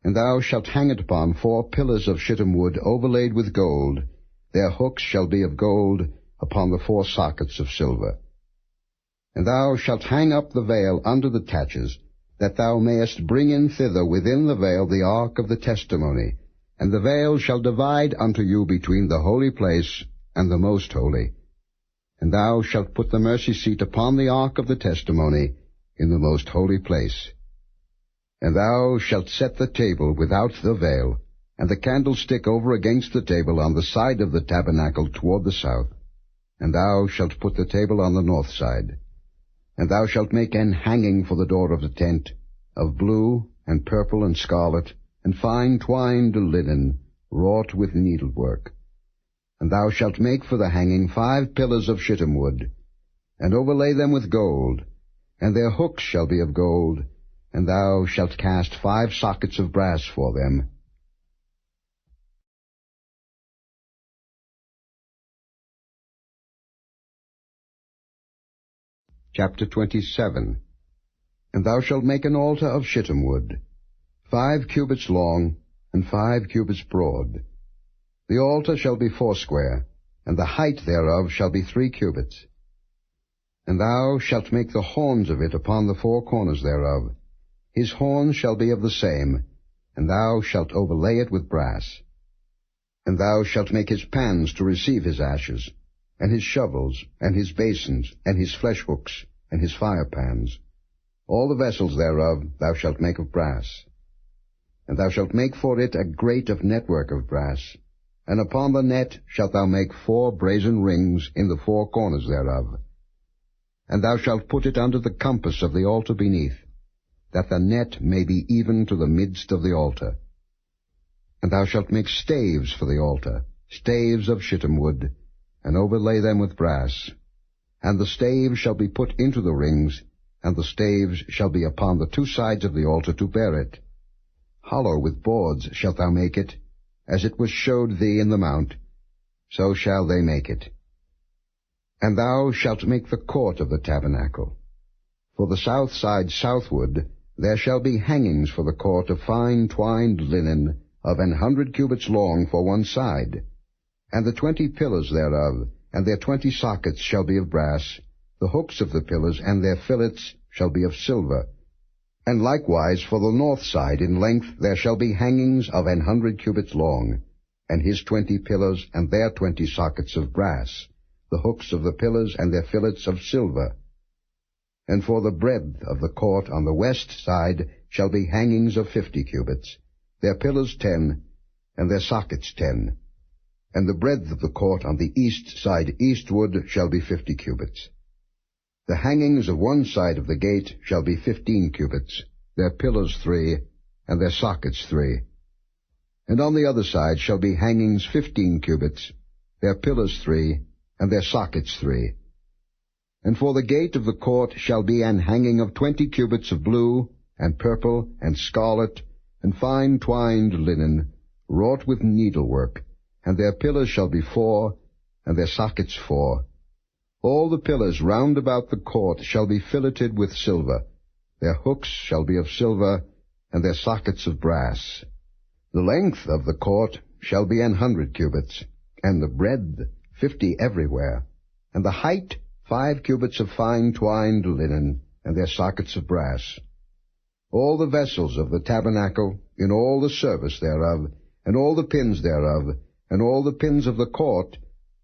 And thou shalt hang it upon 4 pillars of shittim wood overlaid with gold. Their hooks shall be of gold upon the 4 sockets of silver. And thou shalt hang up the veil under the taches, that thou mayest bring in thither within the veil the ark of the testimony. And the veil shall divide unto you between the holy place and the most holy. And thou shalt put the mercy seat upon the ark of the testimony in the most holy place. And thou shalt set the table without the veil, and the candlestick over against the table on the side of the tabernacle toward the south. And thou shalt put the table on the north side. And thou shalt make an hanging for the door of the tent, of blue, and purple, and scarlet, and fine twined linen, wrought with needlework. And thou shalt make for the hanging 5 pillars of shittim wood, and overlay them with gold, and their hooks shall be of gold, and thou shalt cast 5 sockets of brass for them. Chapter 27. And thou shalt make an altar of shittim wood, 5 cubits long, and 5 cubits broad. The altar shall be foursquare, and the height thereof shall be 3 cubits. And thou shalt make the horns of it upon the 4 corners thereof. His horns shall be of the same, and thou shalt overlay it with brass. And thou shalt make his pans to receive his ashes, and his shovels, and his basins, and his flesh hooks, and his fire pans. All the vessels thereof thou shalt make of brass. And thou shalt make for it a grate of network of brass, and upon the net shalt thou make 4 brazen rings in the 4 corners thereof. And thou shalt put it under the compass of the altar beneath, that the net may be even to the midst of the altar. And thou shalt make staves for the altar, staves of shittim wood, and overlay them with brass. And the staves shall be put into the rings, and the staves shall be upon the 2 sides of the altar to bear it. Hollow with boards shalt thou make it, as it was showed thee in the mount, so shall they make it. And thou shalt make the court of the tabernacle. For the south side southward there shall be hangings for the court of fine twined linen of 100 cubits long for one side. And the 20 pillars thereof, and their 20 sockets shall be of brass. The hooks of the pillars and their fillets shall be of silver. And likewise for the north side in length there shall be hangings of 100 cubits long, and his 20 pillars and their 20 sockets of brass, the hooks of the pillars and their fillets of silver. And for the breadth of the court on the west side shall be hangings of 50 cubits, their pillars 10, and their sockets 10. And the breadth of the court on the east side eastward shall be 50 cubits. The hangings of one side of the gate shall be 15 cubits, their pillars 3, and their sockets 3. And on the other side shall be hangings 15 cubits, their pillars 3, and their sockets 3. And for the gate of the court shall be an hanging of 20 cubits of blue, and purple, and scarlet, and fine twined linen, wrought with needlework, and their pillars shall be 4, and their sockets 4. All the pillars round about the court shall be filleted with silver. Their hooks shall be of silver, and their sockets of brass. The length of the court shall be 100 cubits, and the breadth 50 everywhere, and the height 5 cubits of fine twined linen, and their sockets of brass. All the vessels of the tabernacle, in all the service thereof, and all the pins thereof, and all the pins of the court,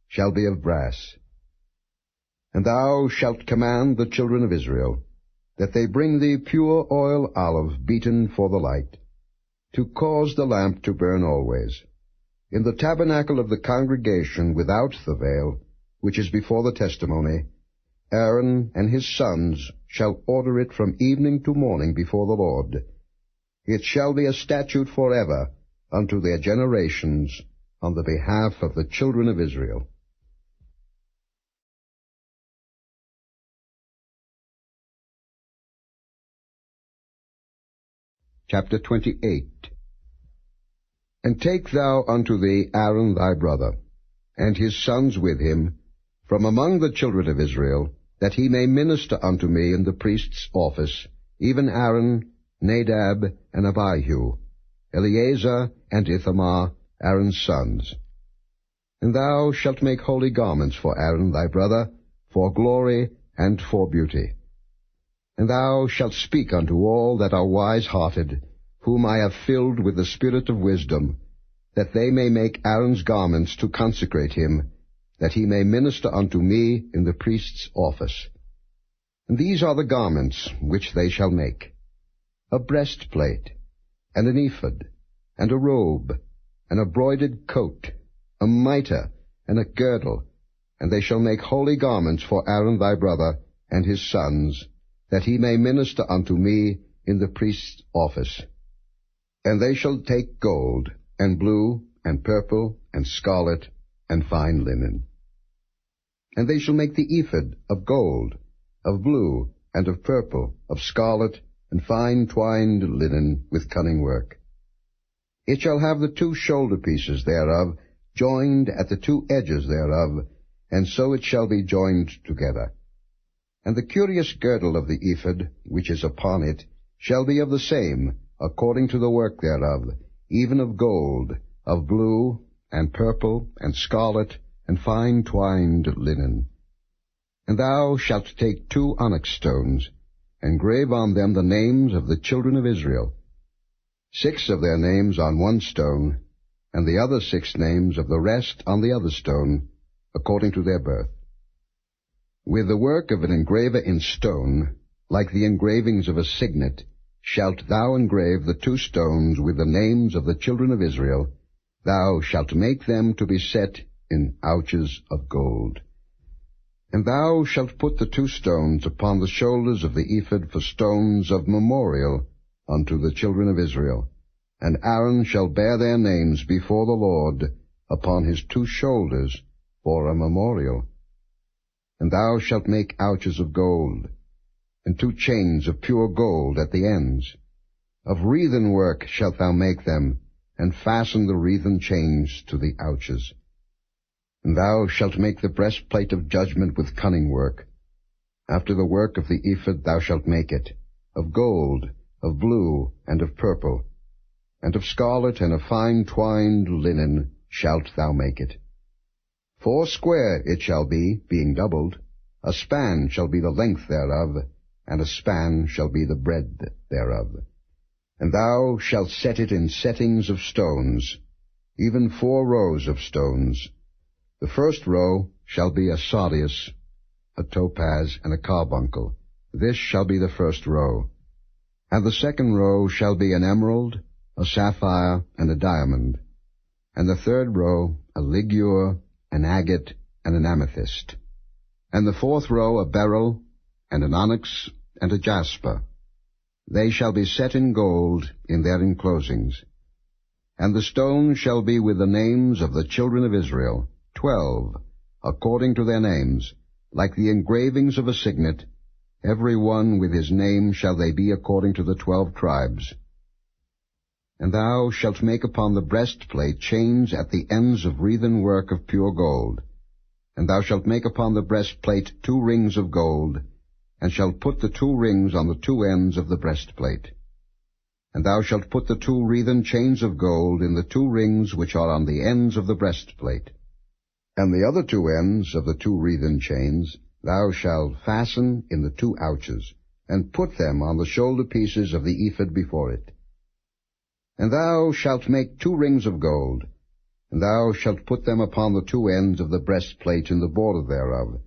shall be of brass. And thou shalt command the children of Israel, that they bring thee pure oil olive beaten for the light, to cause the lamp to burn always. In the tabernacle of the congregation without the veil, which is before the testimony, Aaron and his sons shall order it from evening to morning before the Lord. It shall be a statute forever unto their generations on the behalf of the children of Israel. Chapter 28. And take thou unto thee Aaron thy brother, and his sons with him, from among the children of Israel, that he may minister unto me in the priest's office, even Aaron, Nadab, and Abihu, Eleazar and Ithamar, Aaron's sons. And thou shalt make holy garments for Aaron thy brother, for glory and for beauty. And thou shalt speak unto all that are wise-hearted, whom I have filled with the spirit of wisdom, that they may make Aaron's garments to consecrate him, that he may minister unto me in the priest's office. And these are the garments which they shall make: a breastplate, and an ephod, and a robe, and a broidered coat, a mitre, and a girdle. And they shall make holy garments for Aaron thy brother and his sons, that he may minister unto me in the priest's office. And they shall take gold, and blue, and purple, and scarlet, and fine linen. And they shall make the ephod of gold, of blue, and of purple, of scarlet, and fine twined linen with cunning work. It shall have the 2 shoulder pieces thereof, joined at the 2 edges thereof, and so it shall be joined together. And the curious girdle of the ephod, which is upon it, shall be of the same, according to the work thereof, even of gold, of blue, and purple, and scarlet, and fine twined linen. And thou shalt take 2 onyx stones, and grave on them the names of the children of Israel, 6 of their names on one stone, and the other 6 names of the rest on the other stone, according to their birth. With the work of an engraver in stone, like the engravings of a signet, shalt thou engrave the 2 stones with the names of the children of Israel. Thou shalt make them to be set in ouches of gold. And thou shalt put the 2 stones upon the shoulders of the ephod for stones of memorial unto the children of Israel. And Aaron shall bear their names before the Lord upon his 2 shoulders for a memorial. And thou shalt make ouches of gold, and 2 chains of pure gold at the ends. Of wreathen work shalt thou make them, and fasten the wreathen chains to the ouches. And thou shalt make the breastplate of judgment with cunning work. After the work of the ephod thou shalt make it, of gold, of blue, and of purple, and of scarlet, and of fine twined linen shalt thou make it. 4 square it shall be, being doubled. A span shall be the length thereof, and a span shall be the breadth thereof. And thou shalt set it in settings of stones, even 4 rows of stones. The first row shall be a sardius, a topaz, and a carbuncle. This shall be the first row. And the second row shall be an emerald, a sapphire, and a diamond. And the third row a ligure, an agate, and an amethyst. And the 4th row a beryl, and an onyx, and a jasper. They shall be set in gold in their enclosings. And the stones shall be with the names of the children of Israel, 12, according to their names, like the engravings of a signet. Every one with his name shall they be according to the 12 tribes. And thou shalt make upon the breastplate chains at the ends of wreathen work of pure gold. And thou shalt make upon the breastplate 2 rings of gold, and shalt put the 2 rings on the 2 ends of the breastplate. And thou shalt put the 2 wreathen chains of gold in the 2 rings which are on the ends of the breastplate. And the other 2 ends of the 2 wreathen chains thou shalt fasten in the 2 ouches, and put them on the shoulder pieces of the ephod before it. And thou shalt make 2 rings of gold, and thou shalt put them upon the 2 ends of the breastplate in the border thereof,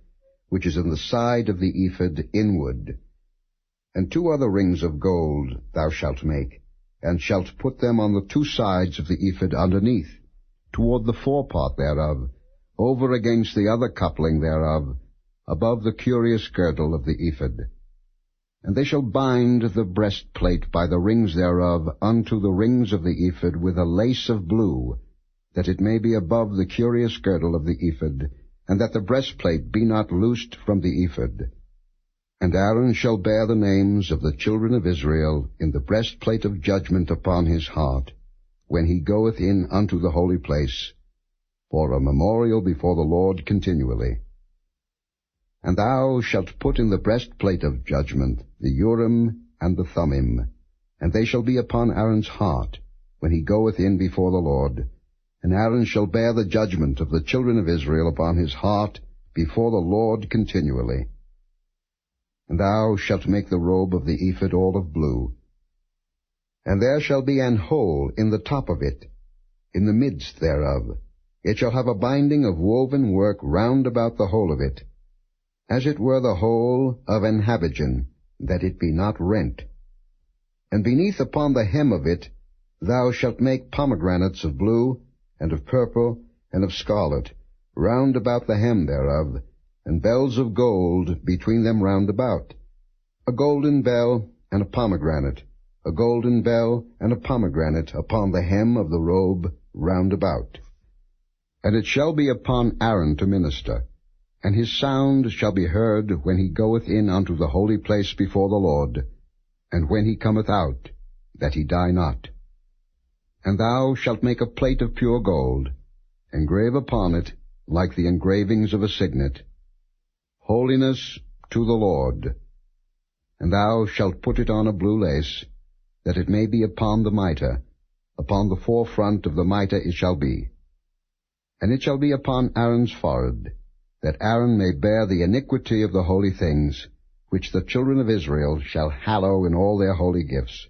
which is in the side of the ephod inward. And 2 other rings of gold thou shalt make, and shalt put them on the 2 sides of the ephod underneath, toward the forepart thereof, over against the other coupling thereof, above the curious girdle of the ephod. And they shall bind the breastplate by the rings thereof unto the rings of the ephod with a lace of blue, that it may be above the curious girdle of the ephod, and that the breastplate be not loosed from the ephod. And Aaron shall bear the names of the children of Israel in the breastplate of judgment upon his heart, when he goeth in unto the holy place, for a memorial before the Lord continually. And thou shalt put in the breastplate of judgment the Urim and the Thummim, and they shall be upon Aaron's heart, when he goeth in before the Lord. And Aaron shall bear the judgment of the children of Israel upon his heart before the Lord continually. And thou shalt make the robe of the ephod all of blue. And there shall be an hole in the top of it, in the midst thereof. It shall have a binding of woven work round about the whole of it, as it were the hole of an habergeon, that it be not rent. And beneath upon the hem of it thou shalt make pomegranates of blue, and of purple, and of scarlet, round about the hem thereof, and bells of gold between them round about, a golden bell and a pomegranate, a golden bell and a pomegranate upon the hem of the robe round about. And it shall be upon Aaron to minister, and his sound shall be heard when he goeth in unto the holy place before the Lord, and when he cometh out, that he die not. And thou shalt make a plate of pure gold, engrave upon it, like the engravings of a signet, Holiness to the Lord. And thou shalt put it on a blue lace, that it may be upon the mitre, upon the forefront of the mitre it shall be. And it shall be upon Aaron's forehead, that Aaron may bear the iniquity of the holy things, which the children of Israel shall hallow in all their holy gifts.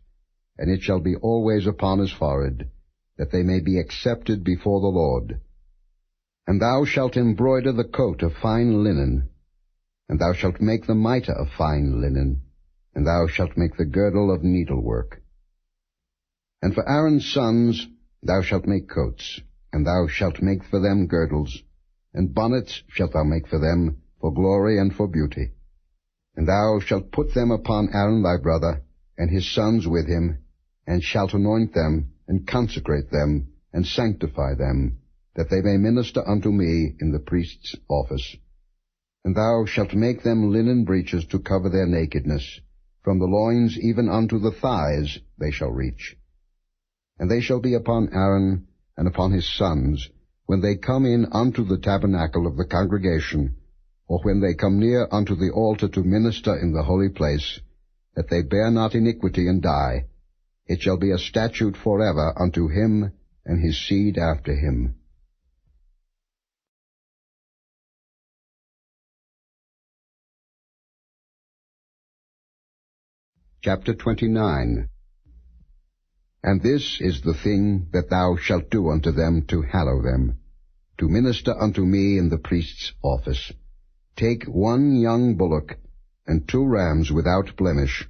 And it shall be always upon his forehead, that they may be accepted before the Lord. And thou shalt embroider the coat of fine linen, and thou shalt make the mitre of fine linen, and thou shalt make the girdle of needlework. And for Aaron's sons thou shalt make coats, and thou shalt make for them girdles, and bonnets shalt thou make for them, for glory and for beauty. And thou shalt put them upon Aaron thy brother, and his sons with him, and shalt anoint them, and consecrate them, and sanctify them, that they may minister unto me in the priest's office. And thou shalt make them linen breeches to cover their nakedness, from the loins even unto the thighs they shall reach. And they shall be upon Aaron and upon his sons, when they come in unto the tabernacle of the congregation, or when they come near unto the altar to minister in the holy place, that they bear not iniquity and die. It shall be a statute forever unto him and his seed after him. Chapter 29. And this is the thing that thou shalt do unto them to hallow them, to minister unto me in the priest's office. Take 1 young bullock, and 2 rams without blemish,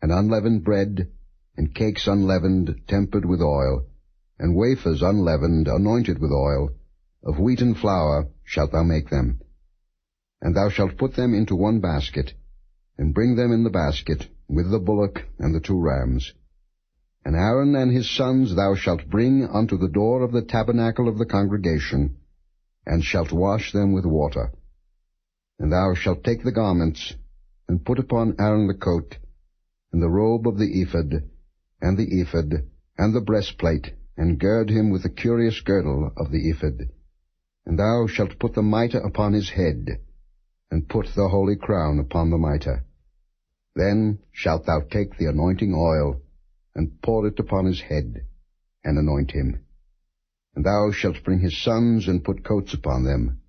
and unleavened bread, and cakes unleavened, tempered with oil, and wafers unleavened, anointed with oil, of wheaten flour shalt thou make them. And thou shalt put them into 1 basket, and bring them in the basket, with the bullock and the 2 rams. And Aaron and his sons thou shalt bring unto the door of the tabernacle of the congregation, and shalt wash them with water. And thou shalt take the garments, and put upon Aaron the coat, and the robe of the ephod, and the breastplate, and gird him with the curious girdle of the ephod. And thou shalt put the mitre upon his head, and put the holy crown upon the mitre. Then shalt thou take the anointing oil, and pour it upon his head, and anoint him. And thou shalt bring his sons, and put coats upon them.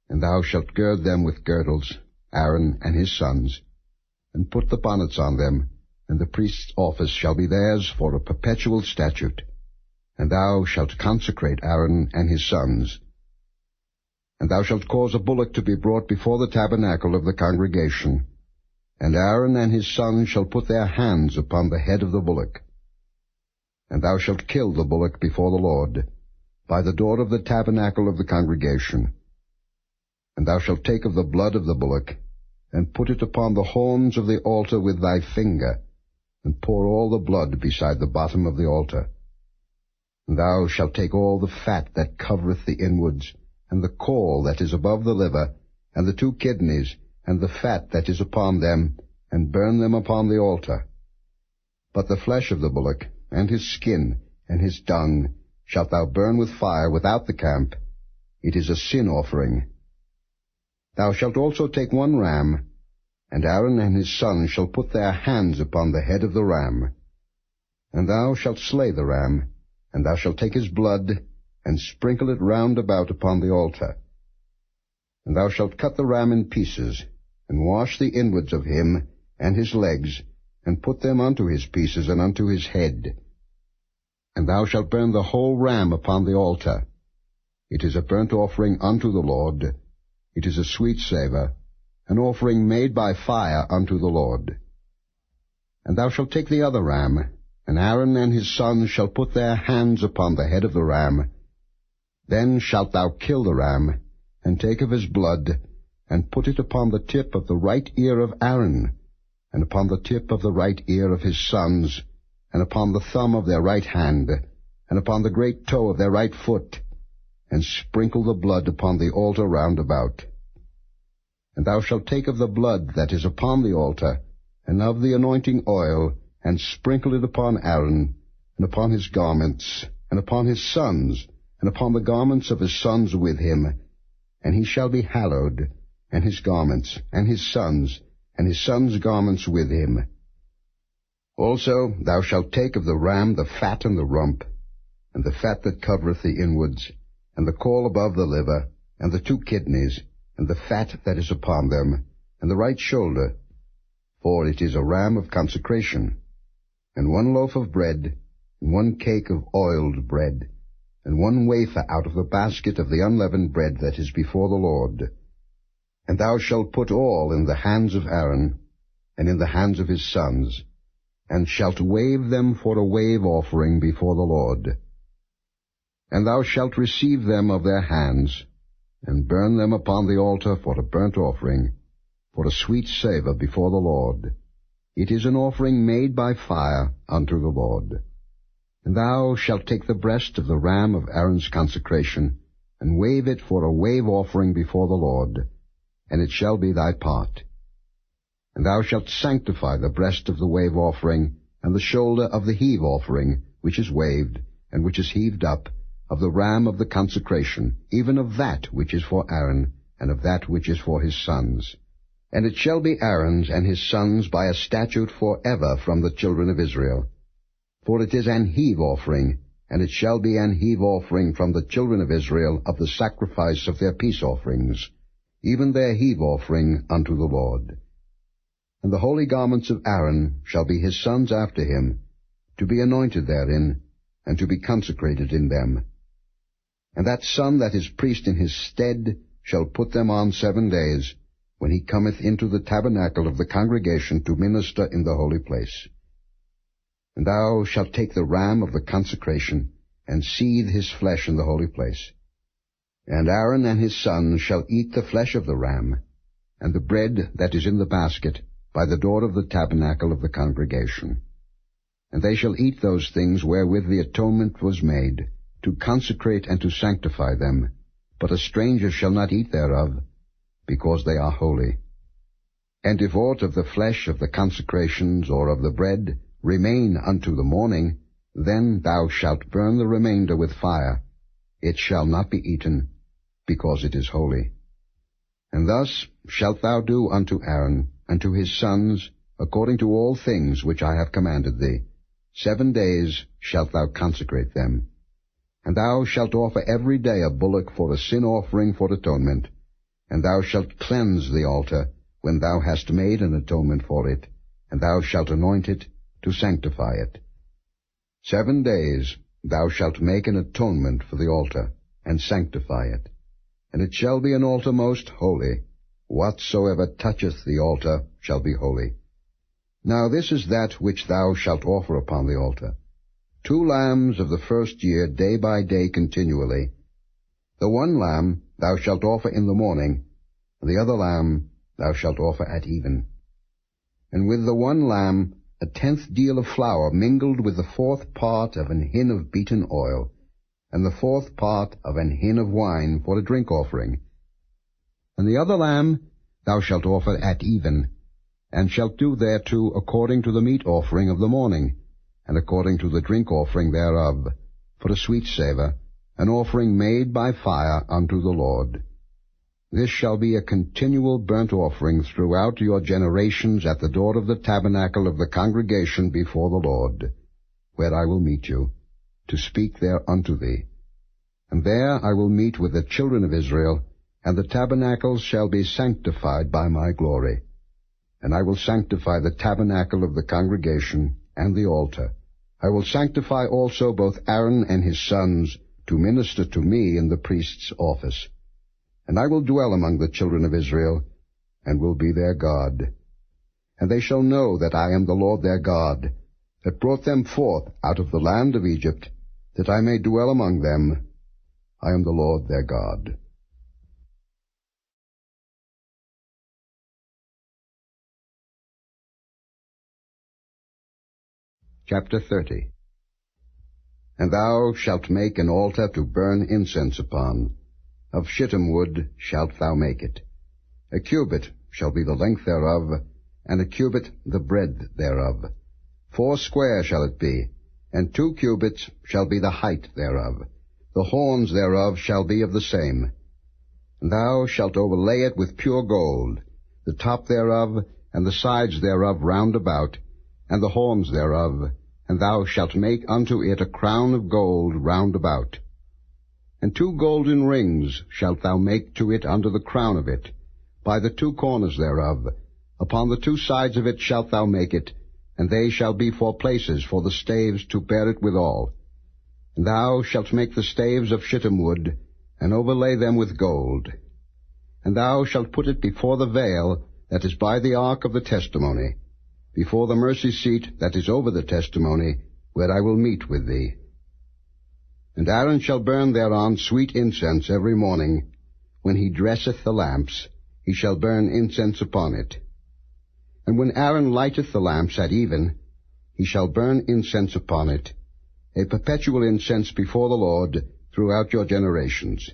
And thou shalt gird them with girdles, Aaron and his sons, and put the bonnets on them, and the priest's office shall be theirs for a perpetual statute. And thou shalt consecrate Aaron and his sons. And thou shalt cause a bullock to be brought before the tabernacle of the congregation, and Aaron and his sons shall put their hands upon the head of the bullock. And thou shalt kill the bullock before the Lord, by the door of the tabernacle of the congregation. And thou shalt take of the blood of the bullock, and put it upon the horns of the altar with thy finger, and pour all the blood beside the bottom of the altar. And thou shalt take all the fat that covereth the inwards, and the caul that is above the liver, and the 2 kidneys, and the fat that is upon them, and burn them upon the altar. But the flesh of the bullock, and his skin, and his dung, shalt thou burn with fire without the camp. It is a sin offering. Thou shalt also take one ram, and Aaron and his sons shall put their hands upon the head of the ram. And thou shalt slay the ram, and thou shalt take his blood, and sprinkle it round about upon the altar. And thou shalt cut the ram in pieces, and wash the inwards of him, and his legs, and put them unto his pieces, and unto his head. And thou shalt burn the whole ram upon the altar. It is a burnt offering unto the Lord. It is a sweet savour, an offering made by fire unto the Lord. And thou shalt take the other ram, and Aaron and his sons shall put their hands upon the head of the ram. Then shalt thou kill the ram, and take of his blood, and put it upon the tip of the right ear of Aaron, and upon the tip of the right ear of his sons, and upon the thumb of their right hand, and upon the great toe of their right foot, and sprinkle the blood upon the altar round about. And thou shalt take of the blood that is upon the altar, and of the anointing oil, and sprinkle it upon Aaron, and upon his garments, and upon his sons, and upon the garments of his sons with him, and he shall be hallowed, and his garments, and his sons' garments with him. Also thou shalt take of the ram the fat and the rump, and the fat that covereth the inwards, and the caul above the liver, and the 2 kidneys, and the fat that is upon them, and the right shoulder, for it is a ram of consecration, and 1 loaf of bread, and 1 cake of oiled bread, and 1 wafer out of the basket of the unleavened bread that is before the Lord. And thou shalt put all in the hands of Aaron, and in the hands of his sons, and shalt wave them for a wave offering before the Lord. And thou shalt receive them of their hands, and burn them upon the altar for a burnt offering, for a sweet savour before the Lord. It is an offering made by fire unto the Lord. And thou shalt take the breast of the ram of Aaron's consecration, and wave it for a wave offering before the Lord, and it shall be thy part. And thou shalt sanctify the breast of the wave offering, and the shoulder of the heave offering, which is waved, and which is heaved up, of the ram of the consecration, even of that which is for Aaron, and of that which is for his sons. And it shall be Aaron's and his sons by a statute for ever from the children of Israel. For it is an heave offering, and it shall be an heave offering from the children of Israel of the sacrifice of their peace offerings, even their heave offering unto the Lord. And the holy garments of Aaron shall be his sons after him, to be anointed therein, and to be consecrated in them. And that son that is priest in his stead shall put them on 7 days, when he cometh into the tabernacle of the congregation to minister in the holy place. And thou shalt take the ram of the consecration, and seethe his flesh in the holy place. And Aaron and his sons shall eat the flesh of the ram, and the bread that is in the basket, by the door of the tabernacle of the congregation. And they shall eat those things wherewith the atonement was made, to consecrate and to sanctify them, but a stranger shall not eat thereof, because they are holy. And if aught of the flesh of the consecrations or of the bread remain unto the morning, then thou shalt burn the remainder with fire. It shall not be eaten, because it is holy. And thus shalt thou do unto Aaron and to his sons, according to all things which I have commanded thee. 7 days shalt thou consecrate them. And thou shalt offer every day a bullock for a sin offering for atonement, and thou shalt cleanse the altar when thou hast made an atonement for it, and thou shalt anoint it to sanctify it. 7 days thou shalt make an atonement for the altar, and sanctify it. And it shall be an altar most holy. Whatsoever toucheth the altar shall be holy. Now this is that which thou shalt offer upon the altar: 2 lambs of the first year, day by day continually. The 1 lamb thou shalt offer in the morning, and the other lamb thou shalt offer at even. And with the 1 lamb 1/10 deal of flour mingled with the 4th part of an hin of beaten oil, and the 4th part of an hin of wine for a drink offering. And the other lamb thou shalt offer at even, and shalt do thereto according to the meat offering of the morning, and according to the drink offering thereof, for a sweet savour, an offering made by fire unto the Lord. This shall be a continual burnt offering throughout your generations at the door of the tabernacle of the congregation before the Lord, where I will meet you, to speak there unto thee. And there I will meet with the children of Israel, and the tabernacle shall be sanctified by my glory. And I will sanctify the tabernacle of the congregation and the altar. I will sanctify also both Aaron and his sons to minister to me in the priest's office. And I will dwell among the children of Israel, and will be their God. And they shall know that I am the Lord their God, that brought them forth out of the land of Egypt, that I may dwell among them. I am the Lord their God. Chapter 30. And thou shalt make an altar to burn incense upon. Of shittim wood shalt thou make it. A cubit shall be the length thereof, and a cubit the breadth thereof. 4 square shall it be, and 2 cubits shall be the height thereof. The horns thereof shall be of the same. And thou shalt overlay it with pure gold, the top thereof, and the sides thereof round about, and the horns thereof, and thou shalt make unto it a crown of gold round about. And 2 golden rings shalt thou make to it under the crown of it, by the 2 corners thereof. Upon the 2 sides of it shalt thou make it, and they shall be for places for the staves to bear it withal. And thou shalt make the staves of shittim wood, and overlay them with gold. And thou shalt put it before the veil that is by the ark of the testimony, before the mercy seat that is over the testimony, where I will meet with thee. And Aaron shall burn thereon sweet incense every morning. When he dresseth the lamps, he shall burn incense upon it. And when Aaron lighteth the lamps at even, he shall burn incense upon it, a perpetual incense before the Lord throughout your generations.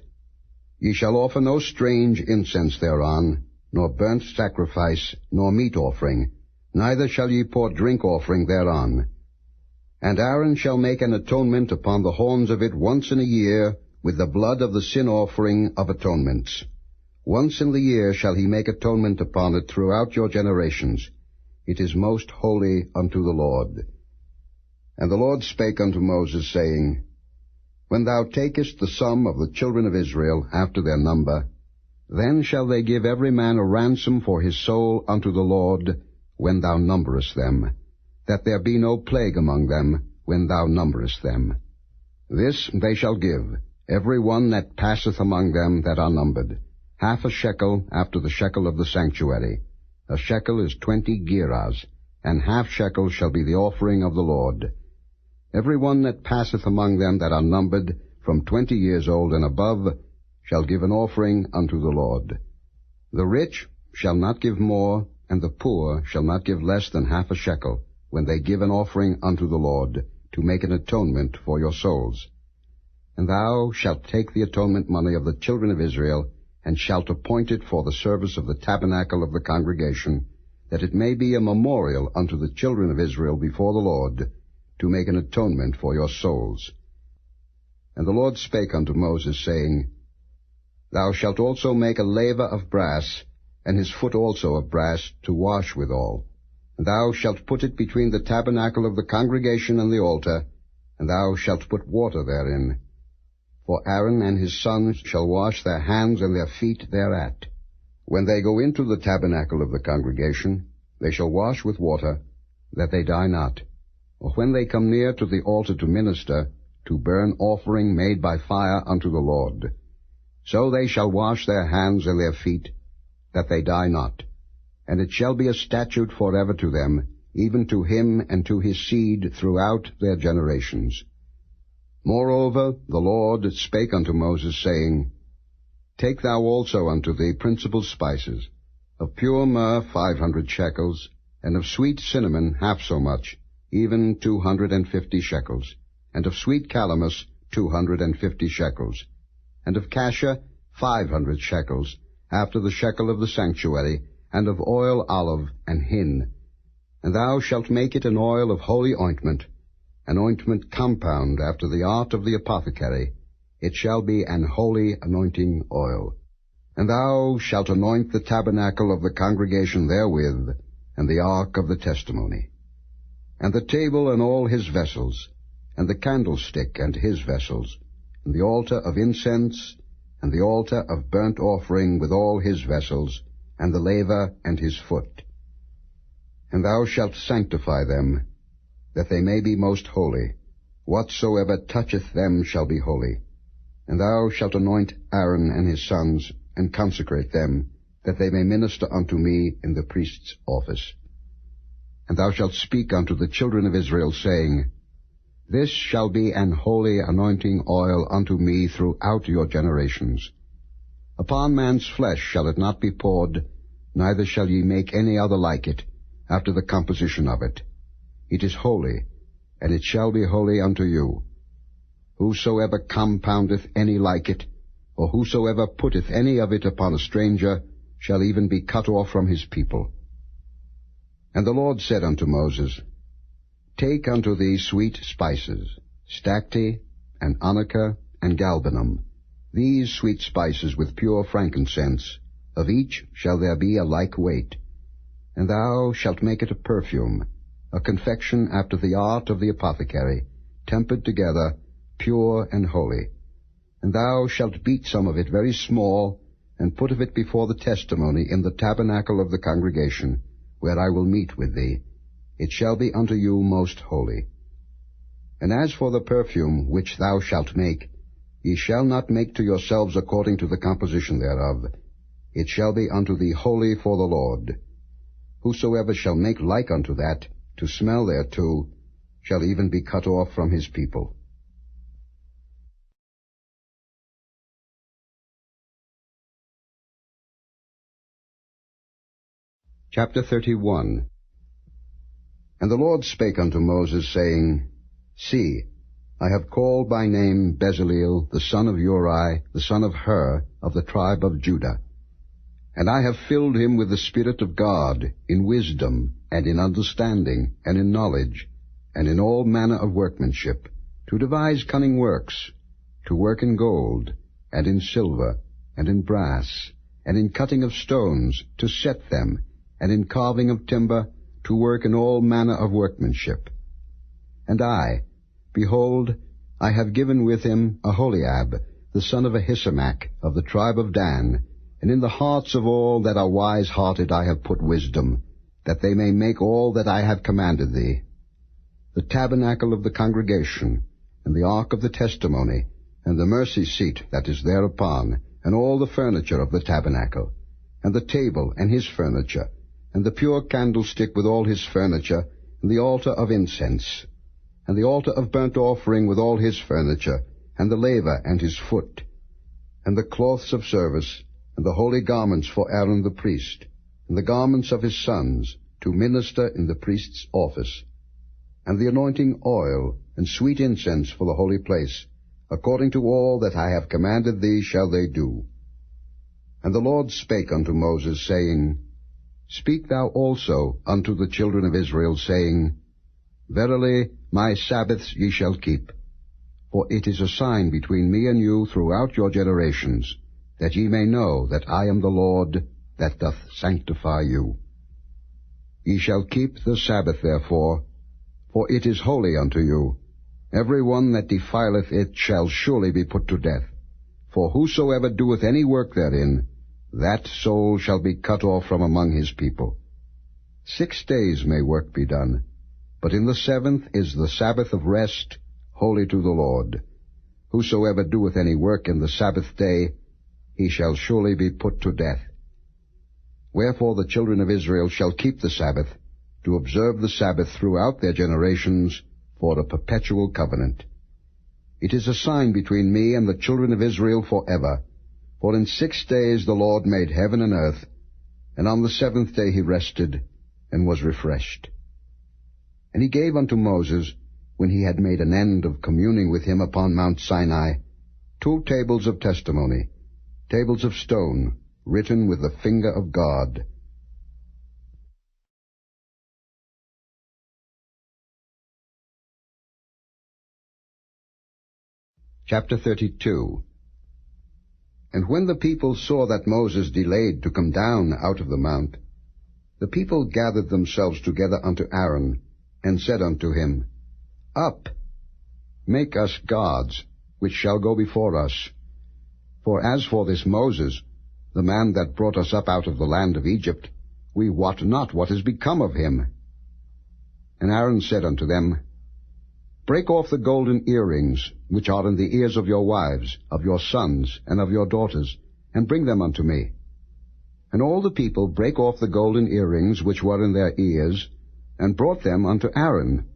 Ye shall offer no strange incense thereon, nor burnt sacrifice, nor meat offering, neither shall ye pour drink offering thereon. And Aaron shall make an atonement upon the horns of it once in a year, with the blood of the sin offering of atonements. Once in the year shall he make atonement upon it throughout your generations. It is most holy unto the Lord. And the Lord spake unto Moses, saying, When thou takest the sum of the children of Israel after their number, then shall they give every man a ransom for his soul unto the Lord, when thou numberest them, that there be no plague among them when thou numberest them. This they shall give, every one that passeth among them that are numbered, 1/2 shekel after the shekel of the sanctuary. A shekel is 20 gerahs, and 1/2 shekel shall be the offering of the Lord. Every one that passeth among them that are numbered, from 20 years old and above, shall give an offering unto the Lord. The rich shall not give more, and the poor shall not give less than 1/2 shekel, when they give an offering unto the Lord, to make an atonement for your souls. And thou shalt take the atonement money of the children of Israel, and shalt appoint it for the service of the tabernacle of the congregation, that it may be a memorial unto the children of Israel before the Lord, to make an atonement for your souls. And the Lord spake unto Moses, saying, Thou shalt also make a laver of brass, and his foot also of brass, to wash withal. And thou shalt put it between the tabernacle of the congregation and the altar, and thou shalt put water therein. For Aaron and his sons shall wash their hands and their feet thereat. When they go into the tabernacle of the congregation, they shall wash with water, that they die not. Or when they come near to the altar to minister, to burn offering made by fire unto the Lord. So they shall wash their hands and their feet, that they die not. And it shall be a statute forever to them, even to him and to his seed throughout their generations. Moreover, the Lord spake unto Moses, saying, Take thou also unto thee principal spices, of pure myrrh 500 shekels, and of sweet cinnamon 1/2 so much, even 250 shekels, and of sweet calamus 250 shekels, and of cassia 500 shekels, after the shekel of the sanctuary, and of oil olive and hin. And thou shalt make it an oil of holy ointment, an ointment compound after the art of the apothecary. It shall be an holy anointing oil. And thou shalt anoint the tabernacle of the congregation therewith, and the ark of the testimony, and the table and all his vessels, and the candlestick and his vessels, and the altar of incense, and the altar of burnt offering with all his vessels, and the laver and his foot. And thou shalt sanctify them, that they may be most holy. Whatsoever toucheth them shall be holy. And thou shalt anoint Aaron and his sons, and consecrate them, that they may minister unto me in the priest's office. And thou shalt speak unto the children of Israel, saying, This shall be an holy anointing oil unto me throughout your generations. Upon man's flesh shall it not be poured, neither shall ye make any other like it, after the composition of it. It is holy, and it shall be holy unto you. Whosoever compoundeth any like it, or whosoever putteth any of it upon a stranger, shall even be cut off from his people. And the Lord said unto Moses, Take unto thee sweet spices, stacte, and onycha, and galbanum, these sweet spices with pure frankincense, of each shall there be a like weight. And thou shalt make it a perfume, a confection after the art of the apothecary, tempered together, pure and holy. And thou shalt beat some of it very small, and put of it before the testimony in the tabernacle of the congregation, where I will meet with thee. It shall be unto you most holy. And as for the perfume which thou shalt make, ye shall not make to yourselves according to the composition thereof. It shall be unto thee holy for the Lord. Whosoever shall make like unto that, to smell thereto, shall even be cut off from his people. Chapter 31. And the Lord spake unto Moses, saying, See, I have called by name Bezaleel, the son of Uri, the son of Hur, of the tribe of Judah. And I have filled him with the Spirit of God, in wisdom, and in understanding, and in knowledge, and in all manner of workmanship, to devise cunning works, to work in gold, and in silver, and in brass, and in cutting of stones, to set them, and in carving of timber, to work in all manner of workmanship. And I, behold, I have given with him Aholiab, the son of Ahisamach, of the tribe of Dan, and in the hearts of all that are wise-hearted I have put wisdom, that they may make all that I have commanded thee. The tabernacle of the congregation, and the ark of the testimony, and the mercy seat that is thereupon, and all the furniture of the tabernacle, and the table and his furniture, and the pure candlestick with all his furniture, and the altar of incense, and the altar of burnt offering with all his furniture, and the laver and his foot, and the cloths of service, and the holy garments for Aaron the priest, and the garments of his sons, to minister in the priest's office, and the anointing oil, and sweet incense for the holy place, according to all that I have commanded thee shall they do. And the Lord spake unto Moses, saying, Speak thou also unto the children of Israel, saying, Verily my Sabbaths ye shall keep, for it is a sign between me and you throughout your generations, that ye may know that I am the Lord that doth sanctify you. Ye shall keep the Sabbath therefore, for it is holy unto you. Every one that defileth it shall surely be put to death. For whosoever doeth any work therein, that soul shall be cut off from among his people. 6 days may work be done, but in the 7th is the Sabbath of rest, holy to the Lord. Whosoever doeth any work in the Sabbath day, he shall surely be put to death. Wherefore the children of Israel shall keep the Sabbath, to observe the Sabbath throughout their generations, for a perpetual covenant. It is a sign between me and the children of Israel forever. For in 6 days the Lord made heaven and earth, and on the 7th day he rested, and was refreshed. And he gave unto Moses, when he had made an end of communing with him upon Mount Sinai, 2 tables of testimony, tables of stone, written with the finger of God. Chapter 32. And when the people saw that Moses delayed to come down out of the mount, the people gathered themselves together unto Aaron, and said unto him, Up, make us gods, which shall go before us. For as for this Moses, the man that brought us up out of the land of Egypt, we wot not what is become of him. And Aaron said unto them, Break off the golden earrings, which are in the ears of your wives, of your sons, and of your daughters, and bring them unto me. And all the people brake off the golden earrings which were in their ears, and brought them unto Aaron.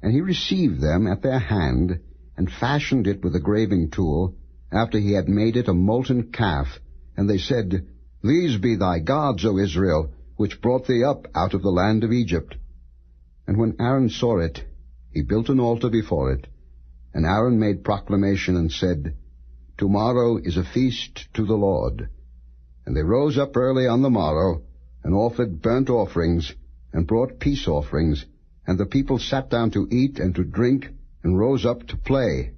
And he received them at their hand, and fashioned it with a graving tool, after he had made it a molten calf. And they said, These be thy gods, O Israel, which brought thee up out of the land of Egypt. And when Aaron saw it, he built an altar before it. And Aaron made proclamation and said, Tomorrow is a feast to the Lord. And they rose up early on the morrow, and offered burnt offerings, and brought peace offerings. And the people sat down to eat and to drink, and rose up to play.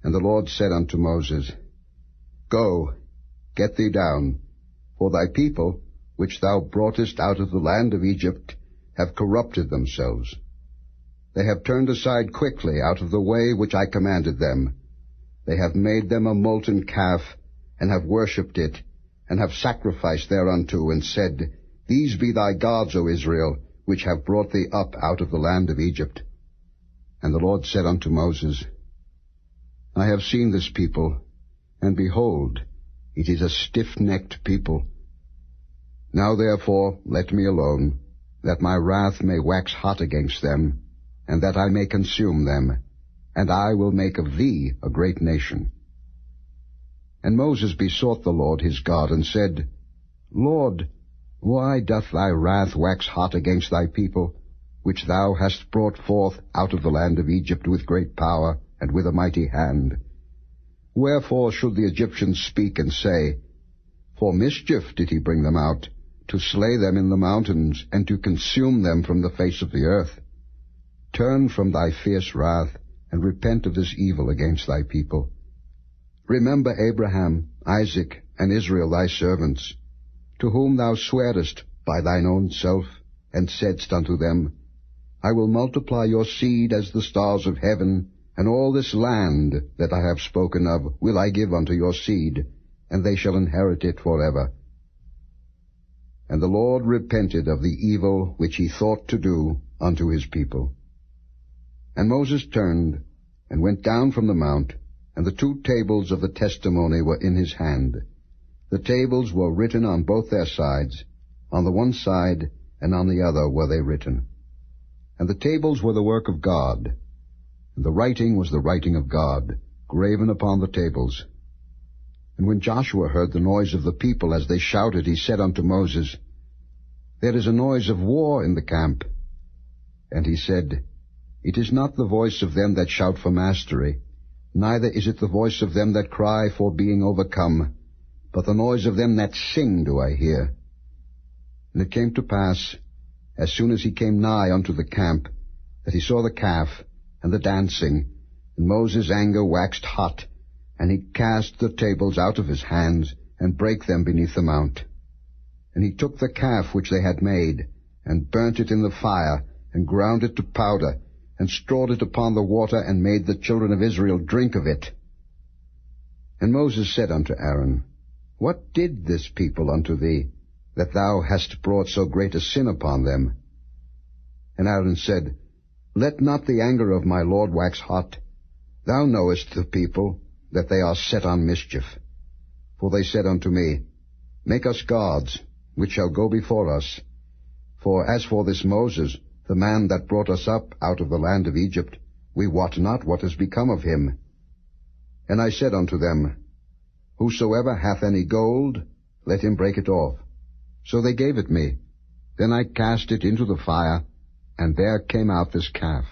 And the Lord said unto Moses, Go, get thee down, for thy people, which thou broughtest out of the land of Egypt, have corrupted themselves. They have turned aside quickly out of the way which I commanded them. They have made them a molten calf, and have worshipped it, and have sacrificed thereunto, and said, These be thy gods, O Israel, which have brought thee up out of the land of Egypt. And the Lord said unto Moses, I have seen this people, and behold, it is a stiff-necked people. Now therefore let me alone, that my wrath may wax hot against them, and that I may consume them, and I will make of thee a great nation. And Moses besought the Lord his God, and said, Lord, why doth thy wrath wax hot against thy people, which thou hast brought forth out of the land of Egypt with great power and with a mighty hand? Wherefore should the Egyptians speak and say, For mischief did he bring them out, to slay them in the mountains, and to consume them from the face of the earth? Turn from thy fierce wrath, and repent of this evil against thy people. Remember Abraham, Isaac, and Israel thy servants, to whom thou swarest by thine own self, and saidst unto them, I will multiply your seed as the stars of heaven, and all this land that I have spoken of will I give unto your seed, and they shall inherit it forever. And the Lord repented of the evil which he thought to do unto his people. And Moses turned, and went down from the mount, and the 2 tables of the testimony were in his hand. The tables were written on both their sides, on the one side and on the other were they written. And the tables were the work of God, and the writing was the writing of God, graven upon the tables. And when Joshua heard the noise of the people as they shouted, he said unto Moses, There is a noise of war in the camp. And he said, It is not the voice of them that shout for mastery, neither is it the voice of them that cry for being overcome, but the noise of them that sing do I hear. And it came to pass, as soon as he came nigh unto the camp, that he saw the calf and the dancing, and Moses' anger waxed hot, and he cast the tables out of his hands, and brake them beneath the mount. And he took the calf which they had made, and burnt it in the fire, and ground it to powder, and strawed it upon the water, and made the children of Israel drink of it. And Moses said unto Aaron, What did this people unto thee, that thou hast brought so great a sin upon them? And Aaron said, Let not the anger of my Lord wax hot. Thou knowest the people, that they are set on mischief. For they said unto me, Make us gods, which shall go before us. For as for this Moses, the man that brought us up out of the land of Egypt, we wot not what is become of him. And I said unto them, Whosoever hath any gold, let him break it off. So they gave it me. Then I cast it into the fire, and there came out this calf.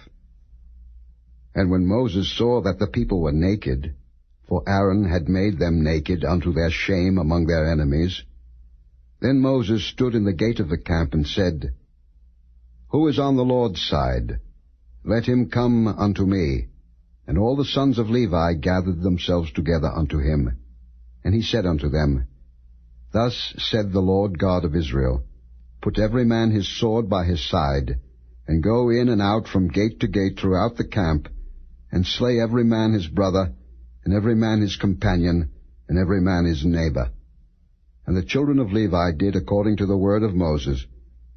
And when Moses saw that the people were naked, for Aaron had made them naked unto their shame among their enemies. Then Moses stood in the gate of the camp and said, Who is on the Lord's side? Let him come unto me. And all the sons of Levi gathered themselves together unto him. And he said unto them, Thus said the Lord God of Israel, Put every man his sword by his side, and go in and out from gate to gate throughout the camp, and slay every man his brother, and every man his companion, and every man his neighbor. And the children of Levi did according to the word of Moses,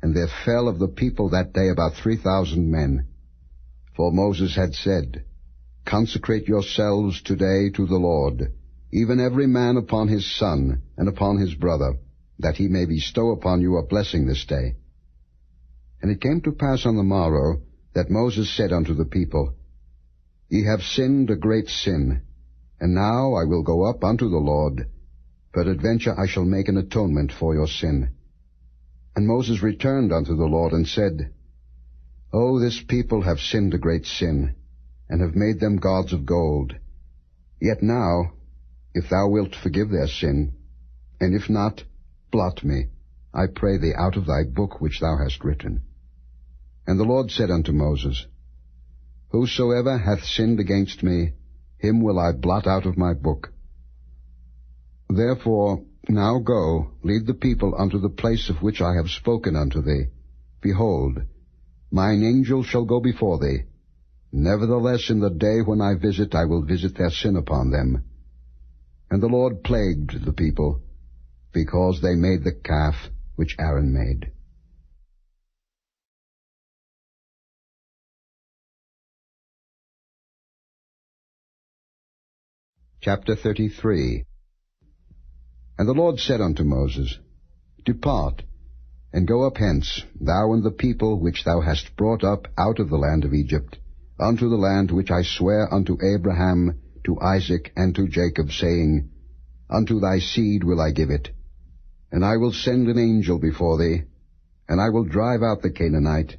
and there fell of the people that day about 3,000 men. For Moses had said, Consecrate yourselves today to the Lord, even every man upon his son and upon his brother, that he may bestow upon you a blessing this day. And it came to pass on the morrow that Moses said unto the people, Ye have sinned a great sin, and now I will go up unto the Lord. Peradventure I shall make an atonement for your sin. And Moses returned unto the Lord and said, O this people have sinned a great sin, and have made them gods of gold. Yet now, if thou wilt forgive their sin, and if not, blot me, I pray thee, out of thy book which thou hast written. And the Lord said unto Moses, Whosoever hath sinned against me, him will I blot out of my book. Therefore now go, lead the people unto the place of which I have spoken unto thee. Behold, mine angel shall go before thee. Nevertheless in the day when I visit, I will visit their sin upon them. And the Lord plagued the people, because they made the calf which Aaron made. Chapter 33. And the Lord said unto Moses, Depart, and go up hence, thou and the people which thou hast brought up out of the land of Egypt, unto the land which I swear unto Abraham, to Isaac, and to Jacob, saying, Unto thy seed will I give it. And I will send an angel before thee, and I will drive out the Canaanite,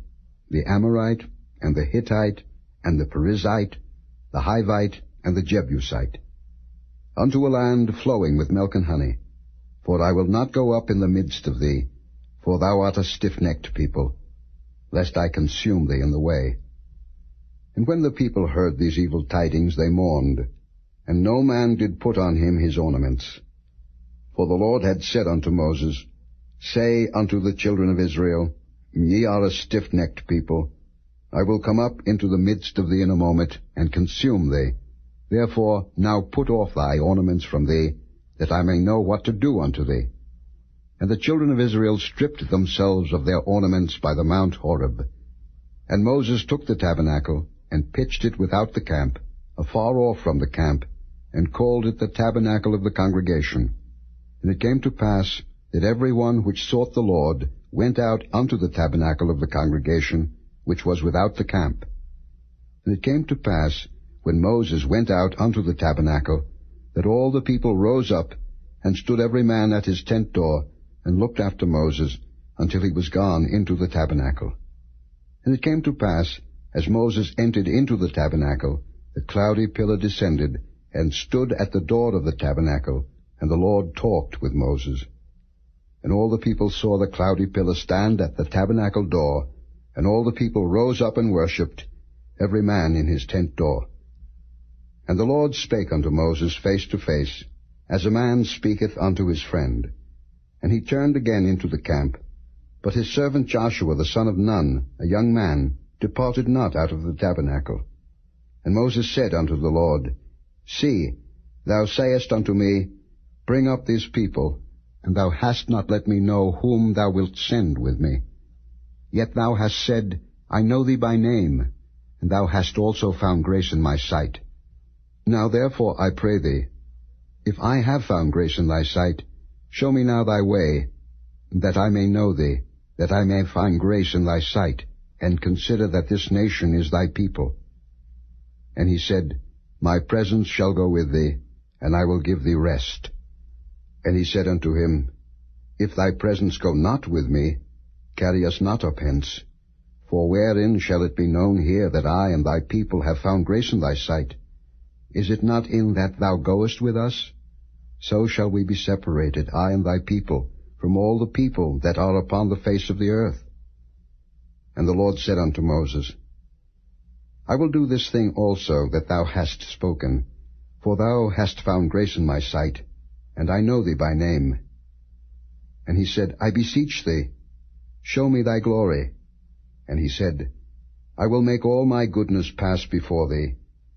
the Amorite, and the Hittite, and the Perizzite, the Hivite, and the Jebusite, unto a land flowing with milk and honey. For I will not go up in the midst of thee, for thou art a stiff-necked people, lest I consume thee in the way. And when the people heard these evil tidings, they mourned, and no man did put on him his ornaments. For the Lord had said unto Moses, Say unto the children of Israel, Ye are a stiff-necked people. I will come up into the midst of thee in a moment, and consume thee. Therefore now put off thy ornaments from thee, that I may know what to do unto thee. And the children of Israel stripped themselves of their ornaments by the Mount Horeb. And Moses took the tabernacle, and pitched it without the camp, afar off from the camp, and called it the tabernacle of the congregation. And it came to pass that every one which sought the Lord went out unto the tabernacle of the congregation, which was without the camp. And it came to pass, when Moses went out unto the tabernacle, that all the people rose up, and stood every man at his tent door, and looked after Moses, until he was gone into the tabernacle. And it came to pass, as Moses entered into the tabernacle, the cloudy pillar descended, and stood at the door of the tabernacle, and the Lord talked with Moses. And all the people saw the cloudy pillar stand at the tabernacle door, and all the people rose up and worshipped, every man in his tent door. And the Lord spake unto Moses face to face, as a man speaketh unto his friend. And he turned again into the camp. But his servant Joshua the son of Nun, a young man, departed not out of the tabernacle. And Moses said unto the Lord, See, thou sayest unto me, Bring up these people, and thou hast not let me know whom thou wilt send with me. Yet thou hast said, I know thee by name, and thou hast also found grace in my sight. Now therefore I pray thee, if I have found grace in thy sight, show me now thy way, that I may know thee, that I may find grace in thy sight, and consider that this nation is thy people. And he said, My presence shall go with thee, and I will give thee rest. And he said unto him, If thy presence go not with me, carry us not up hence. For wherein shall it be known here that I and thy people have found grace in thy sight? Is it not in that thou goest with us? So shall we be separated, I and thy people, from all the people that are upon the face of the earth. And the Lord said unto Moses, I will do this thing also that thou hast spoken, for thou hast found grace in my sight, and I know thee by name. And he said, I beseech thee, show me thy glory. And he said, I will make all my goodness pass before thee,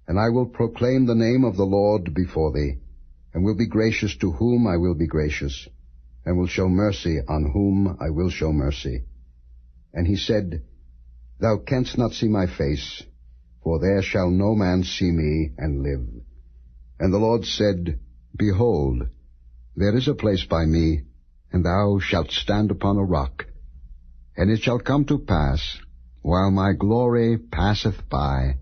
and I will proclaim the name of the Lord before thee, and will be gracious to whom I will be gracious, and will show mercy on whom I will show mercy. And he said, Thou canst not see my face, for there shall no man see me and live. And the Lord said, Behold, there is a place by me, and thou shalt stand upon a rock. And it shall come to pass, while my glory passeth by,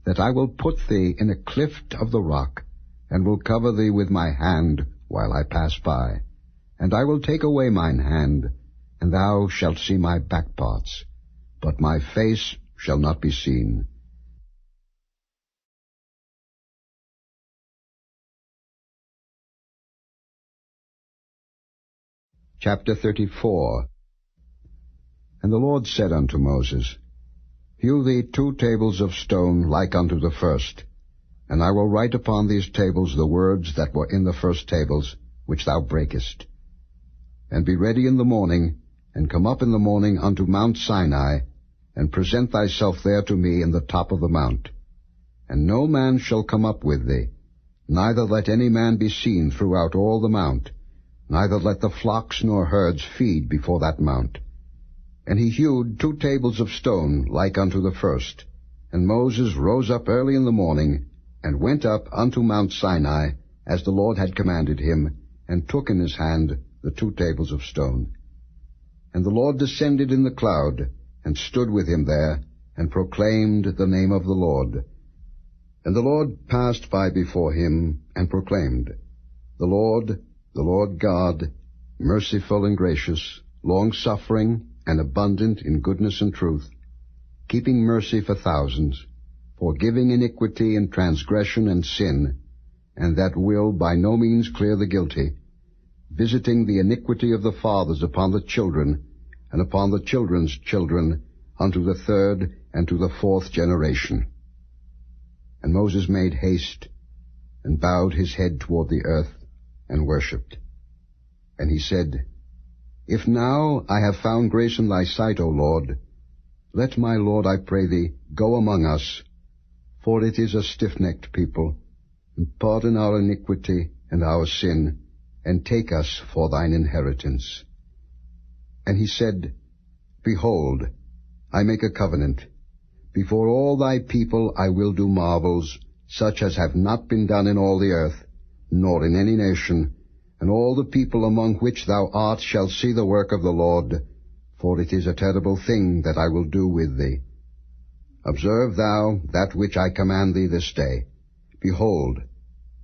that I will put thee in a cleft of the rock, and will cover thee with my hand while I pass by. And I will take away mine hand, and thou shalt see my back parts, but my face shall not be seen. Chapter 34. And the Lord said unto Moses, Hew thee 2 tables of stone like unto the first, and I will write upon these tables the words that were in the first tables, which thou breakest. And be ready in the morning, and come up in the morning unto Mount Sinai, and present thyself there to me in the top of the mount. And no man shall come up with thee, neither let any man be seen throughout all the mount, neither let the flocks nor herds feed before that mount. And he hewed 2 tables of stone like unto the first. And Moses rose up early in the morning, and went up unto Mount Sinai, as the Lord had commanded him, and took in his hand the 2 tables of stone. And the Lord descended in the cloud, and stood with him there, and proclaimed the name of the Lord. And the Lord passed by before him, and proclaimed, The Lord God, merciful and gracious, long-suffering, and abundant in goodness and truth, keeping mercy for thousands, forgiving iniquity and transgression and sin, and that will by no means clear the guilty, visiting the iniquity of the fathers upon the children, and upon the children's children, unto the 3rd and to the 4th generation. And Moses made haste, and bowed his head toward the earth, and worshipped. And he said, If now I have found grace in thy sight, O Lord, let my Lord, I pray thee, go among us, for it is a stiff-necked people, and pardon our iniquity and our sin, and take us for thine inheritance. And he said, Behold, I make a covenant. Before all thy people I will do marvels, such as have not been done in all the earth, nor in any nation, and all the people among which thou art shall see the work of the Lord, for it is a terrible thing that I will do with thee. Observe thou that which I command thee this day. Behold,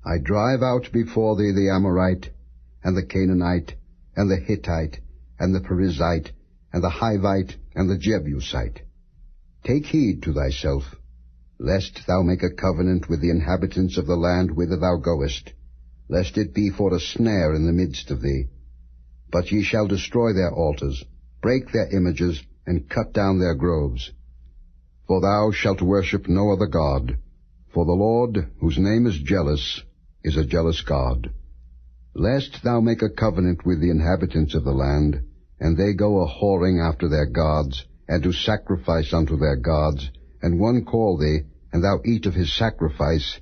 I drive out before thee the Amorite, and the Canaanite, and the Hittite, and the Perizzite, and the Hivite, and the Jebusite. Take heed to thyself, lest thou make a covenant with the inhabitants of the land whither thou goest, lest it be for a snare in the midst of thee. But ye shall destroy their altars, break their images, and cut down their groves. For thou shalt worship no other God, for the Lord, whose name is jealous, is a jealous God. Lest thou make a covenant with the inhabitants of the land, and they go a-whoring after their gods, and do sacrifice unto their gods, and one call thee, and thou eat of his sacrifice,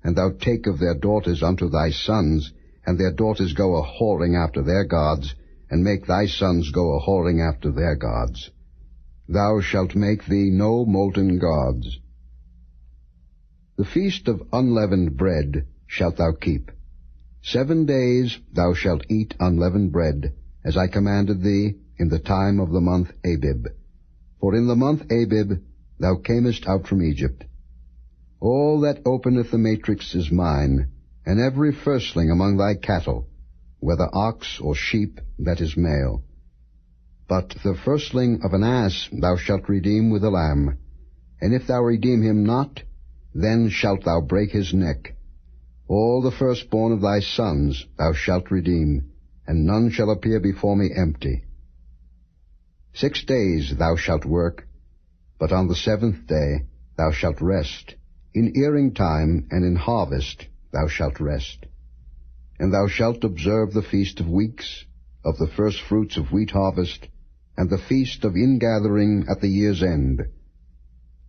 and thou take of their daughters unto thy sons, and their daughters go a-whoring after their gods, and make thy sons go a-whoring after their gods. Thou shalt make thee no molten gods. The feast of unleavened bread shalt thou keep. 7 days thou shalt eat unleavened bread, as I commanded thee, in the time of the month Abib. For in the month Abib thou camest out from Egypt. All that openeth the matrix is mine, and every firstling among thy cattle, whether ox or sheep, that is male. But the firstling of an ass thou shalt redeem with a lamb, and if thou redeem him not, then shalt thou break his neck, All the firstborn of thy sons thou shalt redeem, and none shall appear before me empty. 6 days thou shalt work, but on the 7th day thou shalt rest. In earing time and in harvest thou shalt rest. And thou shalt observe the feast of weeks, of the first fruits of wheat harvest, and the feast of ingathering at the year's end.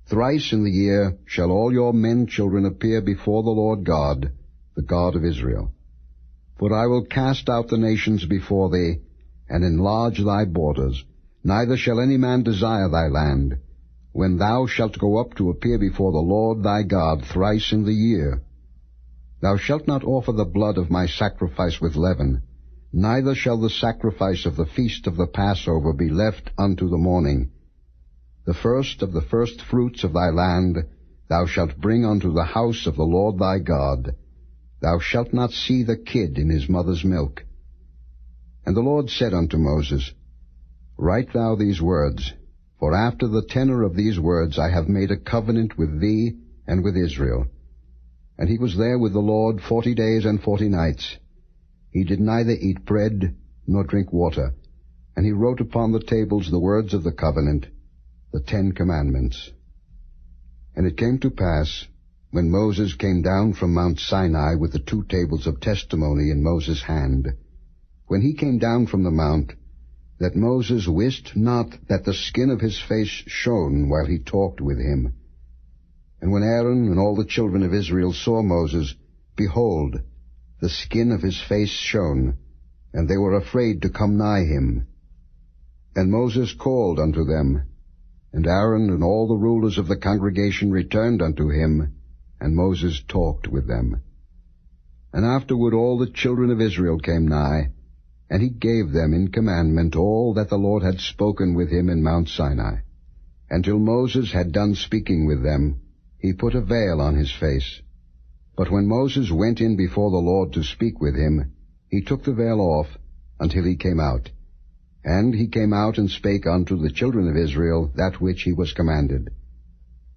Thrice in the year shall all your men children appear before the Lord God, the God of Israel. For I will cast out the nations before thee, and enlarge thy borders. Neither shall any man desire thy land, when thou shalt go up to appear before the Lord thy God thrice in the year. Thou shalt not offer the blood of my sacrifice with leaven, neither shall the sacrifice of the feast of the Passover be left unto the morning. The first of the first fruits of thy land thou shalt bring unto the house of the Lord thy God. Thou shalt not see the kid in his mother's milk. And the Lord said unto Moses, Write thou these words, for after the tenor of these words I have made a covenant with thee and with Israel. And he was there with the Lord 40 days and 40 nights. He did neither eat bread nor drink water. And he wrote upon the tables the words of the covenant, the 10 commandments. And it came to pass, when Moses came down from Mount Sinai with the 2 tables of testimony in Moses' hand, when he came down from the mount, that Moses wist not that the skin of his face shone while he talked with him. And when Aaron and all the children of Israel saw Moses, behold, the skin of his face shone, and they were afraid to come nigh him. And Moses called unto them, and Aaron and all the rulers of the congregation returned unto him, and Moses talked with them. And afterward all the children of Israel came nigh, and he gave them in commandment all that the Lord had spoken with him in Mount Sinai. And till Moses had done speaking with them, he put a veil on his face. But when Moses went in before the Lord to speak with him, he took the veil off until he came out. And he came out and spake unto the children of Israel that which he was commanded.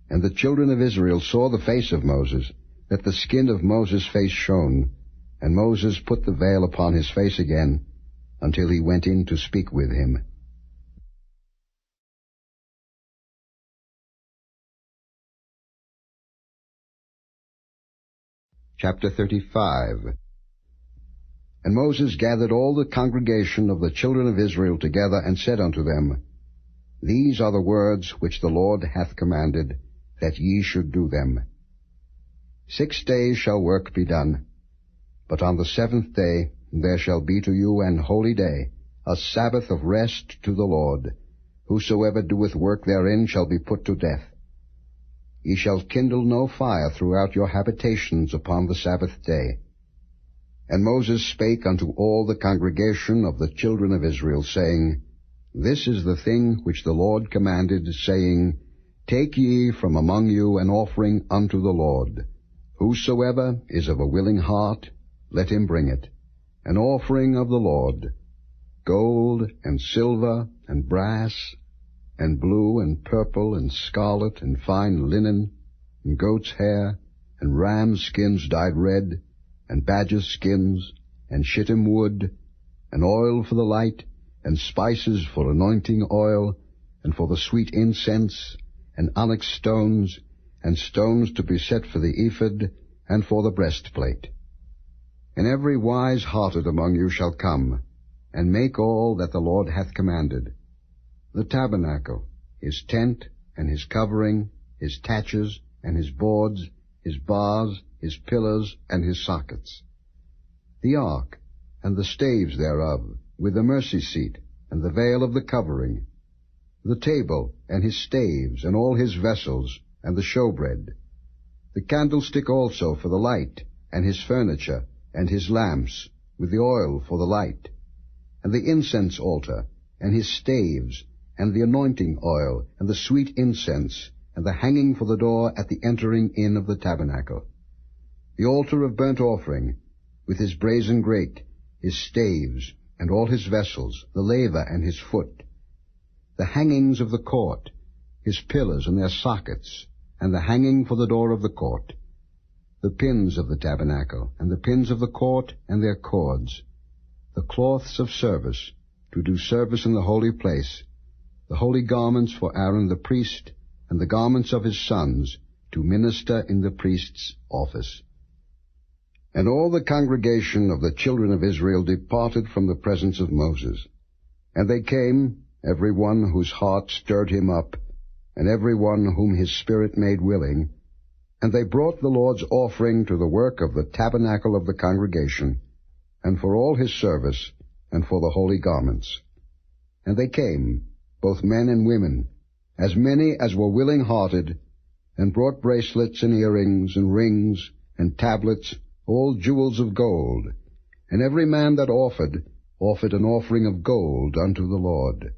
And the children of Israel saw the face of Moses, that the skin of Moses' face shone, and Moses put the veil upon his face again, until he went in to speak with him. Chapter 35. And Moses gathered all the congregation of the children of Israel together, and said unto them, These are the words which the Lord hath commanded, that ye should do them. 6 days shall work be done, but on the 7th day there shall be to you an holy day, a Sabbath of rest to the Lord. Whosoever doeth work therein shall be put to death. Ye shall kindle no fire throughout your habitations upon the Sabbath day. And Moses spake unto all the congregation of the children of Israel, saying, This is the thing which the Lord commanded, saying, Take ye from among you an offering unto the Lord. Whosoever is of a willing heart, let him bring it. An offering of the Lord, gold and silver and brass, and blue and purple and scarlet and fine linen, and goat's hair, and ram's skins dyed red, and badger's skins, and shittim wood, and oil for the light, and spices for anointing oil, and for the sweet incense, and onyx stones, and stones to be set for the ephod, and for the breastplate. And every wise-hearted among you shall come, and make all that the Lord hath commanded. The tabernacle, his tent, and his covering, his taches, and his boards, his bars, his pillars, and his sockets. The ark, and the staves thereof, with the mercy seat, and the veil of the covering. The table, and his staves, and all his vessels, and the showbread. The candlestick also for the light, and his furniture, and his lamps, with the oil for the light. And the incense altar, and his staves, and the anointing oil, and the sweet incense, and the hanging for the door at the entering in of the tabernacle. The altar of burnt offering, with his brazen grate, his staves, and all his vessels, the laver and his foot. The hangings of the court, his pillars and their sockets, and the hanging for the door of the court. the pins of the tabernacle, and the pins of the court and their cords, the cloths of service, to do service in the holy place, the holy garments for Aaron the priest, and the garments of his sons, to minister in the priest's office. And all the congregation of the children of Israel departed from the presence of Moses. And they came, every one whose heart stirred him up, and every one whom his spirit made willing, and they brought the Lord's offering to the work of the tabernacle of the congregation, and for all his service, and for the holy garments. And they came, both men and women, as many as were willing-hearted, and brought bracelets and earrings and rings and tablets, all jewels of gold. And every man that offered an offering of gold unto the Lord.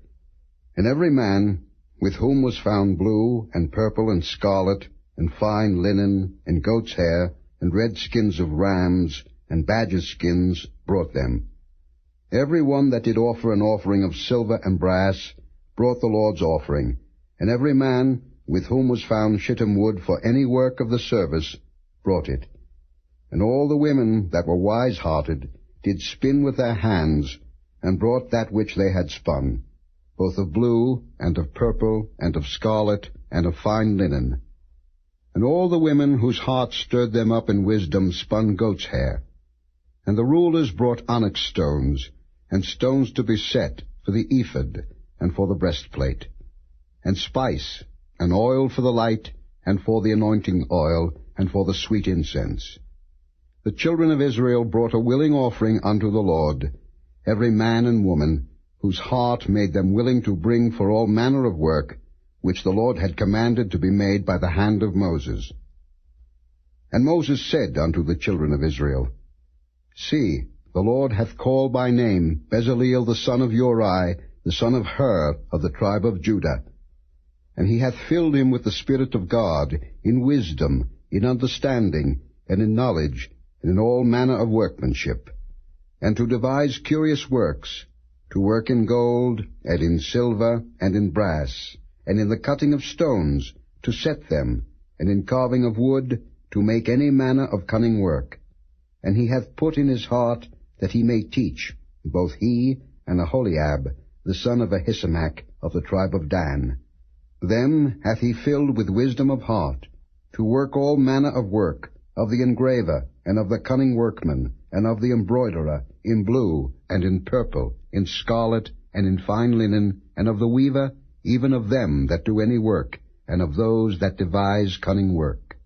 And every man with whom was found blue and purple and scarlet, and fine linen, and goat's hair, and red skins of rams, and badgers' skins, brought them. Every one that did offer an offering of silver and brass brought the Lord's offering, and every man with whom was found shittim wood for any work of the service brought it. And all the women that were wise-hearted did spin with their hands, and brought that which they had spun, both of blue, and of purple, and of scarlet, and of fine linen. And all the women whose hearts stirred them up in wisdom spun goat's hair. And the rulers brought onyx stones, and stones to be set for the ephod, and for the breastplate, and spice, and oil for the light, and for the anointing oil, and for the sweet incense. The children of Israel brought a willing offering unto the Lord, every man and woman, whose heart made them willing to bring for all manner of work, which the Lord had commanded to be made by the hand of Moses. And Moses said unto the children of Israel, See, the Lord hath called by name Bezaleel the son of Uri, the son of Hur, of the tribe of Judah. And he hath filled him with the Spirit of God, in wisdom, in understanding, and in knowledge, and in all manner of workmanship, and to devise curious works, to work in gold, and in silver, and in brass, and in the cutting of stones, to set them, and in carving of wood, to make any manner of cunning work. And he hath put in his heart that he may teach, both he and Aholiab, the son of Ahisamach, of the tribe of Dan. Them hath he filled with wisdom of heart, to work all manner of work, of the engraver, and of the cunning workman, and of the embroiderer, in blue, and in purple, in scarlet, and in fine linen, and of the weaver, even of them that do any work, and of those that devise cunning work.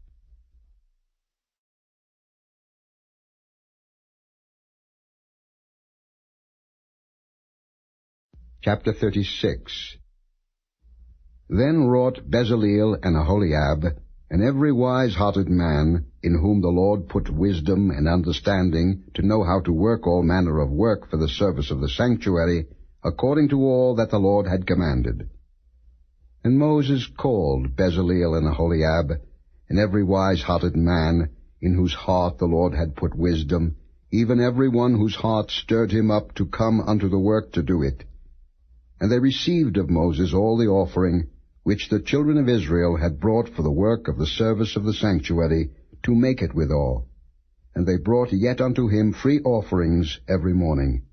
Chapter 36. Then wrought Bezaleel and Aholiab, and every wise-hearted man, in whom the Lord put wisdom and understanding, to know how to work all manner of work for the service of the sanctuary, according to all that the Lord had commanded. And Moses called Bezaleel and Aholiab, and every wise-hearted man, in whose heart the Lord had put wisdom, even every one whose heart stirred him up to come unto the work to do it. And they received of Moses all the offering, which the children of Israel had brought for the work of the service of the sanctuary, to make it withal. And they brought yet unto him free offerings every morning.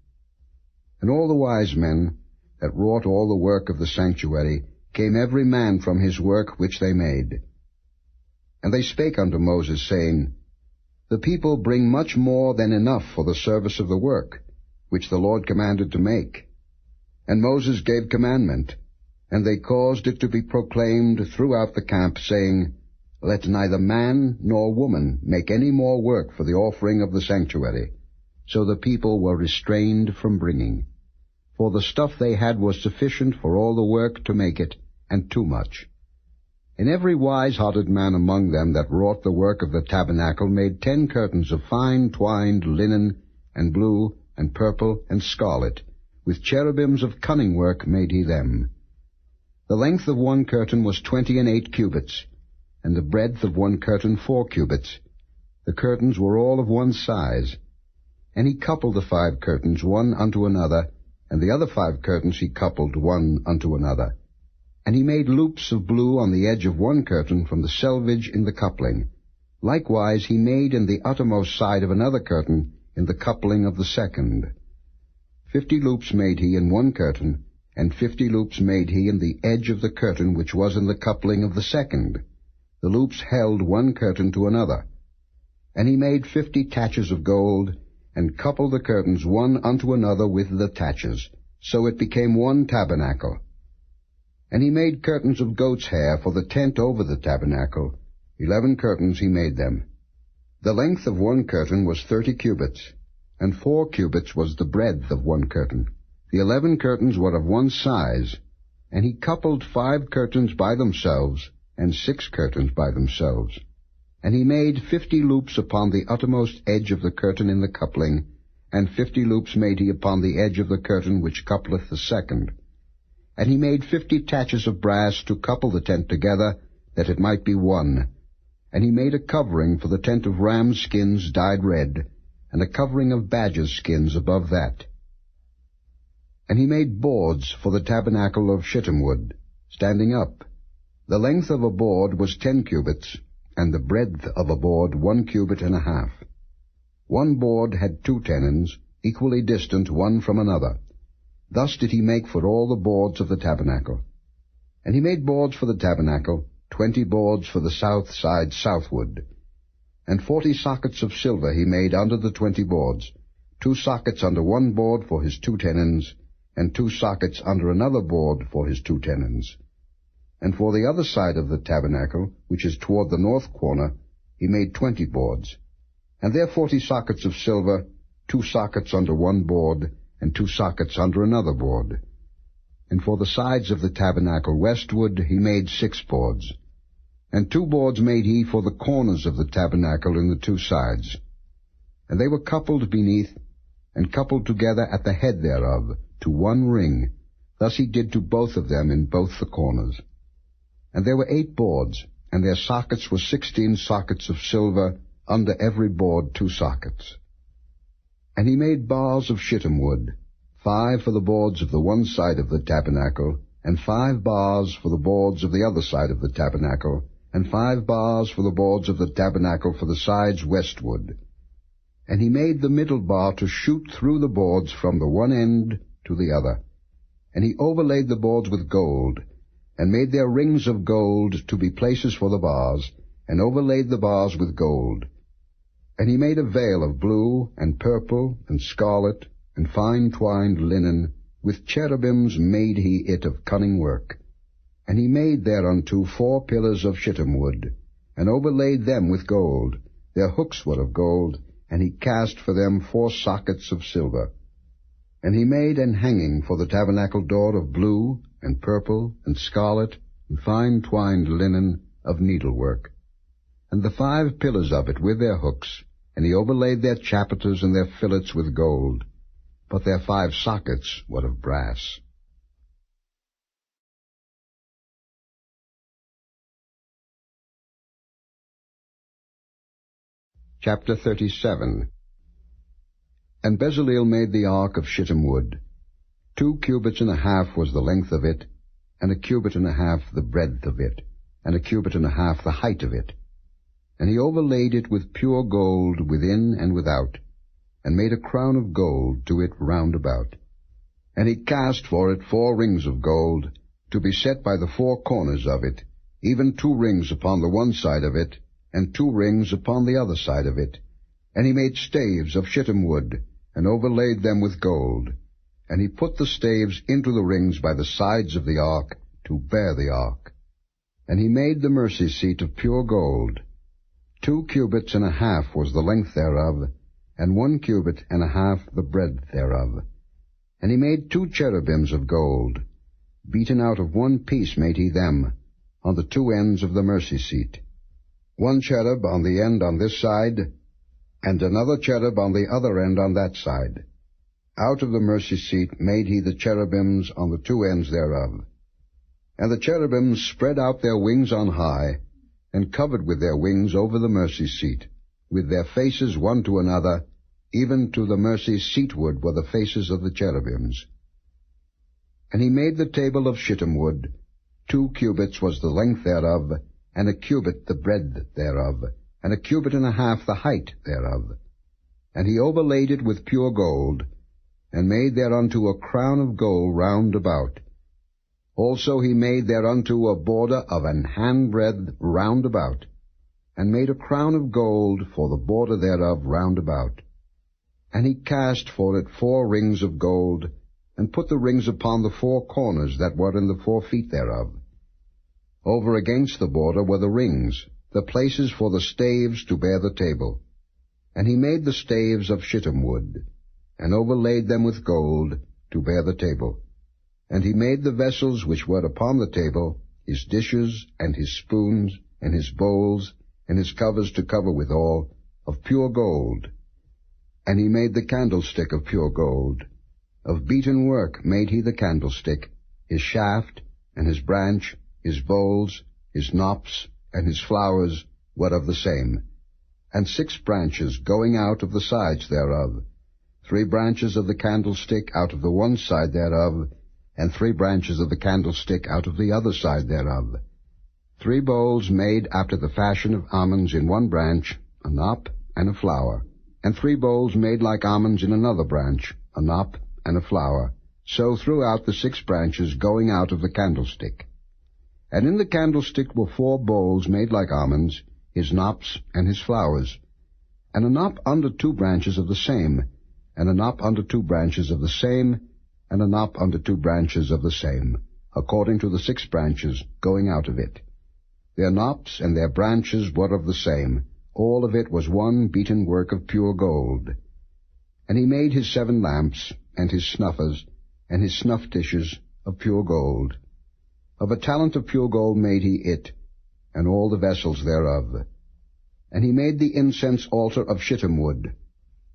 And all the wise men that wrought all the work of the sanctuary came every man from his work which they made. And they spake unto Moses, saying, The people bring much more than enough for the service of the work, which the Lord commanded to make. And Moses gave commandment, and they caused it to be proclaimed throughout the camp, saying, Let neither man nor woman make any more work for the offering of the sanctuary. So the people were restrained from bringing. For the stuff they had was sufficient for all the work to make it, and too much. And every wise-hearted man among them that wrought the work of the tabernacle made 10 curtains of fine twined linen, and blue, and purple, and scarlet. With cherubims of cunning work made he them. The length of one curtain was 28 cubits, and the breadth of one curtain 4 cubits. The curtains were all of one size. And he coupled the 5 curtains one unto another, and the other 5 curtains he coupled one unto another. And he made loops of blue on the edge of one curtain from the selvage in the coupling. Likewise he made in the uttermost side of another curtain in the coupling of the second. 50 loops made he in one curtain, and 50 loops made he in the edge of the curtain which was in the coupling of the second. The loops held one curtain to another. And he made 50 taches of gold, and coupled the curtains one unto another with the taches, so it became one tabernacle. And he made curtains of goat's hair for the tent over the tabernacle. 11 curtains he made them. The length of one curtain was 30 cubits, and 4 cubits was the breadth of one curtain. The 11 curtains were of one size, and he coupled 5 curtains by themselves, and 6 curtains by themselves. And he made 50 loops upon the uttermost edge of the curtain in the coupling, and 50 loops made he upon the edge of the curtain which coupleth the second. And he made 50 taches of brass to couple the tent together, that it might be one. And he made a covering for the tent of rams' skins dyed red, and a covering of badgers' skins above that. And he made boards for the tabernacle of shittim wood, standing up. The length of a board was 10 cubits, and the breadth of a board 1 cubit and a half. One board had 2 tenons, equally distant one from another. Thus did he make for all the boards of the tabernacle. And he made boards for the tabernacle, 20 boards for the south side southward. And 40 sockets of silver he made under the 20 boards, 2 sockets under one board for his 2 tenons, and 2 sockets under another board for his 2 tenons. And for the other side of the tabernacle, which is toward the north corner, he made 20 boards. And there 40 sockets of silver, 2 sockets under one board, and 2 sockets under another board. And for the sides of the tabernacle westward he made 6 boards. And 2 boards made he for the corners of the tabernacle in the 2 sides. And they were coupled beneath, and coupled together at the head thereof, to one ring. Thus he did to both of them in both the corners. And there were 8 boards, and their sockets were 16 sockets of silver, under every board 2 sockets. And he made bars of shittim wood, 5 for the boards of the one side of the tabernacle, and 5 bars for the boards of the other side of the tabernacle, and 5 bars for the boards of the tabernacle for the sides westward. And he made the middle bar to shoot through the boards from the one end to the other. And he overlaid the boards with gold, and made their rings of gold to be places for the bars, and overlaid the bars with gold. And he made a veil of blue, and purple, and scarlet, and fine twined linen, with cherubims made he it of cunning work. And he made thereunto 4 pillars of shittim wood, and overlaid them with gold. Their hooks were of gold, and he cast for them 4 sockets of silver. And he made an hanging for the tabernacle door of blue, and purple, and scarlet, and fine twined linen of needlework. And the 5 pillars of it with their hooks, and he overlaid their chapiters and their fillets with gold, but their 5 sockets were of brass. Chapter 37. And Bezaleel made the ark of shittim wood. 2 cubits and a half was the length of it, and a cubit and a half the breadth of it, and a cubit and a half the height of it. And he overlaid it with pure gold within and without, and made a crown of gold to it round about. And he cast for it 4 rings of gold, to be set by the 4 corners of it, even 2 rings upon the one side of it, and 2 rings upon the other side of it. And he made staves of shittim wood, and overlaid them with gold. And he put the staves into the rings by the sides of the ark, to bear the ark. And he made the mercy seat of pure gold. 2 cubits and a half was the length thereof, and 1 cubit and a half the breadth thereof. And he made 2 cherubims of gold. Beaten out of one piece made he them, on the 2 ends of the mercy seat. 1 cherub on the end on this side, and another cherub on the other end on that side. Out of the mercy seat made he the cherubims on the 2 ends thereof. And the cherubims spread out their wings on high, and covered with their wings over the mercy seat, with their faces one to another, even to the mercy seatward were the faces of the cherubims. And he made the table of shittim wood. 2 cubits was the length thereof, and a cubit the breadth thereof, and a cubit and a half the height thereof. And he overlaid it with pure gold, and made thereunto a crown of gold round about. Also he made thereunto a border of an handbreadth round about, and made a crown of gold for the border thereof round about. And he cast for it 4 rings of gold, and put the rings upon the 4 corners that were in the 4 feet thereof. Over against the border were the rings, the places for the staves to bear the table. And he made the staves of shittim wood, and overlaid them with gold, to bear the table. And he made the vessels which were upon the table, his dishes, and his spoons, and his bowls, and his covers to cover withal, of pure gold. And he made the candlestick of pure gold. Of beaten work made he the candlestick, his shaft, and his branch, his bowls, his knops, and his flowers were of the same. And 6 branches going out of the sides thereof, 3 branches of the candlestick out of the one side thereof, and 3 branches of the candlestick out of the other side thereof. 3 bowls made after the fashion of almonds in one branch, a knop and a flower, and 3 bowls made like almonds in another branch, a knop and a flower, so throughout the 6 branches going out of the candlestick. And in the candlestick were 4 bowls made like almonds, his knops and his flowers, and a knop under 2 branches of the same, and a knop under 2 branches of the same, and a knop under 2 branches of the same, according to the 6 branches going out of it. Their knops and their branches were of the same. All of it was one beaten work of pure gold. And he made his 7 lamps, and his snuffers, and his snuff dishes of pure gold. Of a talent of pure gold made he it, and all the vessels thereof. And he made the incense altar of shittim wood.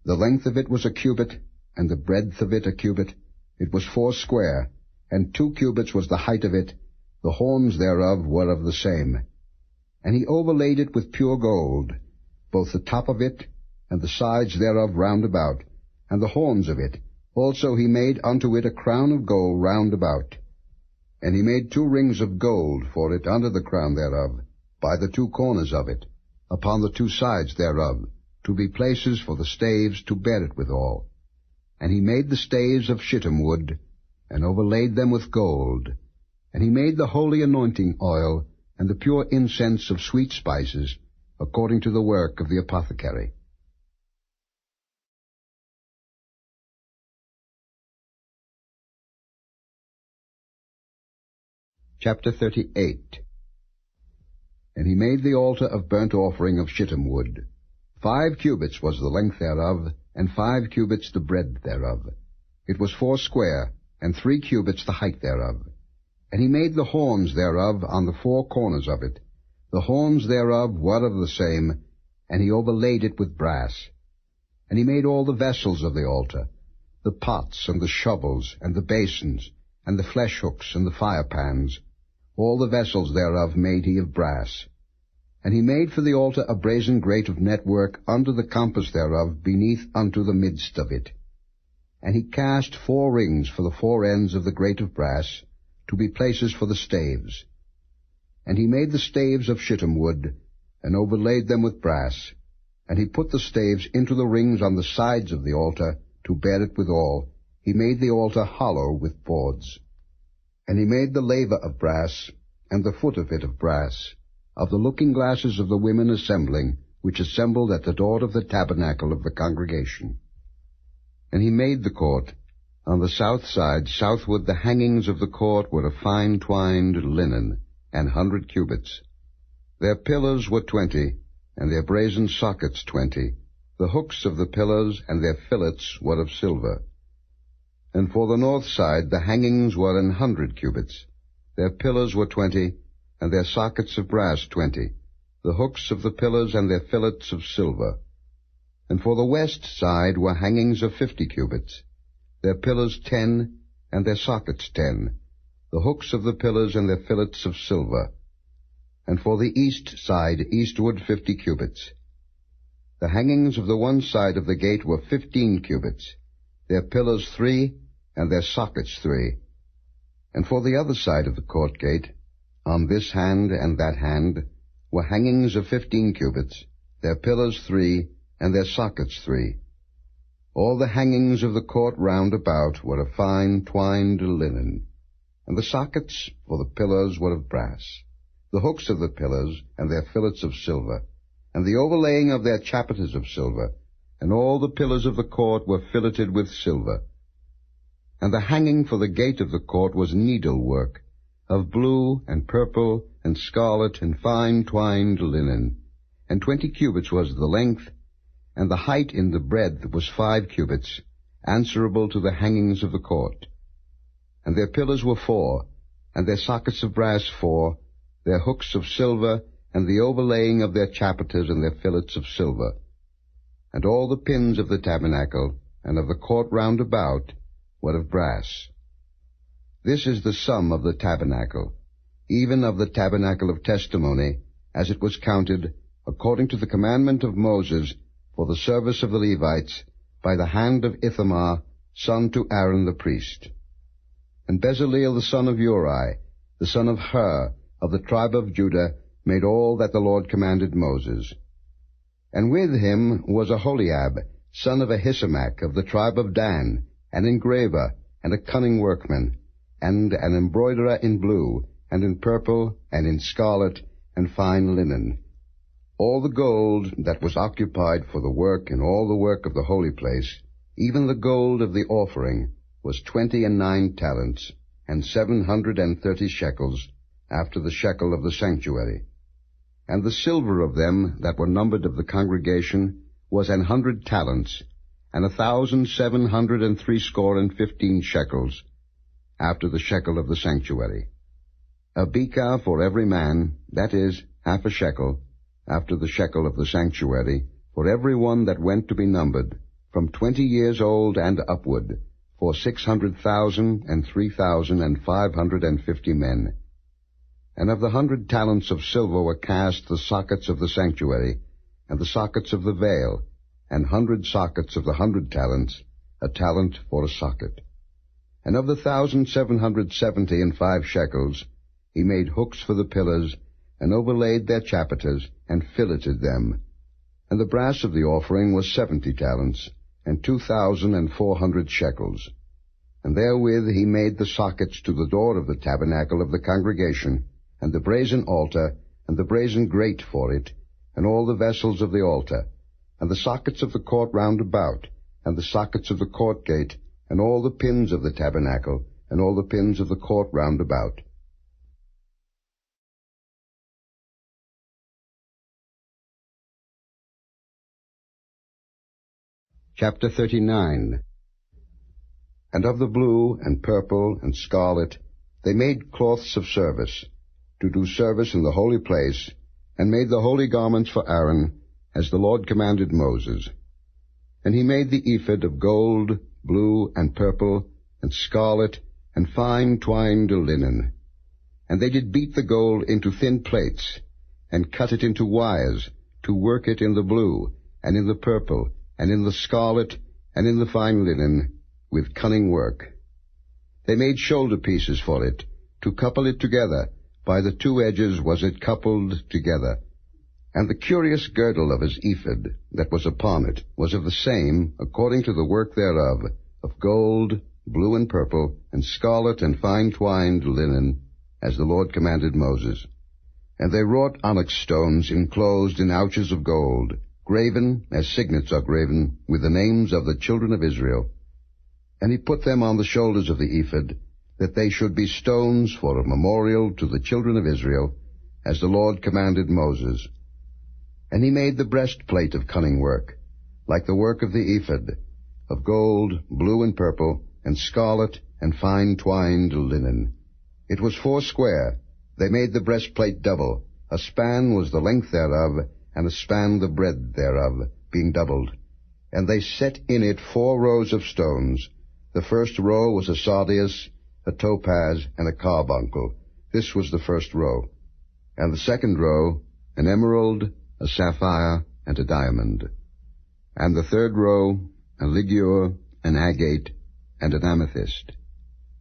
The length of it was a cubit, and the breadth of it a cubit. It was 4 square, and 2 cubits was the height of it. The horns thereof were of the same. And he overlaid it with pure gold, both the top of it, and the sides thereof round about, and the horns of it. Also he made unto it a crown of gold round about. And he made 2 rings of gold for it under the crown thereof, by the 2 corners of it, upon the 2 sides thereof, to be places for the staves to bear it withal. And he made the staves of shittim wood, and overlaid them with gold. And he made the holy anointing oil, and the pure incense of sweet spices, according to the work of the apothecary. Chapter 38. And he made the altar of burnt offering of shittim wood. 5 cubits was the length thereof, and 5 cubits the breadth thereof. It was 4 square, and 3 cubits the height thereof. And he made the horns thereof on the 4 corners of it. The horns thereof were of the same, and he overlaid it with brass. And he made all the vessels of the altar, the pots, and the shovels, and the basins, and the flesh hooks, and the firepans. All the vessels thereof made he of brass. And he made for the altar a brazen grate of network under the compass thereof beneath unto the midst of it. And he cast 4 rings for the 4 ends of the grate of brass, to be places for the staves. And he made the staves of shittim wood, and overlaid them with brass. And he put the staves into the rings on the sides of the altar, to bear it withal. He made the altar hollow with boards. And he made the laver of brass, and the foot of it of brass, of the looking glasses of the women assembling, which assembled at the door of the tabernacle of the congregation. And he made the court. On the south side, southward, the hangings of the court were of fine twined linen, 100 cubits. Their pillars were 20, and their brazen sockets 20. The hooks of the pillars and their fillets were of silver. And for the north side the hangings were 100 cubits. Their pillars were 20, and their sockets of brass 20. The hooks of the pillars and their fillets of silver. And for the west side were hangings of 50 cubits. Their pillars 10, and their sockets 10. The hooks of the pillars and their fillets of silver. And for the east side eastward 50 cubits. The hangings of the one side of the gate were 15 cubits. Their pillars 3, and their sockets 3. And for the other side of the court gate, on this hand and that hand, were hangings of 15 cubits. their pillars 3, and their sockets 3. All the hangings of the court round about were of fine twined linen, and the sockets for the pillars were of brass, the hooks of the pillars and their fillets of silver, and the overlaying of their chapiters of silver, and all the pillars of the court were filleted with silver. And the hanging for the gate of the court was needlework, of blue and purple and scarlet and fine twined linen, and 20 cubits was the length, and the height in the breadth was 5 cubits, answerable to the hangings of the court. And their pillars were 4, and their sockets of brass 4, their hooks of silver, and the overlaying of their chapiters and their fillets of silver. And all the pins of the tabernacle, and of the court round about, were of brass. This is the sum of the tabernacle, even of the tabernacle of testimony, as it was counted, according to the commandment of Moses, for the service of the Levites, by the hand of Ithamar, son to Aaron the priest. And Bezaleel the son of Uri, the son of Hur, of the tribe of Judah, made all that the Lord commanded Moses. And with him was Aholiab, son of Ahisamach, of the tribe of Dan, an engraver, and a cunning workman, and an embroiderer in blue, and in purple, and in scarlet, and fine linen. All the gold that was occupied for the work and all the work of the holy place, even the gold of the offering, was 29 talents, and 730 shekels, after the shekel of the sanctuary. And the silver of them that were numbered of the congregation was 100 talents, and 1,760 shekels, after the shekel of the sanctuary. A bekah for every man, that is, half a shekel, after the shekel of the sanctuary, for every one that went to be numbered, from 20 years old and upward, for 600,000 and 3,550 men. And of the 100 talents of silver were cast the sockets of the sanctuary, and the sockets of the veil, and 100 sockets of the 100 talents, a talent for a socket. And of the 1,770 and 5 shekels, he made hooks for the pillars, and overlaid their chapiters, and filleted them. And the brass of the offering was 70 talents, and 2,400 shekels. And therewith he made the sockets to the door of the tabernacle of the congregation, and the brazen altar, and the brazen grate for it, and all the vessels of the altar, and the sockets of the court round about, and the sockets of the court gate, and all the pins of the tabernacle, and all the pins of the court round about. Chapter 39. And of the blue, and purple, and scarlet, they made cloths of service, to do service in the holy place, and made the holy garments for Aaron, as the Lord commanded Moses. And he made the ephod of gold, blue, and purple, and scarlet, and fine twined linen. And they did beat the gold into thin plates, and cut it into wires, to work it in the blue, and in the purple, and in the scarlet, and in the fine linen, with cunning work. They made shoulder pieces for it, to couple it together, by the 2 edges was it coupled together. And the curious girdle of his ephod that was upon it was of the same, according to the work thereof, of gold, blue and purple, and scarlet and fine twined linen, as the Lord commanded Moses. And they wrought onyx stones enclosed in ouches of gold, graven, as signets are graven, with the names of the children of Israel. And he put them on the shoulders of the ephod, that they should be stones for a memorial to the children of Israel, as the Lord commanded Moses. And he made the breastplate of cunning work, like the work of the ephod, of gold, blue and purple, and scarlet, and fine twined linen. It was 4 square. They made the breastplate double. A span was the length thereof, and a span the breadth thereof, being doubled. And they set in it 4 rows of stones. The first row was a sardius, a topaz, and a carbuncle. This was the first row. And the second row, an emerald, a sapphire, and a diamond. And the third row, a ligure, an agate, and an amethyst.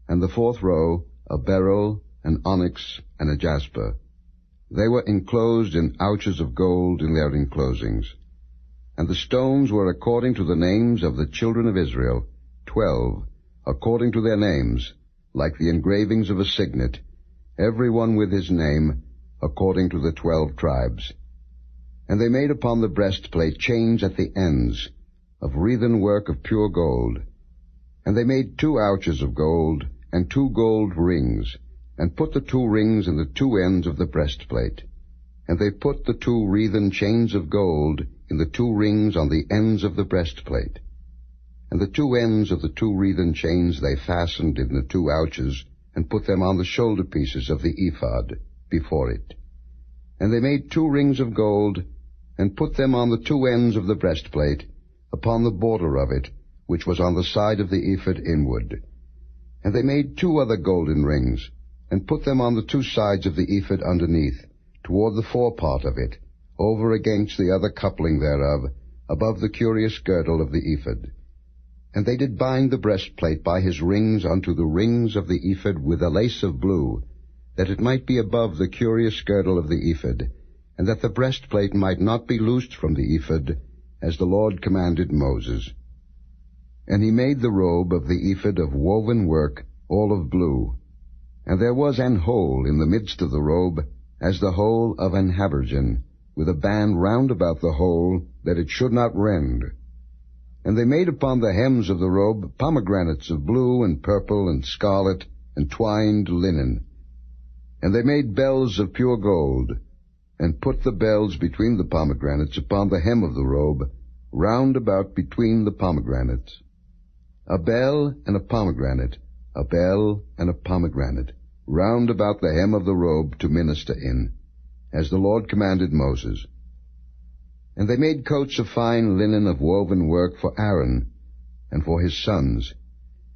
And the 4th row, a beryl, an onyx, and a jasper. They were enclosed in ouches of gold in their enclosings. And the stones were according to the names of the children of Israel, 12, according to their names, like the engravings of a signet, every one with his name, according to the 12 tribes. And they made upon the breastplate chains at the ends, of wreathen work of pure gold. And they made 2 ouches of gold, and 2 gold rings, and put the 2 rings in the 2 ends of the breastplate. And they put the 2 wreathen chains of gold in the 2 rings on the ends of the breastplate. And the 2 ends of the 2 wreathen chains they fastened in the 2 ouches, and put them on the shoulder pieces of the ephod, before it. And they made 2 rings of gold, and put them on the 2 ends of the breastplate, upon the border of it, which was on the side of the ephod inward. And they made 2 other golden rings, and put them on the 2 sides of the ephod underneath, toward the forepart of it, over against the other coupling thereof, above the curious girdle of the ephod. And they did bind the breastplate by his rings unto the rings of the ephod with a lace of blue, that it might be above the curious girdle of the ephod, and that the breastplate might not be loosed from the ephod, as the Lord commanded Moses. And he made the robe of the ephod of woven work, all of blue. And there was an hole in the midst of the robe, as the hole of an habergeon, with a band round about the hole, that it should not rend. And they made upon the hems of the robe pomegranates of blue and purple and scarlet and twined linen. And they made bells of pure gold, and put the bells between the pomegranates upon the hem of the robe, round about between the pomegranates. A bell and a pomegranate, a bell and a pomegranate, round about the hem of the robe to minister in, as the Lord commanded Moses. And they made coats of fine linen of woven work for Aaron, and for his sons,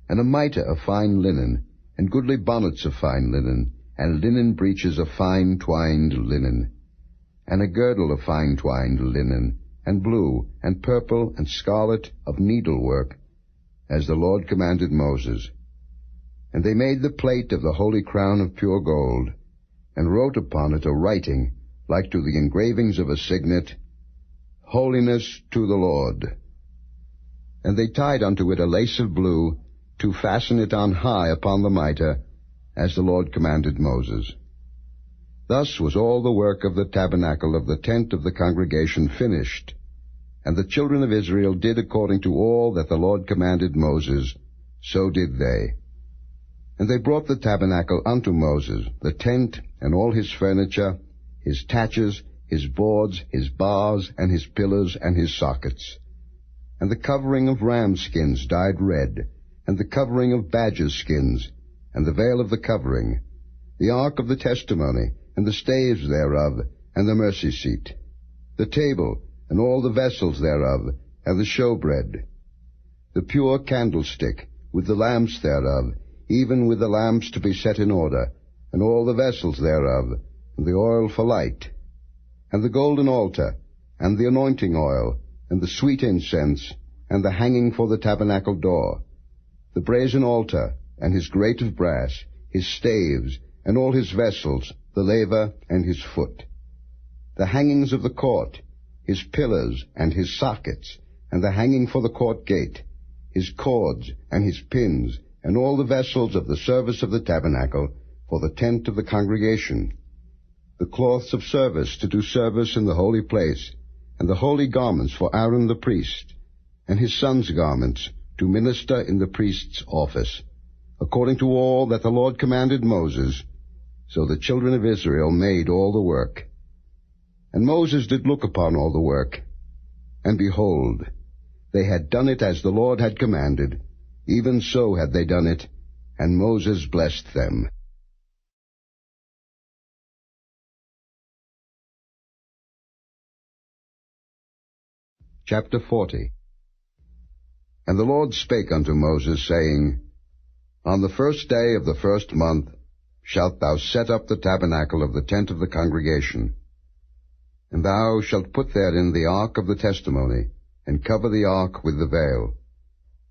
and a mitre of fine linen, and goodly bonnets of fine linen, and linen breeches of fine twined linen, and a girdle of fine twined linen, and blue, and purple, and scarlet of needlework, as the Lord commanded Moses. And they made the plate of the holy crown of pure gold, and wrote upon it a writing, like to the engravings of a signet, Holiness to the Lord. And they tied unto it a lace of blue, to fasten it on high upon the mitre, as the Lord commanded Moses. Thus was all the work of the tabernacle of the tent of the congregation finished, and the children of Israel did according to all that the Lord commanded Moses, so did they. And they brought the tabernacle unto Moses, the tent, and all his furniture, his taches, his boards, his bars, and his pillars, and his sockets, and the covering of ram skins dyed red, and the covering of badger skins, and the veil of the covering, the ark of the testimony, and the staves thereof, and the mercy seat, the table, and all the vessels thereof, and the showbread, the pure candlestick, with the lamps thereof, even with the lamps to be set in order, and all the vessels thereof, and the oil for light, and the golden altar, and the anointing oil, and the sweet incense, and the hanging for the tabernacle door, the brazen altar, and his grate of brass, his staves, and all his vessels, the laver, and his foot, the hangings of the court, his pillars, and his sockets, and the hanging for the court gate, his cords, and his pins, and all the vessels of the service of the tabernacle, for the tent of the congregation, the cloths of service to do service in the holy place, and the holy garments for Aaron the priest, and his sons' garments to minister in the priest's office, according to all that the Lord commanded Moses. So the children of Israel made all the work. And Moses did look upon all the work, and behold, they had done it as the Lord had commanded, even so had they done it, and Moses blessed them. Chapter 40. And the Lord spake unto Moses, saying, On the first day of the first month shalt thou set up the tabernacle of the tent of the congregation. And thou shalt put therein the ark of the testimony, and cover the ark with the veil.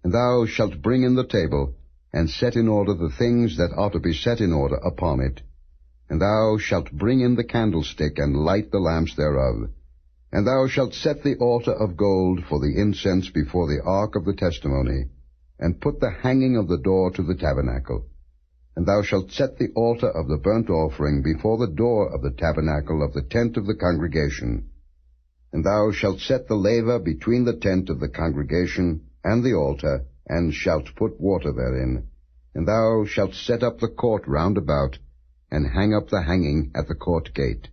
And thou shalt bring in the table, and set in order the things that ought to be set in order upon it, And thou shalt bring in the candlestick, and light the lamps thereof. And thou shalt set the altar of gold for the incense before the ark of the testimony, and put the hanging of the door to the tabernacle. And thou shalt set the altar of the burnt offering before the door of the tabernacle of the tent of the congregation. And thou shalt set the laver between the tent of the congregation and the altar, and shalt put water therein. And thou shalt set up the court round about, and hang up the hanging at the court gate.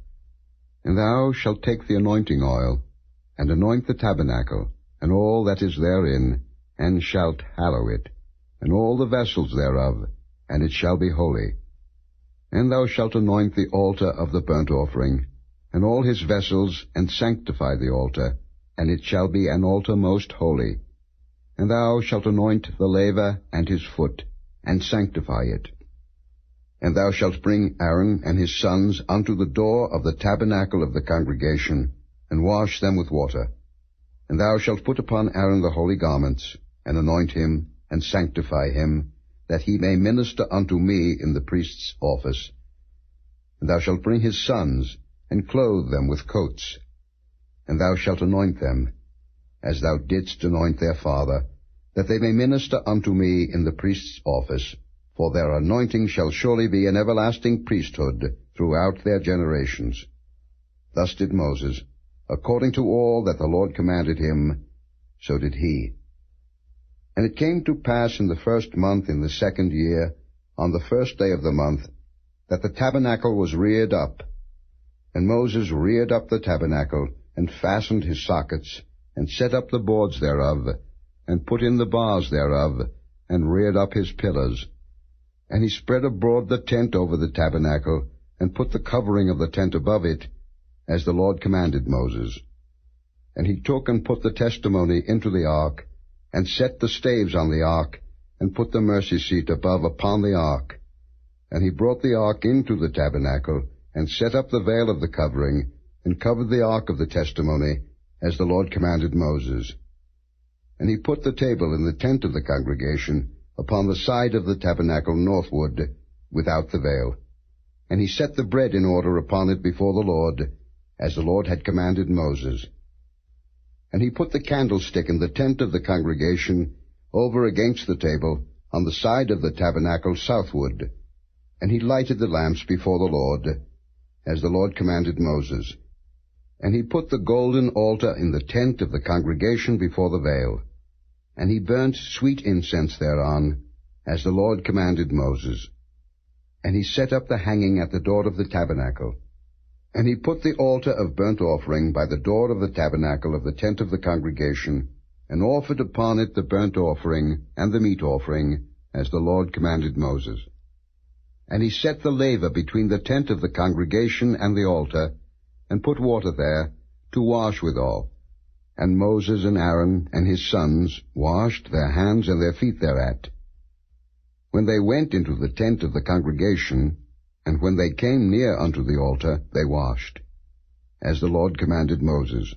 And thou shalt take the anointing oil, and anoint the tabernacle, and all that is therein, and shalt hallow it, and all the vessels thereof, and it shall be holy. And thou shalt anoint the altar of the burnt offering, and all his vessels, and sanctify the altar, and it shall be an altar most holy. And thou shalt anoint the laver and his foot, and sanctify it. And thou shalt bring Aaron and his sons unto the door of the tabernacle of the congregation, and wash them with water. And thou shalt put upon Aaron the holy garments, and anoint him, and sanctify him, that he may minister unto me in the priest's office. And thou shalt bring his sons, and clothe them with coats. And thou shalt anoint them, as thou didst anoint their father, that they may minister unto me in the priest's office, for their anointing shall surely be an everlasting priesthood throughout their generations. Thus did Moses, according to all that the Lord commanded him, so did he. And it came to pass in the 1st month in the 2nd year, on the 1st day of the month, that the tabernacle was reared up. And Moses reared up the tabernacle, and fastened his sockets, and set up the boards thereof, and put in the bars thereof, and reared up his pillars. And he spread abroad the tent over the tabernacle, and put the covering of the tent above it, as the Lord commanded Moses. And he took and put the testimony into the ark, and set the staves on the ark, and put the mercy seat above upon the ark. And he brought the ark into the tabernacle, and set up the veil of the covering, and covered the ark of the testimony, as the Lord commanded Moses. And he put the table in the tent of the congregation, upon the side of the tabernacle northward, without the veil. And he set the bread in order upon it before the Lord, as the Lord had commanded Moses. And he put the candlestick in the tent of the congregation, over against the table, on the side of the tabernacle southward. And he lighted the lamps before the Lord, as the Lord commanded Moses. And he put the golden altar in the tent of the congregation before the veil. And he burnt sweet incense thereon, as the Lord commanded Moses. And he set up the hanging at the door of the tabernacle. And he put the altar of burnt offering by the door of the tabernacle of the tent of the congregation, and offered upon it the burnt offering and the meat offering, as the Lord commanded Moses. And he set the laver between the tent of the congregation and the altar, and put water there, to wash withal. And Moses and Aaron and his sons washed their hands and their feet thereat. When they went into the tent of the congregation, and when they came near unto the altar, they washed, as the Lord commanded Moses.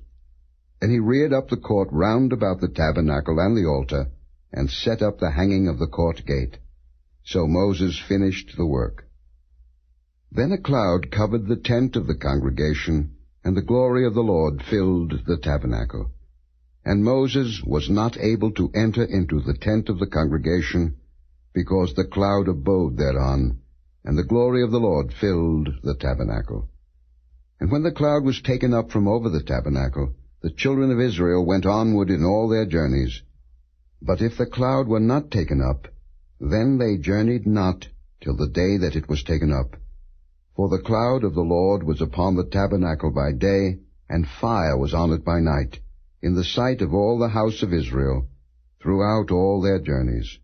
And he reared up the court round about the tabernacle and the altar, and set up the hanging of the court gate. So Moses finished the work. Then a cloud covered the tent of the congregation, and the glory of the Lord filled the tabernacle. And Moses was not able to enter into the tent of the congregation, because the cloud abode thereon, and the glory of the Lord filled the tabernacle. And when the cloud was taken up from over the tabernacle, the children of Israel went onward in all their journeys. But if the cloud were not taken up, then they journeyed not till the day that it was taken up. For the cloud of the Lord was upon the tabernacle by day, and fire was on it by night, in the sight of all the house of Israel, throughout all their journeys.